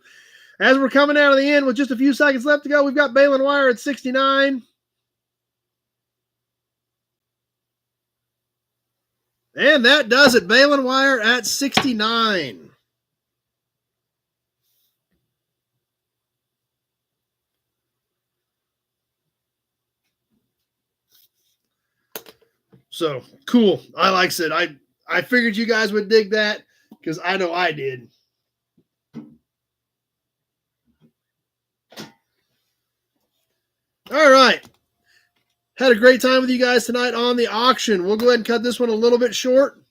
As we're coming out of the end with just a few seconds left to go, we've got Balin Wire at 69. And that does it. Balin Wire at 69. So cool. I said, I figured you guys would dig that because I know I did. All right. Had a great time with you guys tonight on the auction. We'll go ahead and cut this one a little bit short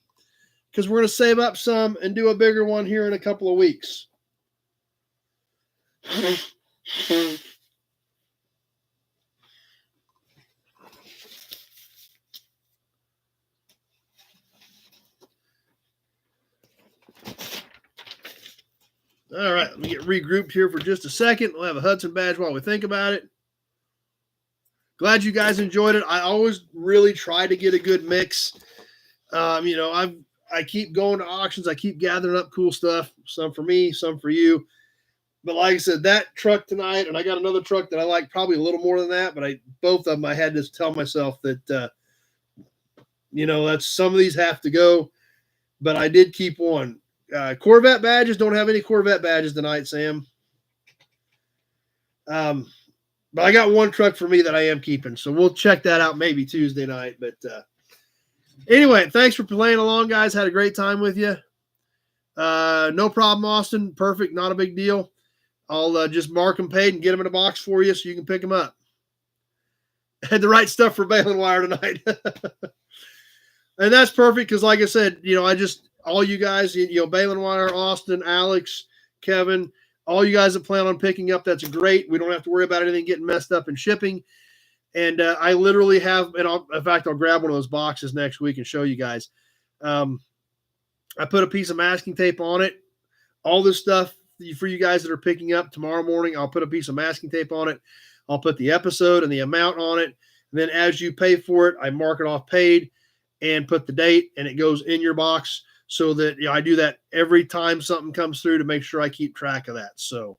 because we're going to save up some and do a bigger one here in a couple of weeks. All right, let me get regrouped here for just a second. We'll have a Hudson badge while we think about it. Glad you guys enjoyed it. I always really try to get a good mix. I keep going to auctions. I keep gathering up cool stuff. Some for me, some for you. But like I said, that truck tonight, and I got another truck that I like probably a little more than that. But both of them, I had to tell myself that, that's some of these have to go. But I did keep one. Corvette badges, don't have any Corvette badges tonight, Sam. But I got one truck for me that I am keeping. So we'll check that out maybe Tuesday night. But anyway, thanks for playing along, guys. Had a great time with you. No problem, Austin. Perfect. Not a big deal. I'll just mark them paid and get them in a box for you so you can pick them up. Had the right stuff for Balin Wire tonight. And that's perfect because, like I said, all you guys, Balin Wire, Austin, Alex, Kevin, all you guys that plan on picking up, that's great. We don't have to worry about anything getting messed up in shipping. And I literally have, and in fact, I'll grab one of those boxes next week and show you guys. I put a piece of masking tape on it. All this stuff for you guys that are picking up tomorrow morning, I'll put a piece of masking tape on it. I'll put the episode and the amount on it. And then as you pay for it, I mark it off paid and put the date, and it goes in your box. So that I do that every time something comes through to make sure I keep track of that. So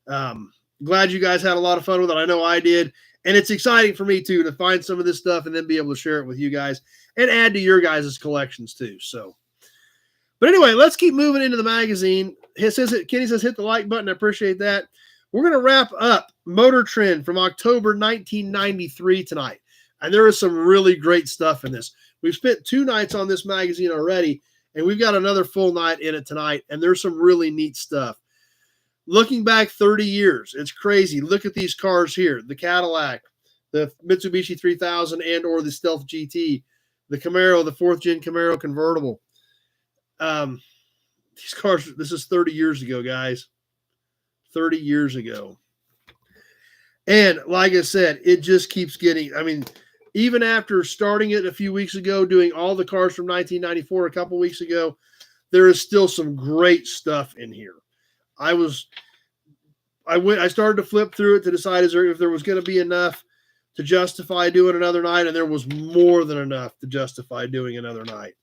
glad you guys had a lot of fun with it. I know I did. And it's exciting for me, too, to find some of this stuff and then be able to share it with you guys and add to your guys' collections, too. So, but anyway, let's keep moving into the magazine. Kenny says, hit the like button. I appreciate that. We're going to wrap up Motor Trend from October 1993 tonight. And there is some really great stuff in this. We've spent 2 nights on this magazine already. And we've got another full night in it tonight, and there's some really neat stuff. Looking back 30 years, it's crazy. Look at these cars here. The Cadillac, the Mitsubishi 3000 and or the Stealth GT, the Camaro, the 4th gen Camaro convertible. These cars, this is 30 years ago, guys. 30 years ago. And like I said, it just keeps getting, even after starting it a few weeks ago, doing all the cars from 1994 a couple weeks ago, there is still some great stuff in here. I started to flip through it to decide if there was going to be enough to justify doing another night, and there was more than enough to justify doing another night.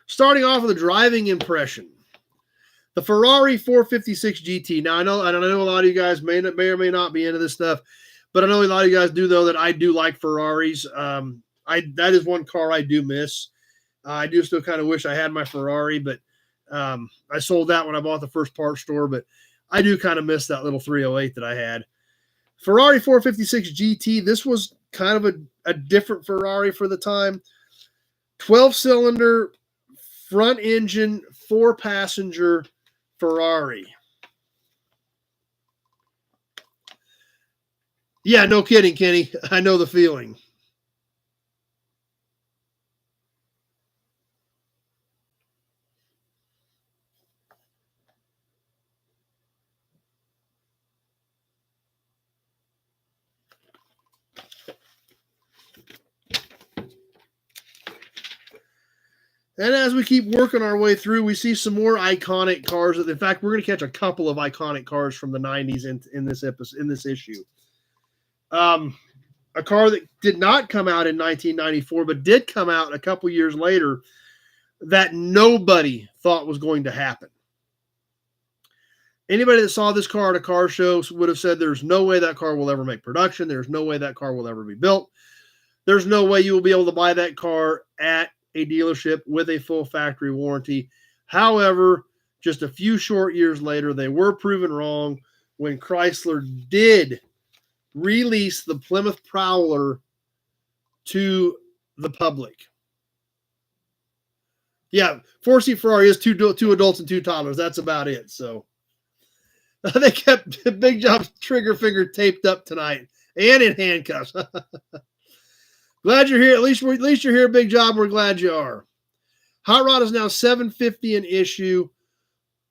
Starting off with a driving impression. The Ferrari 456 GT. Now, I know a lot of you guys may or may not be into this stuff, but I know a lot of you guys do, though, that I do like Ferraris. That is one car I do miss. I do still kind of wish I had my Ferrari, but I sold that when I bought the first parts store, but I do kind of miss that little 308 that I had. Ferrari 456 GT. This was kind of a different Ferrari for the time. 12-cylinder, front engine, 4-passenger Ferrari. Yeah, no kidding, Kenny. I know the feeling. And as we keep working our way through, we see some more iconic cars. In fact, we're going to catch a couple of iconic cars from the 90s in this episode, in this issue. A car that did not come out in 1994, but did come out a couple years later, that nobody thought was going to happen. Anybody that saw this car at a car show would have said there's no way that car will ever make production. There's no way that car will ever be built. There's no way you will be able to buy that car at a dealership with a full factory warranty. However, just a few short years later, they were proven wrong when Chrysler did release the Plymouth Prowler to the public. Yeah, 4-seat Ferrari is two adults and two toddlers. That's about it. So they kept Big Job's trigger finger taped up tonight and in handcuffs. Glad you're here. At least you're here, Big Job. We're glad you are. Hot Rod is now $750 an issue,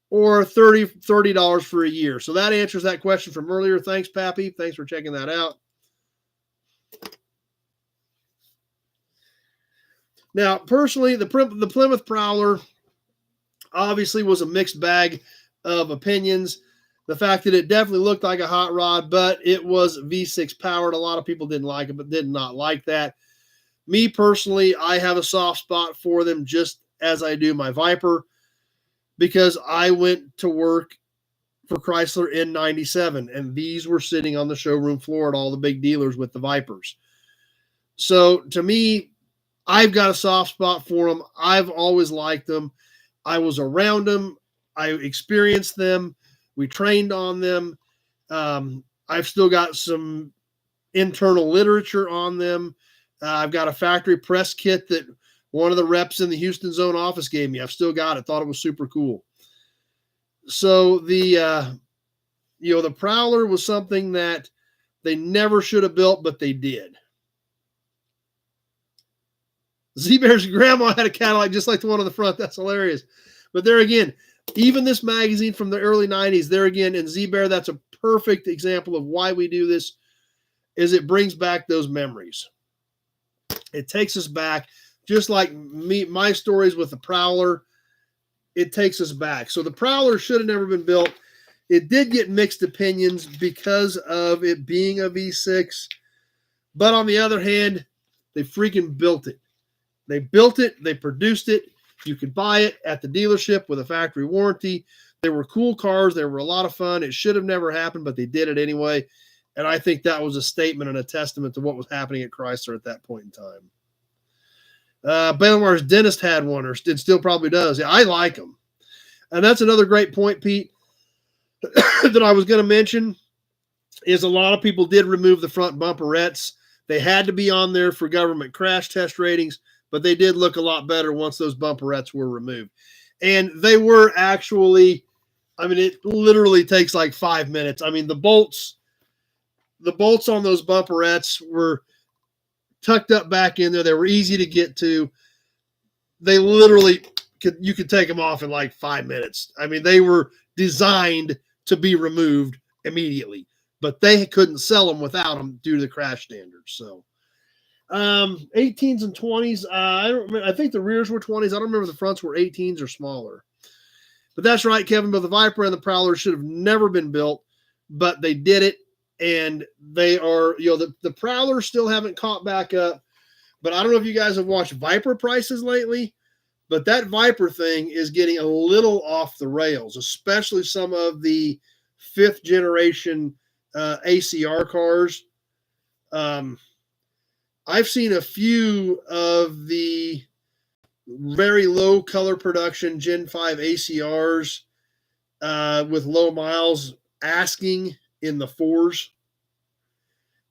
or $30 for a year. So that answers that question from earlier. Thanks, Pappy. Thanks for checking that out. Now, personally, the Plymouth Prowler obviously was a mixed bag of opinions. The fact that it definitely looked like a hot rod, but it was V6 powered. A lot of people didn't like it, but did not like that. Me personally, I have a soft spot for them, just as I do my Viper, because I went to work for Chrysler in 97, and these were sitting on the showroom floor at all the big dealers with the Vipers. So to me, I've got a soft spot for them. I've always liked them. I was around them. I experienced them. We trained on them. I've still got some internal literature on them. I've got a factory press kit that one of the reps in the Houston zone office gave me. I've still got it. Thought it was super cool. So the Prowler was something that they never should have built, but they did. Z-Bear's grandma had a Cadillac just like the one on the front. That's hilarious. But there again, even this magazine from the early 90s, there again, in Z-Bear, that's a perfect example of why we do this, is it brings back those memories. It takes us back, just like my stories with the Prowler, it takes us back. So the Prowler should have never been built. It did get mixed opinions because of it being a V6. But on the other hand, they freaking built it. They built it. They produced it. You could buy it at the dealership with a factory warranty. They were cool cars. They were a lot of fun. It should have never happened, but they did it anyway. And I think that was a statement and a testament to what was happening at Chrysler at that point in time. Benomar's dentist had one, or still probably does. Yeah, I like them. And that's another great point, Pete, that I was going to mention, is a lot of people did remove the front bumperettes. They had to be on there for government crash test ratings, but they did look a lot better once those bumperettes were removed. And they were actually, I mean, it literally takes like 5 minutes. I mean, the bolts on those bumperettes were tucked up back in there. They were easy to get to. They literally you could take them off in like 5 minutes. I mean, they were designed to be removed immediately, but they couldn't sell them without them due to the crash standards. So 18s and 20s. I don't remember. I think the rears were 20s. I don't remember the fronts were 18s or smaller. But that's right, Kevin. But the Viper and the Prowler should have never been built, but they did it, and they are, the Prowlers still haven't caught back up. But I don't know if you guys have watched Viper prices lately, but that Viper thing is getting a little off the rails, especially some of the 5th generation ACR cars. I've seen a few of the very low color production Gen 5 ACRs with low miles asking in the 4s.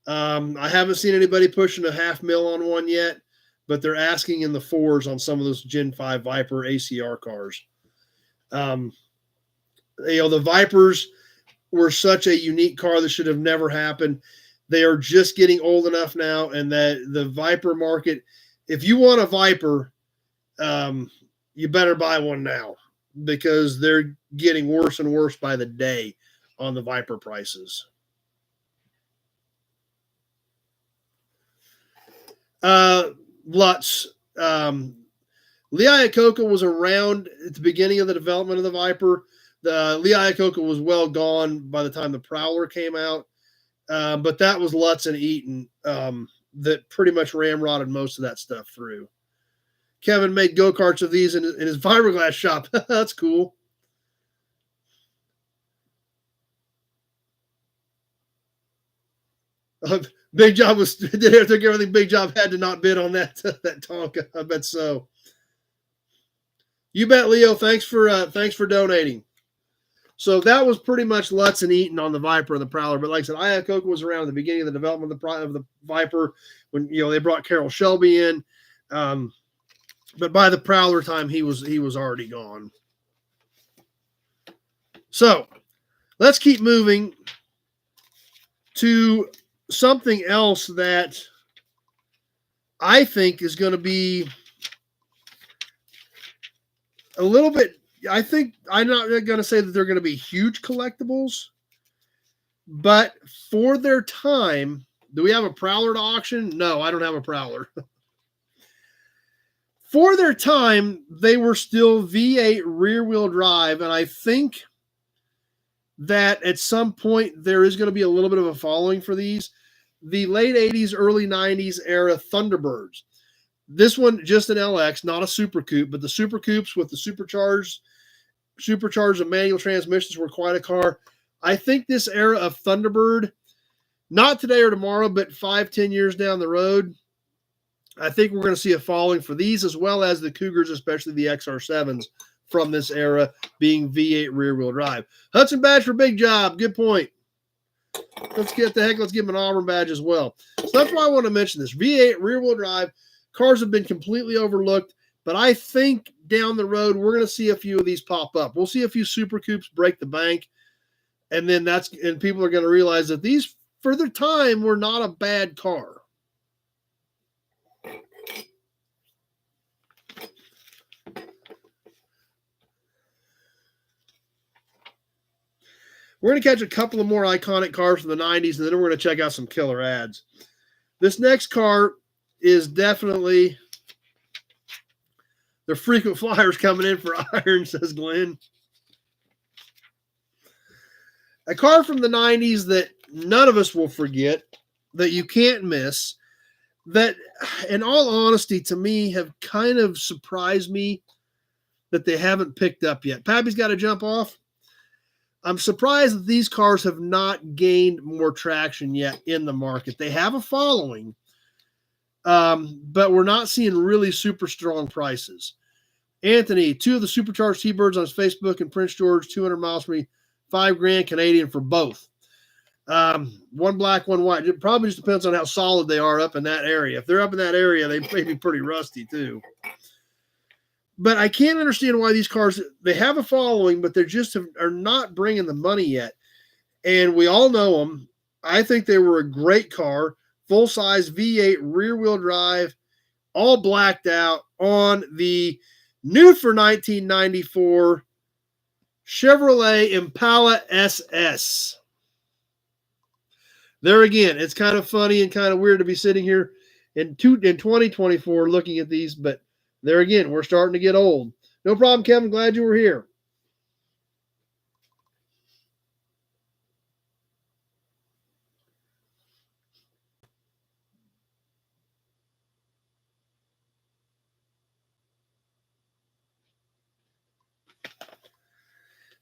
I haven't seen anybody pushing a $500,000 on one yet, but they're asking in the 4s on some of those Gen 5 Viper ACR cars. The Vipers were such a unique car that should have never happened. They are just getting old enough now, and that the Viper market, if you want a Viper, you better buy one now, because they're getting worse and worse by the day on the Viper prices. Lutz, Lee Iacocca was around at the beginning of the development of the Viper. The Lee Iacocca was well gone by the time the Prowler came out, but that was Lutz and Eaton that pretty much ramrodded most of that stuff through. Kevin made go-karts of these in his fiberglass shop. That's cool. Big Job did everything Big Job had to not bid on that Tonka. I bet so. You bet, Leo. Thanks for donating. So that was pretty much Lutz and Eaton on the Viper and the Prowler. But like I said, Iacocca was around at the beginning of the development of the Viper when they brought Carroll Shelby in. But by the Prowler time, he was already gone. So let's keep moving to something else that I think is going to be a little bit. I think I'm not going to say that they're going to be huge collectibles, but for their time, do we have a Prowler to auction? No, I don't have a Prowler. For their time, they were still V8 rear-wheel drive, and I think that at some point there is going to be a little bit of a following for these. The late 80s, early 90s era Thunderbirds. This one, just an LX, not a Super Coupe, but the Super Coupes with the supercharged and manual transmissions were quite a car. I think this era of Thunderbird, not today or tomorrow, but 5-10 years down the road, I think we're going to see a following for these, as well as the Cougars, especially the XR7s from this era being V8 rear-wheel drive. Hudson badge for Big Job. Good point. Let's give him an Auburn badge as well. So that's why I want to mention this. V8 rear-wheel drive. Cars have been completely overlooked, but I think down the road we're going to see a few of these pop up. We'll see a few Super Coupes break the bank, and people are going to realize that these, for their time, were not a bad car. We're going to catch a couple of more iconic cars from the 90s, and then we're going to check out some killer ads. This next car is definitely the frequent flyers coming in for iron, says Glenn. A car from the 90s that none of us will forget, that you can't miss, that, in all honesty, to me, have kind of surprised me that they haven't picked up yet. Pappy's got to jump off. I'm surprised that these cars have not gained more traction yet in the market. They have a following, but we're not seeing really super strong prices. Anthony, 2 of the supercharged T-Birds on his Facebook in Prince George, 200 miles from me, $5,000 Canadian for both. One black, one white. It probably just depends on how solid they are up in that area. If they're up in that area, they may be pretty rusty too. But I can't understand why these cars, they have a following, but they just are not bringing the money yet. And we all know them. I think they were a great car, full-size V8 rear-wheel drive, all blacked out on the new for 1994 Chevrolet Impala SS. There again, it's kind of funny and kind of weird to be sitting here in 2024 looking at these, but there again, we're starting to get old. No problem, Kevin. Glad you were here.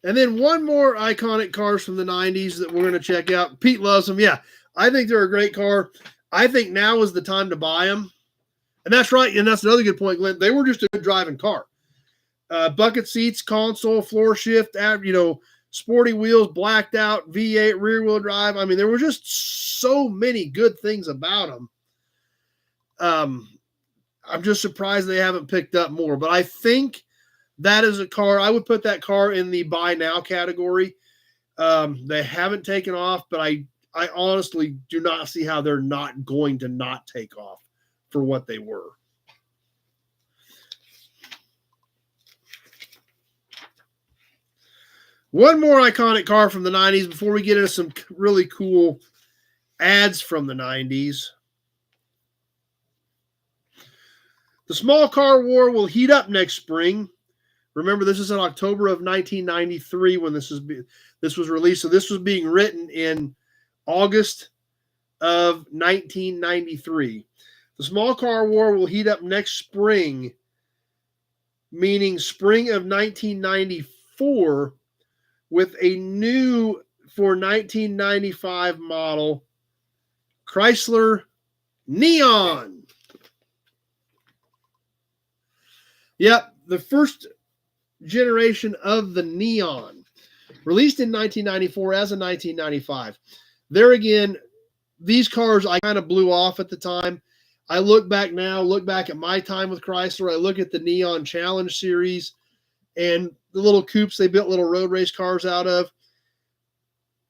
And then one more iconic cars from the 90s that we're going to check out. Pete loves them. Yeah, I think they're a great car. I think now is the time to buy them. And that's right. And that's another good point, Glenn. They were just a good driving car. Bucket seats, console, floor shift, sporty wheels, blacked out, V8, rear wheel drive. I mean, there were just so many good things about them. I'm just surprised they haven't picked up more. But I think that is a car. I would put that car in the buy now category. They haven't taken off, but I honestly do not see how they're not going to not take off for what they were. One more iconic car from the 90s before we get into some really cool ads from the 90s. The small car war will heat up next spring. Remember, this is in October of 1993 when this was released. So this was being written in August of 1993. The small car war will heat up next spring, meaning spring of 1994, with a new for 1995 model Chrysler Neon. Yep, the first generation of the Neon, released in 1994 as a 1995. There again, these cars I kind of blew off at the time. I look back at my time with Chrysler. I look at the Neon Challenge series and the little coupes they built little road race cars out of.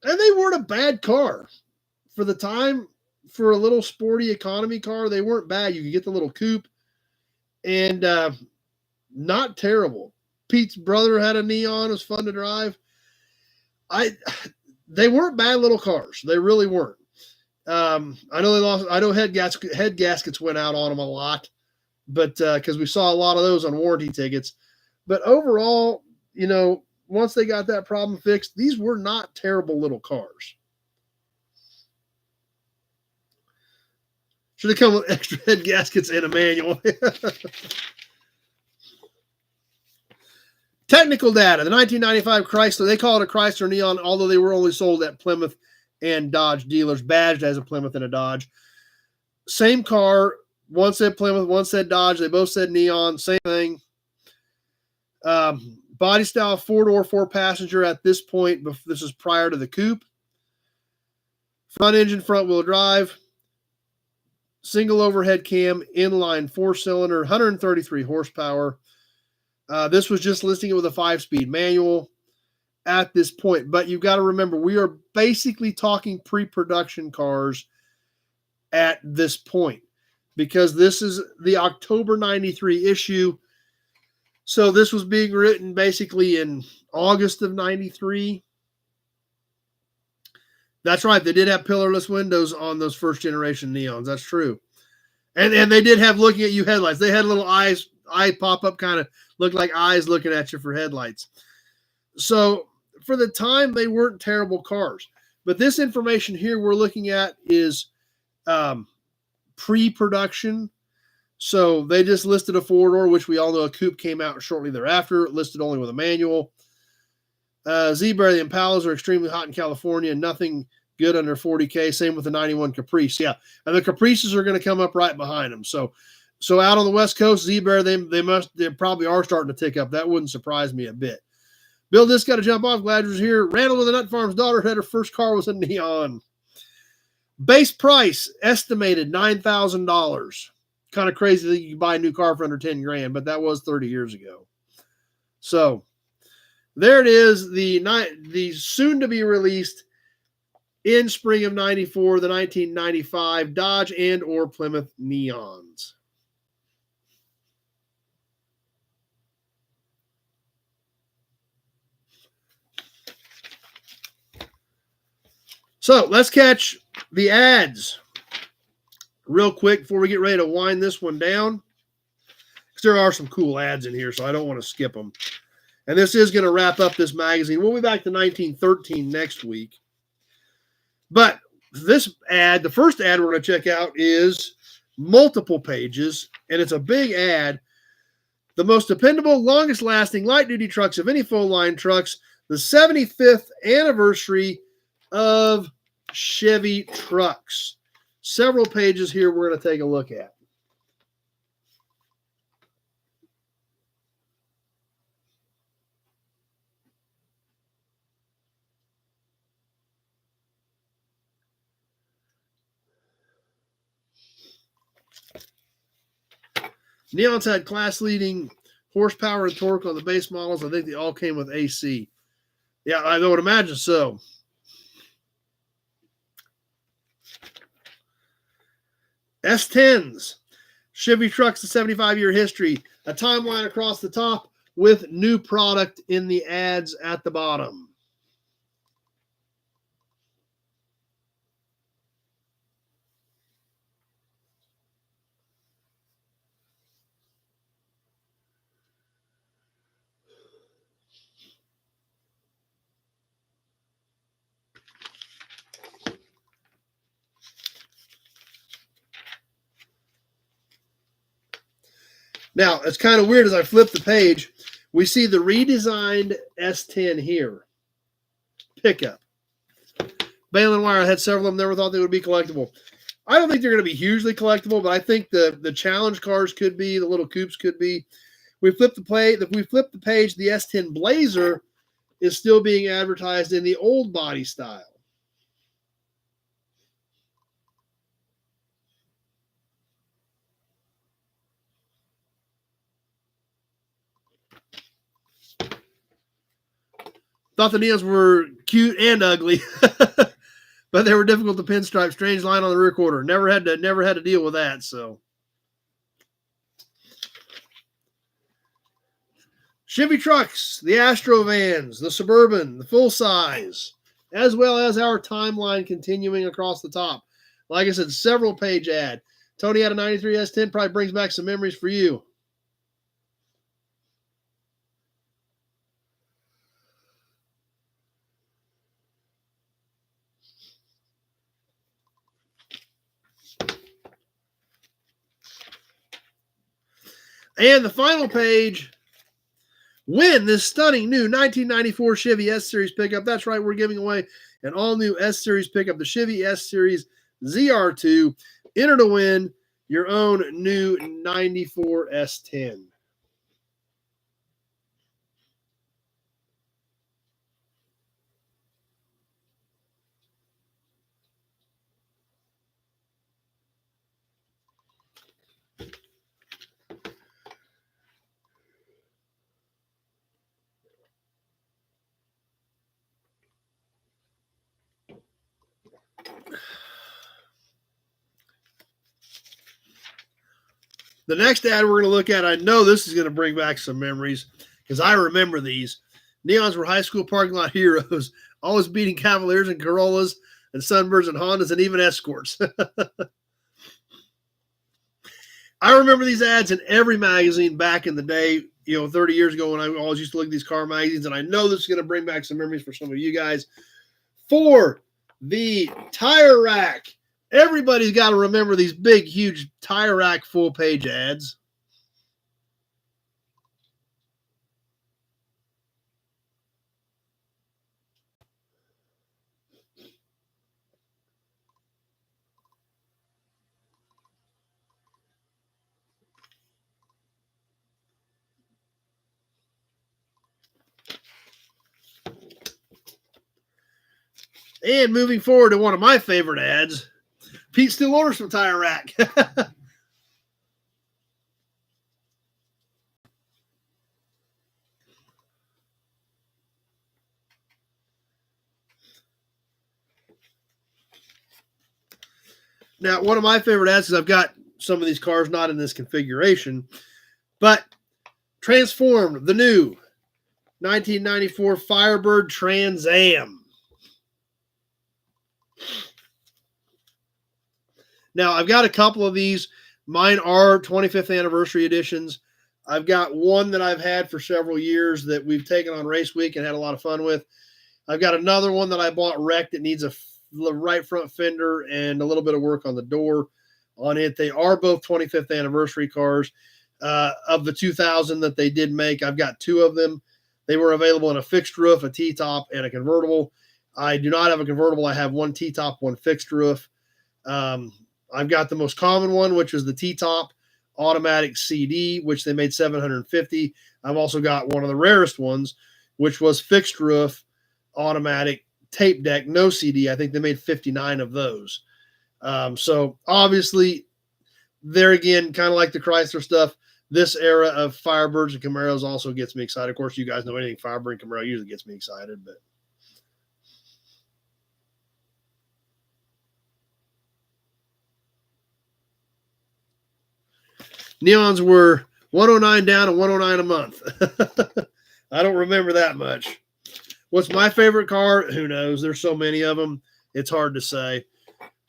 And they weren't a bad car. For the time, for a little sporty economy car, they weren't bad. You could get the little coupe and not terrible. Pete's brother had a Neon. It was fun to drive. They weren't bad little cars. They really weren't. I know head gaskets went out on them a lot, but because we saw a lot of those on warranty tickets. But overall, once they got that problem fixed, these were not terrible little cars. Should have come with extra head gaskets and a manual. Technical data. The 1995 Chrysler, they call it a Chrysler Neon, although they were only sold at Plymouth and Dodge dealers, badged as a Plymouth and a Dodge. Same car. One said Plymouth, one said Dodge. They both said Neon. Same thing. Body style, 4-door, 4-passenger at this point. This is prior to the coupe. Front engine, front wheel drive. Single overhead cam, inline 4-cylinder, 133 horsepower. This was just listing it with a 5-speed manual at this point. But you've got to remember, we are basically talking pre-production cars at this point because this is the October 93 issue. So this was being written basically in August of 93. That's right. They did have pillarless windows on those first generation Neons. That's true. And they did have looking at you headlights. They had little eye pop up, kind of looked like eyes looking at you for headlights. So for the time, they weren't terrible cars. But this information here we're looking at is pre-production. So they just listed a 4-door, which we all know a coupe came out shortly thereafter, listed only with a manual. Z-Bear, the Impalas are extremely hot in California. Nothing good under 40K. Same with the 91 Caprice. Yeah, and the Caprices are going to come up right behind them. So out on the West Coast, Z-Bear, they probably are starting to tick up. That wouldn't surprise me a bit. Bill, this got to jump off. Glad you're here. Randall with the Nut Farm's daughter had her first car was a Neon. Base price estimated $9,000. Kind of crazy that you can buy a new car for under 10 grand, but that was 30 years ago. So there it is. The soon to be released in spring of 94, the 1995 Dodge and or Plymouth Neons. So let's catch the ads real quick before we get ready to wind this one down. Because there are some cool ads in here, so I don't want to skip them. And this is going to wrap up this magazine. We'll be back to 1913 next week. But this ad, the first ad we're going to check out is multiple pages, and it's a big ad. The most dependable, longest lasting light-duty trucks of any full-line trucks, the 75th anniversary of Chevy trucks. Several pages here we're going to take a look at. Neon's had class-leading horsepower and torque on the base models. I think they all came with AC. Yeah, I would imagine so. S10s. Chevy trucks, the 75-year history. A timeline across the top with new product in the ads at the bottom. Now, it's kind of weird as I flip the page. We see the redesigned S10 here. Pickup. Balin Wire, I had several of them, never thought they would be collectible. I don't think they're going to be hugely collectible, but I think the challenge cars could be, the little coupes could be. We flip the page, the S10 Blazer is still being advertised in the old body style. Thought the Neons were cute and ugly, but they were difficult to pinstripe. Strange line on the rear quarter. Never had to deal with that. So, Chevy trucks, the Astro vans, the Suburban, the full size, as well as our timeline continuing across the top. Like I said, several page ad. Tony had a 93 S10, probably brings back some memories for you. And the final page, win this stunning new 1994 Chevy S-Series pickup. That's right, we're giving away an all-new S-Series pickup, the Chevy S-Series ZR2. Enter to win your own new 94 S10. The next ad we're going to look at, I know this is going to bring back some memories because I remember these. Neons were high school parking lot heroes, always beating Cavaliers and Corollas and Sunbirds and Hondas and even Escorts. I remember these ads in every magazine back in the day, 30 years ago when I always used to look at these car magazines, and I know this is going to bring back some memories for some of you guys. For the tire rack, everybody's got to remember these big, huge tire rack full page ads. And moving forward to one of my favorite ads, Pete still orders from Tire Rack. Now, one of my favorite ads is I've got some of these cars not in this configuration, but transformed the new 1994 Firebird Trans Am. Now, I've got a couple of these. Mine are 25th anniversary editions. I've got one that I've had for several years that we've taken on race week and had a lot of fun with. I've got another one that I bought wrecked. It needs a right front fender and a little bit of work on the door on it. They are both 25th anniversary cars. Of the 2000 that they did make, I've got two of them. They were available in a fixed roof, a T-top, and a convertible. I do not have a convertible. I have one T-top, one fixed roof. I've got the most common one, which is the T-top automatic CD, which they made 750. I've also got one of the rarest ones, which was fixed roof automatic tape deck, no CD. I think they made 59 of those. So obviously, there again, kind of like the Chrysler stuff, this era of Firebirds and Camaros also gets me excited. Of course, you guys know anything Firebird and Camaro usually gets me excited, but Neons were 109 down and 109 a month. I don't remember that much. What's my favorite car? Who knows? There's so many of them. It's hard to say.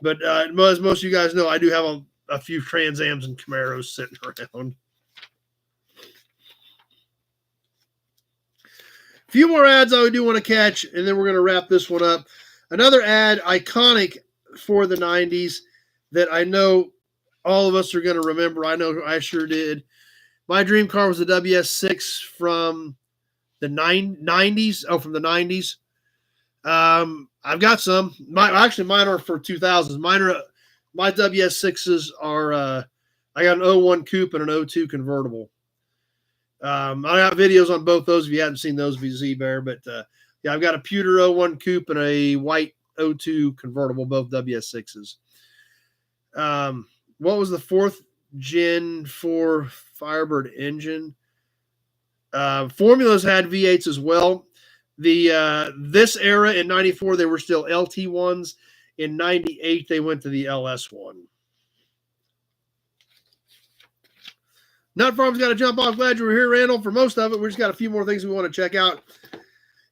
But as most of you guys know, I do have a few Trans Ams and Camaros sitting around. A few more ads I do want to catch, and then we're going to wrap this one up. Another ad, iconic for the 90s, that I know all of us are going to remember. I know I sure did. My dream car was the WS6 from the 90s. Oh, from the 90s. I've got some. Mine are for 2000s. My WS6s are. I got an 01 coupe and an 02 convertible. I got videos on both those if you haven't seen those, Z-Bear. But yeah, I've got a pewter 01 coupe and a white 02 convertible, both WS6s. What was the 4th Gen 4 Firebird engine? Formulas had V8s as well. This era in 94, they were still LT1s. In 98, they went to the LS1. Nut Farm's got to jump off. Glad you were here, Randall, for most of it. We just got a few more things we want to check out,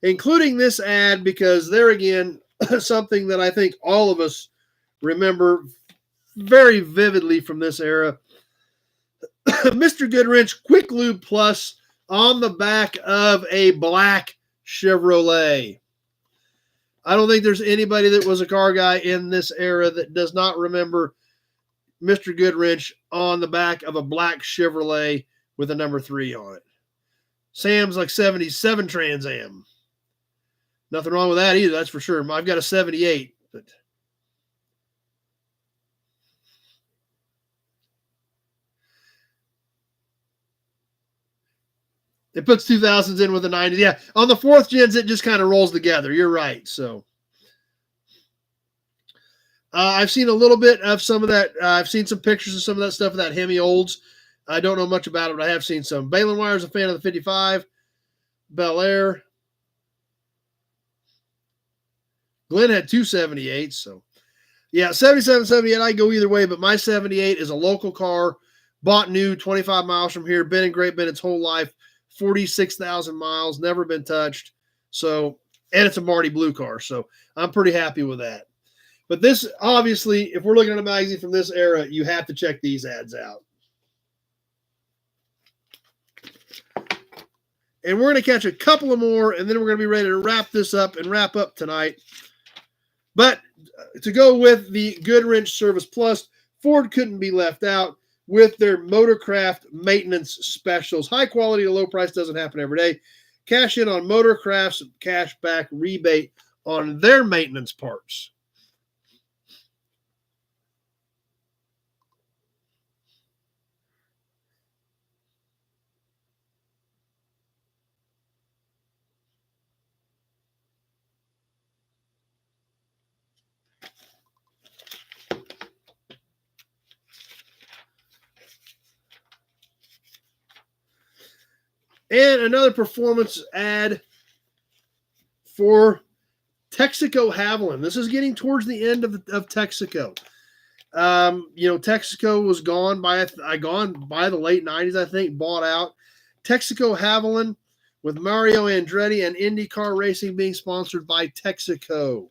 including this ad, because there again, something that I think all of us remember very vividly from this era. Mr. Goodwrench Quick Lube Plus on the back of a black Chevrolet. I don't think there's anybody that was a car guy in this era that does not remember Mr. Goodwrench on the back of a black Chevrolet with a number 3 on it. Sam's like 77 Trans Am. Nothing wrong with that either, that's for sure. I've got a 78, but it puts 2000s in with the 90s. Yeah, on the 4th gens, it just kind of rolls together. You're right. So I've seen a little bit of some of that. I've seen some pictures of some of that stuff of that Hemi Olds. I don't know much about it, but I have seen some. Balin Wire's a fan of the 55. Bel Air. Glenn had 278s. So, yeah, 77, 78, I go either way, but my 78 is a local car, bought new, 25 miles from here, been in Great Bend its whole life, 46,000 miles, never been touched. So, and it's a Marty Blue car. So, I'm pretty happy with that. But this, obviously, if we're looking at a magazine from this era, you have to check these ads out. And we're going to catch a couple of more, and then we're going to be ready to wrap this up and wrap up tonight. But to go with the Goodwrench Service Plus, Ford couldn't be left out with their Motorcraft maintenance specials. High quality at a low price doesn't happen every day. Cash in on Motorcraft's cash back rebate on their maintenance parts. And another performance ad for Texaco Haviland. This is getting towards the end of Texaco. Texaco was gone by the late 90s, I think, bought out. Texaco Haviland with Mario Andretti and IndyCar Racing being sponsored by Texaco.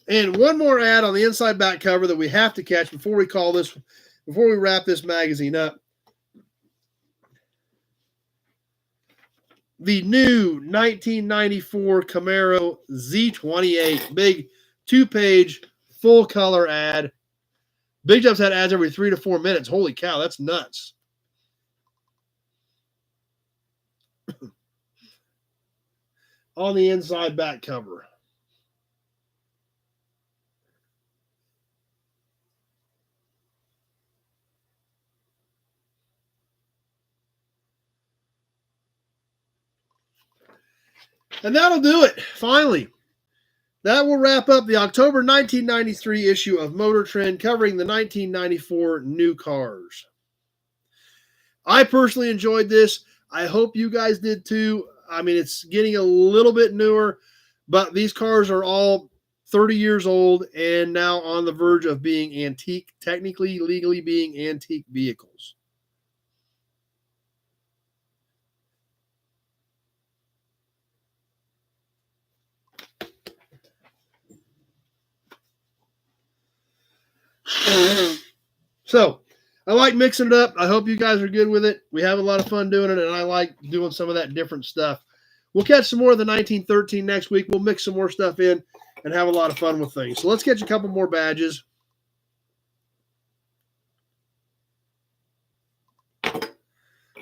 And one more ad on the inside back cover that we have to catch before we wrap this magazine up. The new 1994 Camaro Z28, big 2-page full color ad. Big Jumps had ads every 3 to 4 minutes. Holy cow, that's nuts. On the inside back cover. And that'll do it, finally. That will wrap up the October 1993 issue of Motor Trend covering the 1994 new cars. I personally enjoyed this. I hope you guys did too. I mean, it's getting a little bit newer, but these cars are all 30 years old and now on the verge of being antique, technically, legally being antique vehicles. So, I like mixing it up. I hope you guys are good with it. We have a lot of fun doing it, and I like doing some of that different stuff. We'll catch some more of the 1913 next week. We'll mix some more stuff in and have a lot of fun with things. So let's catch a couple more badges.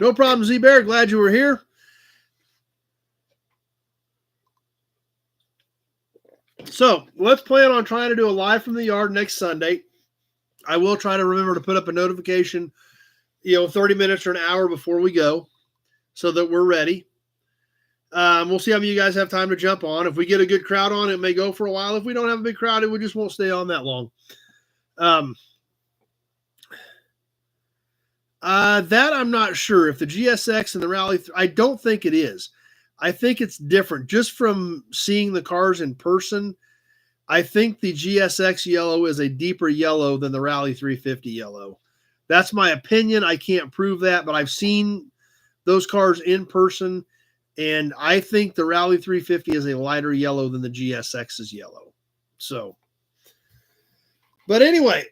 No problem, Z-Bear. Glad you were here. So let's plan on trying to do a live from the yard next Sunday. I will try to remember to put up a notification, 30 minutes or an hour before we go so that we're ready. We'll see how many of you guys have time to jump on. If we get a good crowd on, it may go for a while. If we don't have a big crowd, it just won't stay on that long. That I'm not sure. If the GSX and the Rally, I don't think it is. I think it's different. Just from seeing the cars in person, I think the GSX yellow is a deeper yellow than the Rally 350 yellow. That's my opinion. I can't prove that, but I've seen those cars in person, and I think the Rally 350 is a lighter yellow than the GSX's yellow. So, but anyway,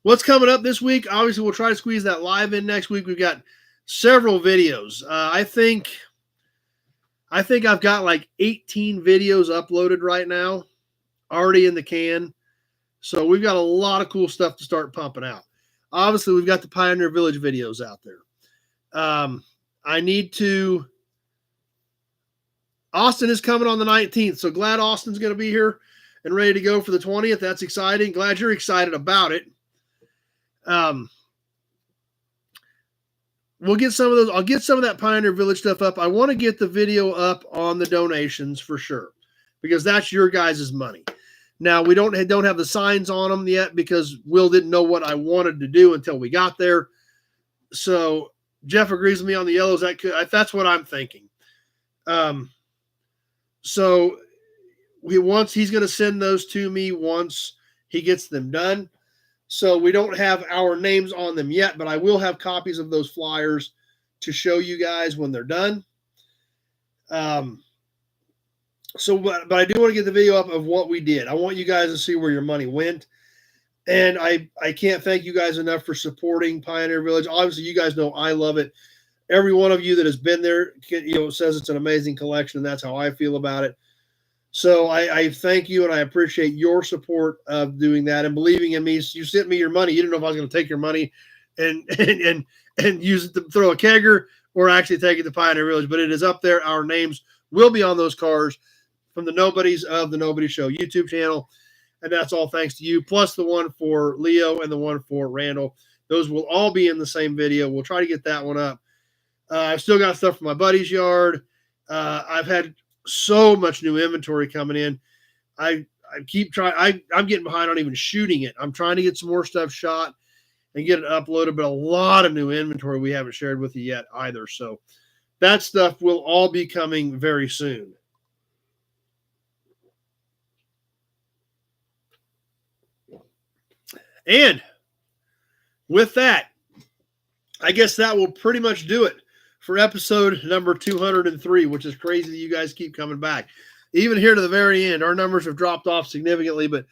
what's coming up this week? Obviously, we'll try to squeeze that live in next week. We've got several videos. I think I've got like 18 videos uploaded right now, already in the can. So we've got a lot of cool stuff to start pumping out. Obviously, we've got the Pioneer Village videos out there. I need to. Austin is coming on the 19th, so glad Austin's going to be here and ready to go for the 20th. That's exciting. Glad you're excited about it. We'll get some of those. I'll get some of that Pioneer Village stuff up. I want to get the video up on the donations for sure, because that's your guys' money. Now, we don't have the signs on them yet because Will didn't know what I wanted to do until we got there. So Jeff agrees with me on the yellows. That's what I'm thinking. So he's going to send those to me once he gets them done. So we don't have our names on them yet, but I will have copies of those flyers to show you guys when they're done. But I do want to get the video up of what we did. I want you guys to see where your money went. And I can't thank you guys enough for supporting Pioneer Village. Obviously, you guys know I love it. Every one of you that has been there, says it's an amazing collection, and that's how I feel about it. So I thank you, and I appreciate your support of doing that and believing in me. You sent me your money. You didn't know if I was going to take your money and use it to throw a kegger or actually take it to Pioneer Village. But it is up there. Our names will be on those cars from the Nobodies of the Nobody Show YouTube channel. And that's all thanks to you, plus the one for Leo and the one for Randall. Those will all be in the same video. We'll try to get that one up. I've still got stuff from my buddy's yard. I've had so much new inventory coming in. I keep trying. I'm getting behind on even shooting it. I'm trying to get some more stuff shot and get it uploaded, but a lot of new inventory we haven't shared with you yet either. So that stuff will all be coming very soon. And with that, I guess that will pretty much do it for episode number 203, which is crazy that you guys keep coming back. Even here to the very end, our numbers have dropped off significantly, but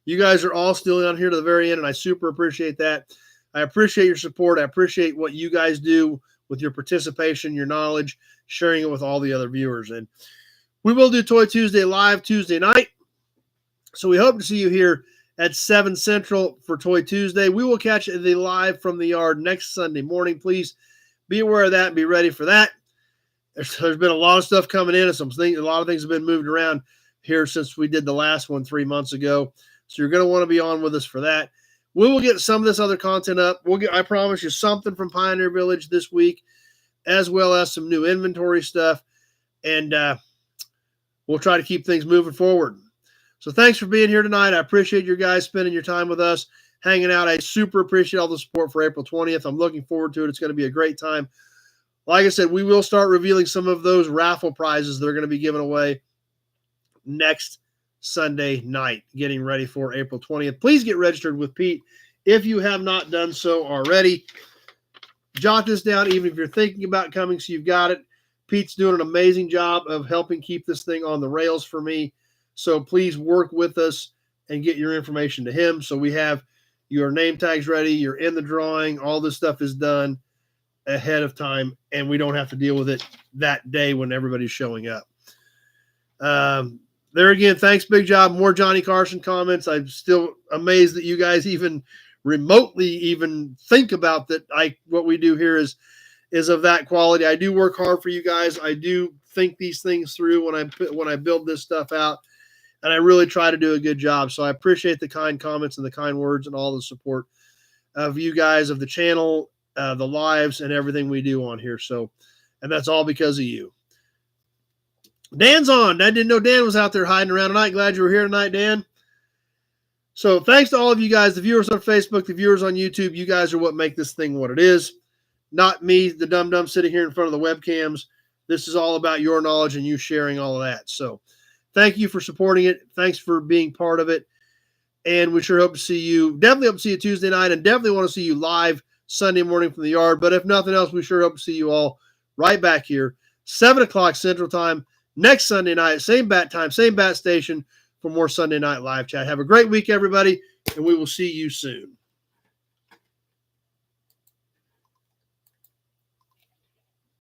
you guys are all still on here to the very end, and I super appreciate that. I appreciate your support. I appreciate what you guys do with your participation, your knowledge, sharing it with all the other viewers. And we will do Toy Tuesday live Tuesday night. So we hope to see you here at 7 Central for Toy Tuesday. We will catch the live from the yard next Sunday morning. Please be aware of that and be ready for that. There's been a lot of stuff coming in, and a lot of things have been moved around here since we did the last one 3 months ago. So you're going to want to be on with us for that. We will get some of this other content up. I promise you, something from Pioneer Village this week, as well as some new inventory stuff. And we'll try to keep things moving forward. So thanks for being here tonight. I appreciate you guys spending your time with us, hanging out. I super appreciate all the support for April 20th. I'm looking forward to it. It's going to be a great time. Like I said, we will start revealing some of those raffle prizes that are going to be given away next Sunday night, getting ready for April 20th. Please get registered with Pete if you have not done so already. Jot this down, even if you're thinking about coming, so you've got it. Pete's doing an amazing job of helping keep this thing on the rails for me. So please work with us and get your information to him so we have your name tag's ready, you're in the drawing, all this stuff is done ahead of time, and we don't have to deal with it that day when everybody's showing up. There again, thanks, Big Job. More Johnny Carson comments. I'm still amazed that you guys even remotely even think about that. What we do here is of that quality. I do work hard for you guys. I do think these things through when I build this stuff out, and I really try to do a good job. So I appreciate the kind comments and the kind words and all the support of you guys, of the channel, the lives, and everything we do on here. So, and that's all because of you. Dan's on. I didn't know Dan was out there hiding around tonight. Glad you were here tonight, Dan. So thanks to all of you guys, the viewers on Facebook, the viewers on YouTube. You guys are what make this thing what it is. Not me, the dum-dum sitting here in front of the webcams. This is all about your knowledge and you sharing all of that. So thank you for supporting it. Thanks for being part of it. And we sure hope to see you. Definitely hope to see you Tuesday night, and definitely want to see you live Sunday morning from the yard. But if nothing else, we sure hope to see you all right back here, 7 o'clock Central Time, next Sunday night, same bat time, same bat station for more Sunday Night Live Chat. Have a great week, everybody, and we will see you soon.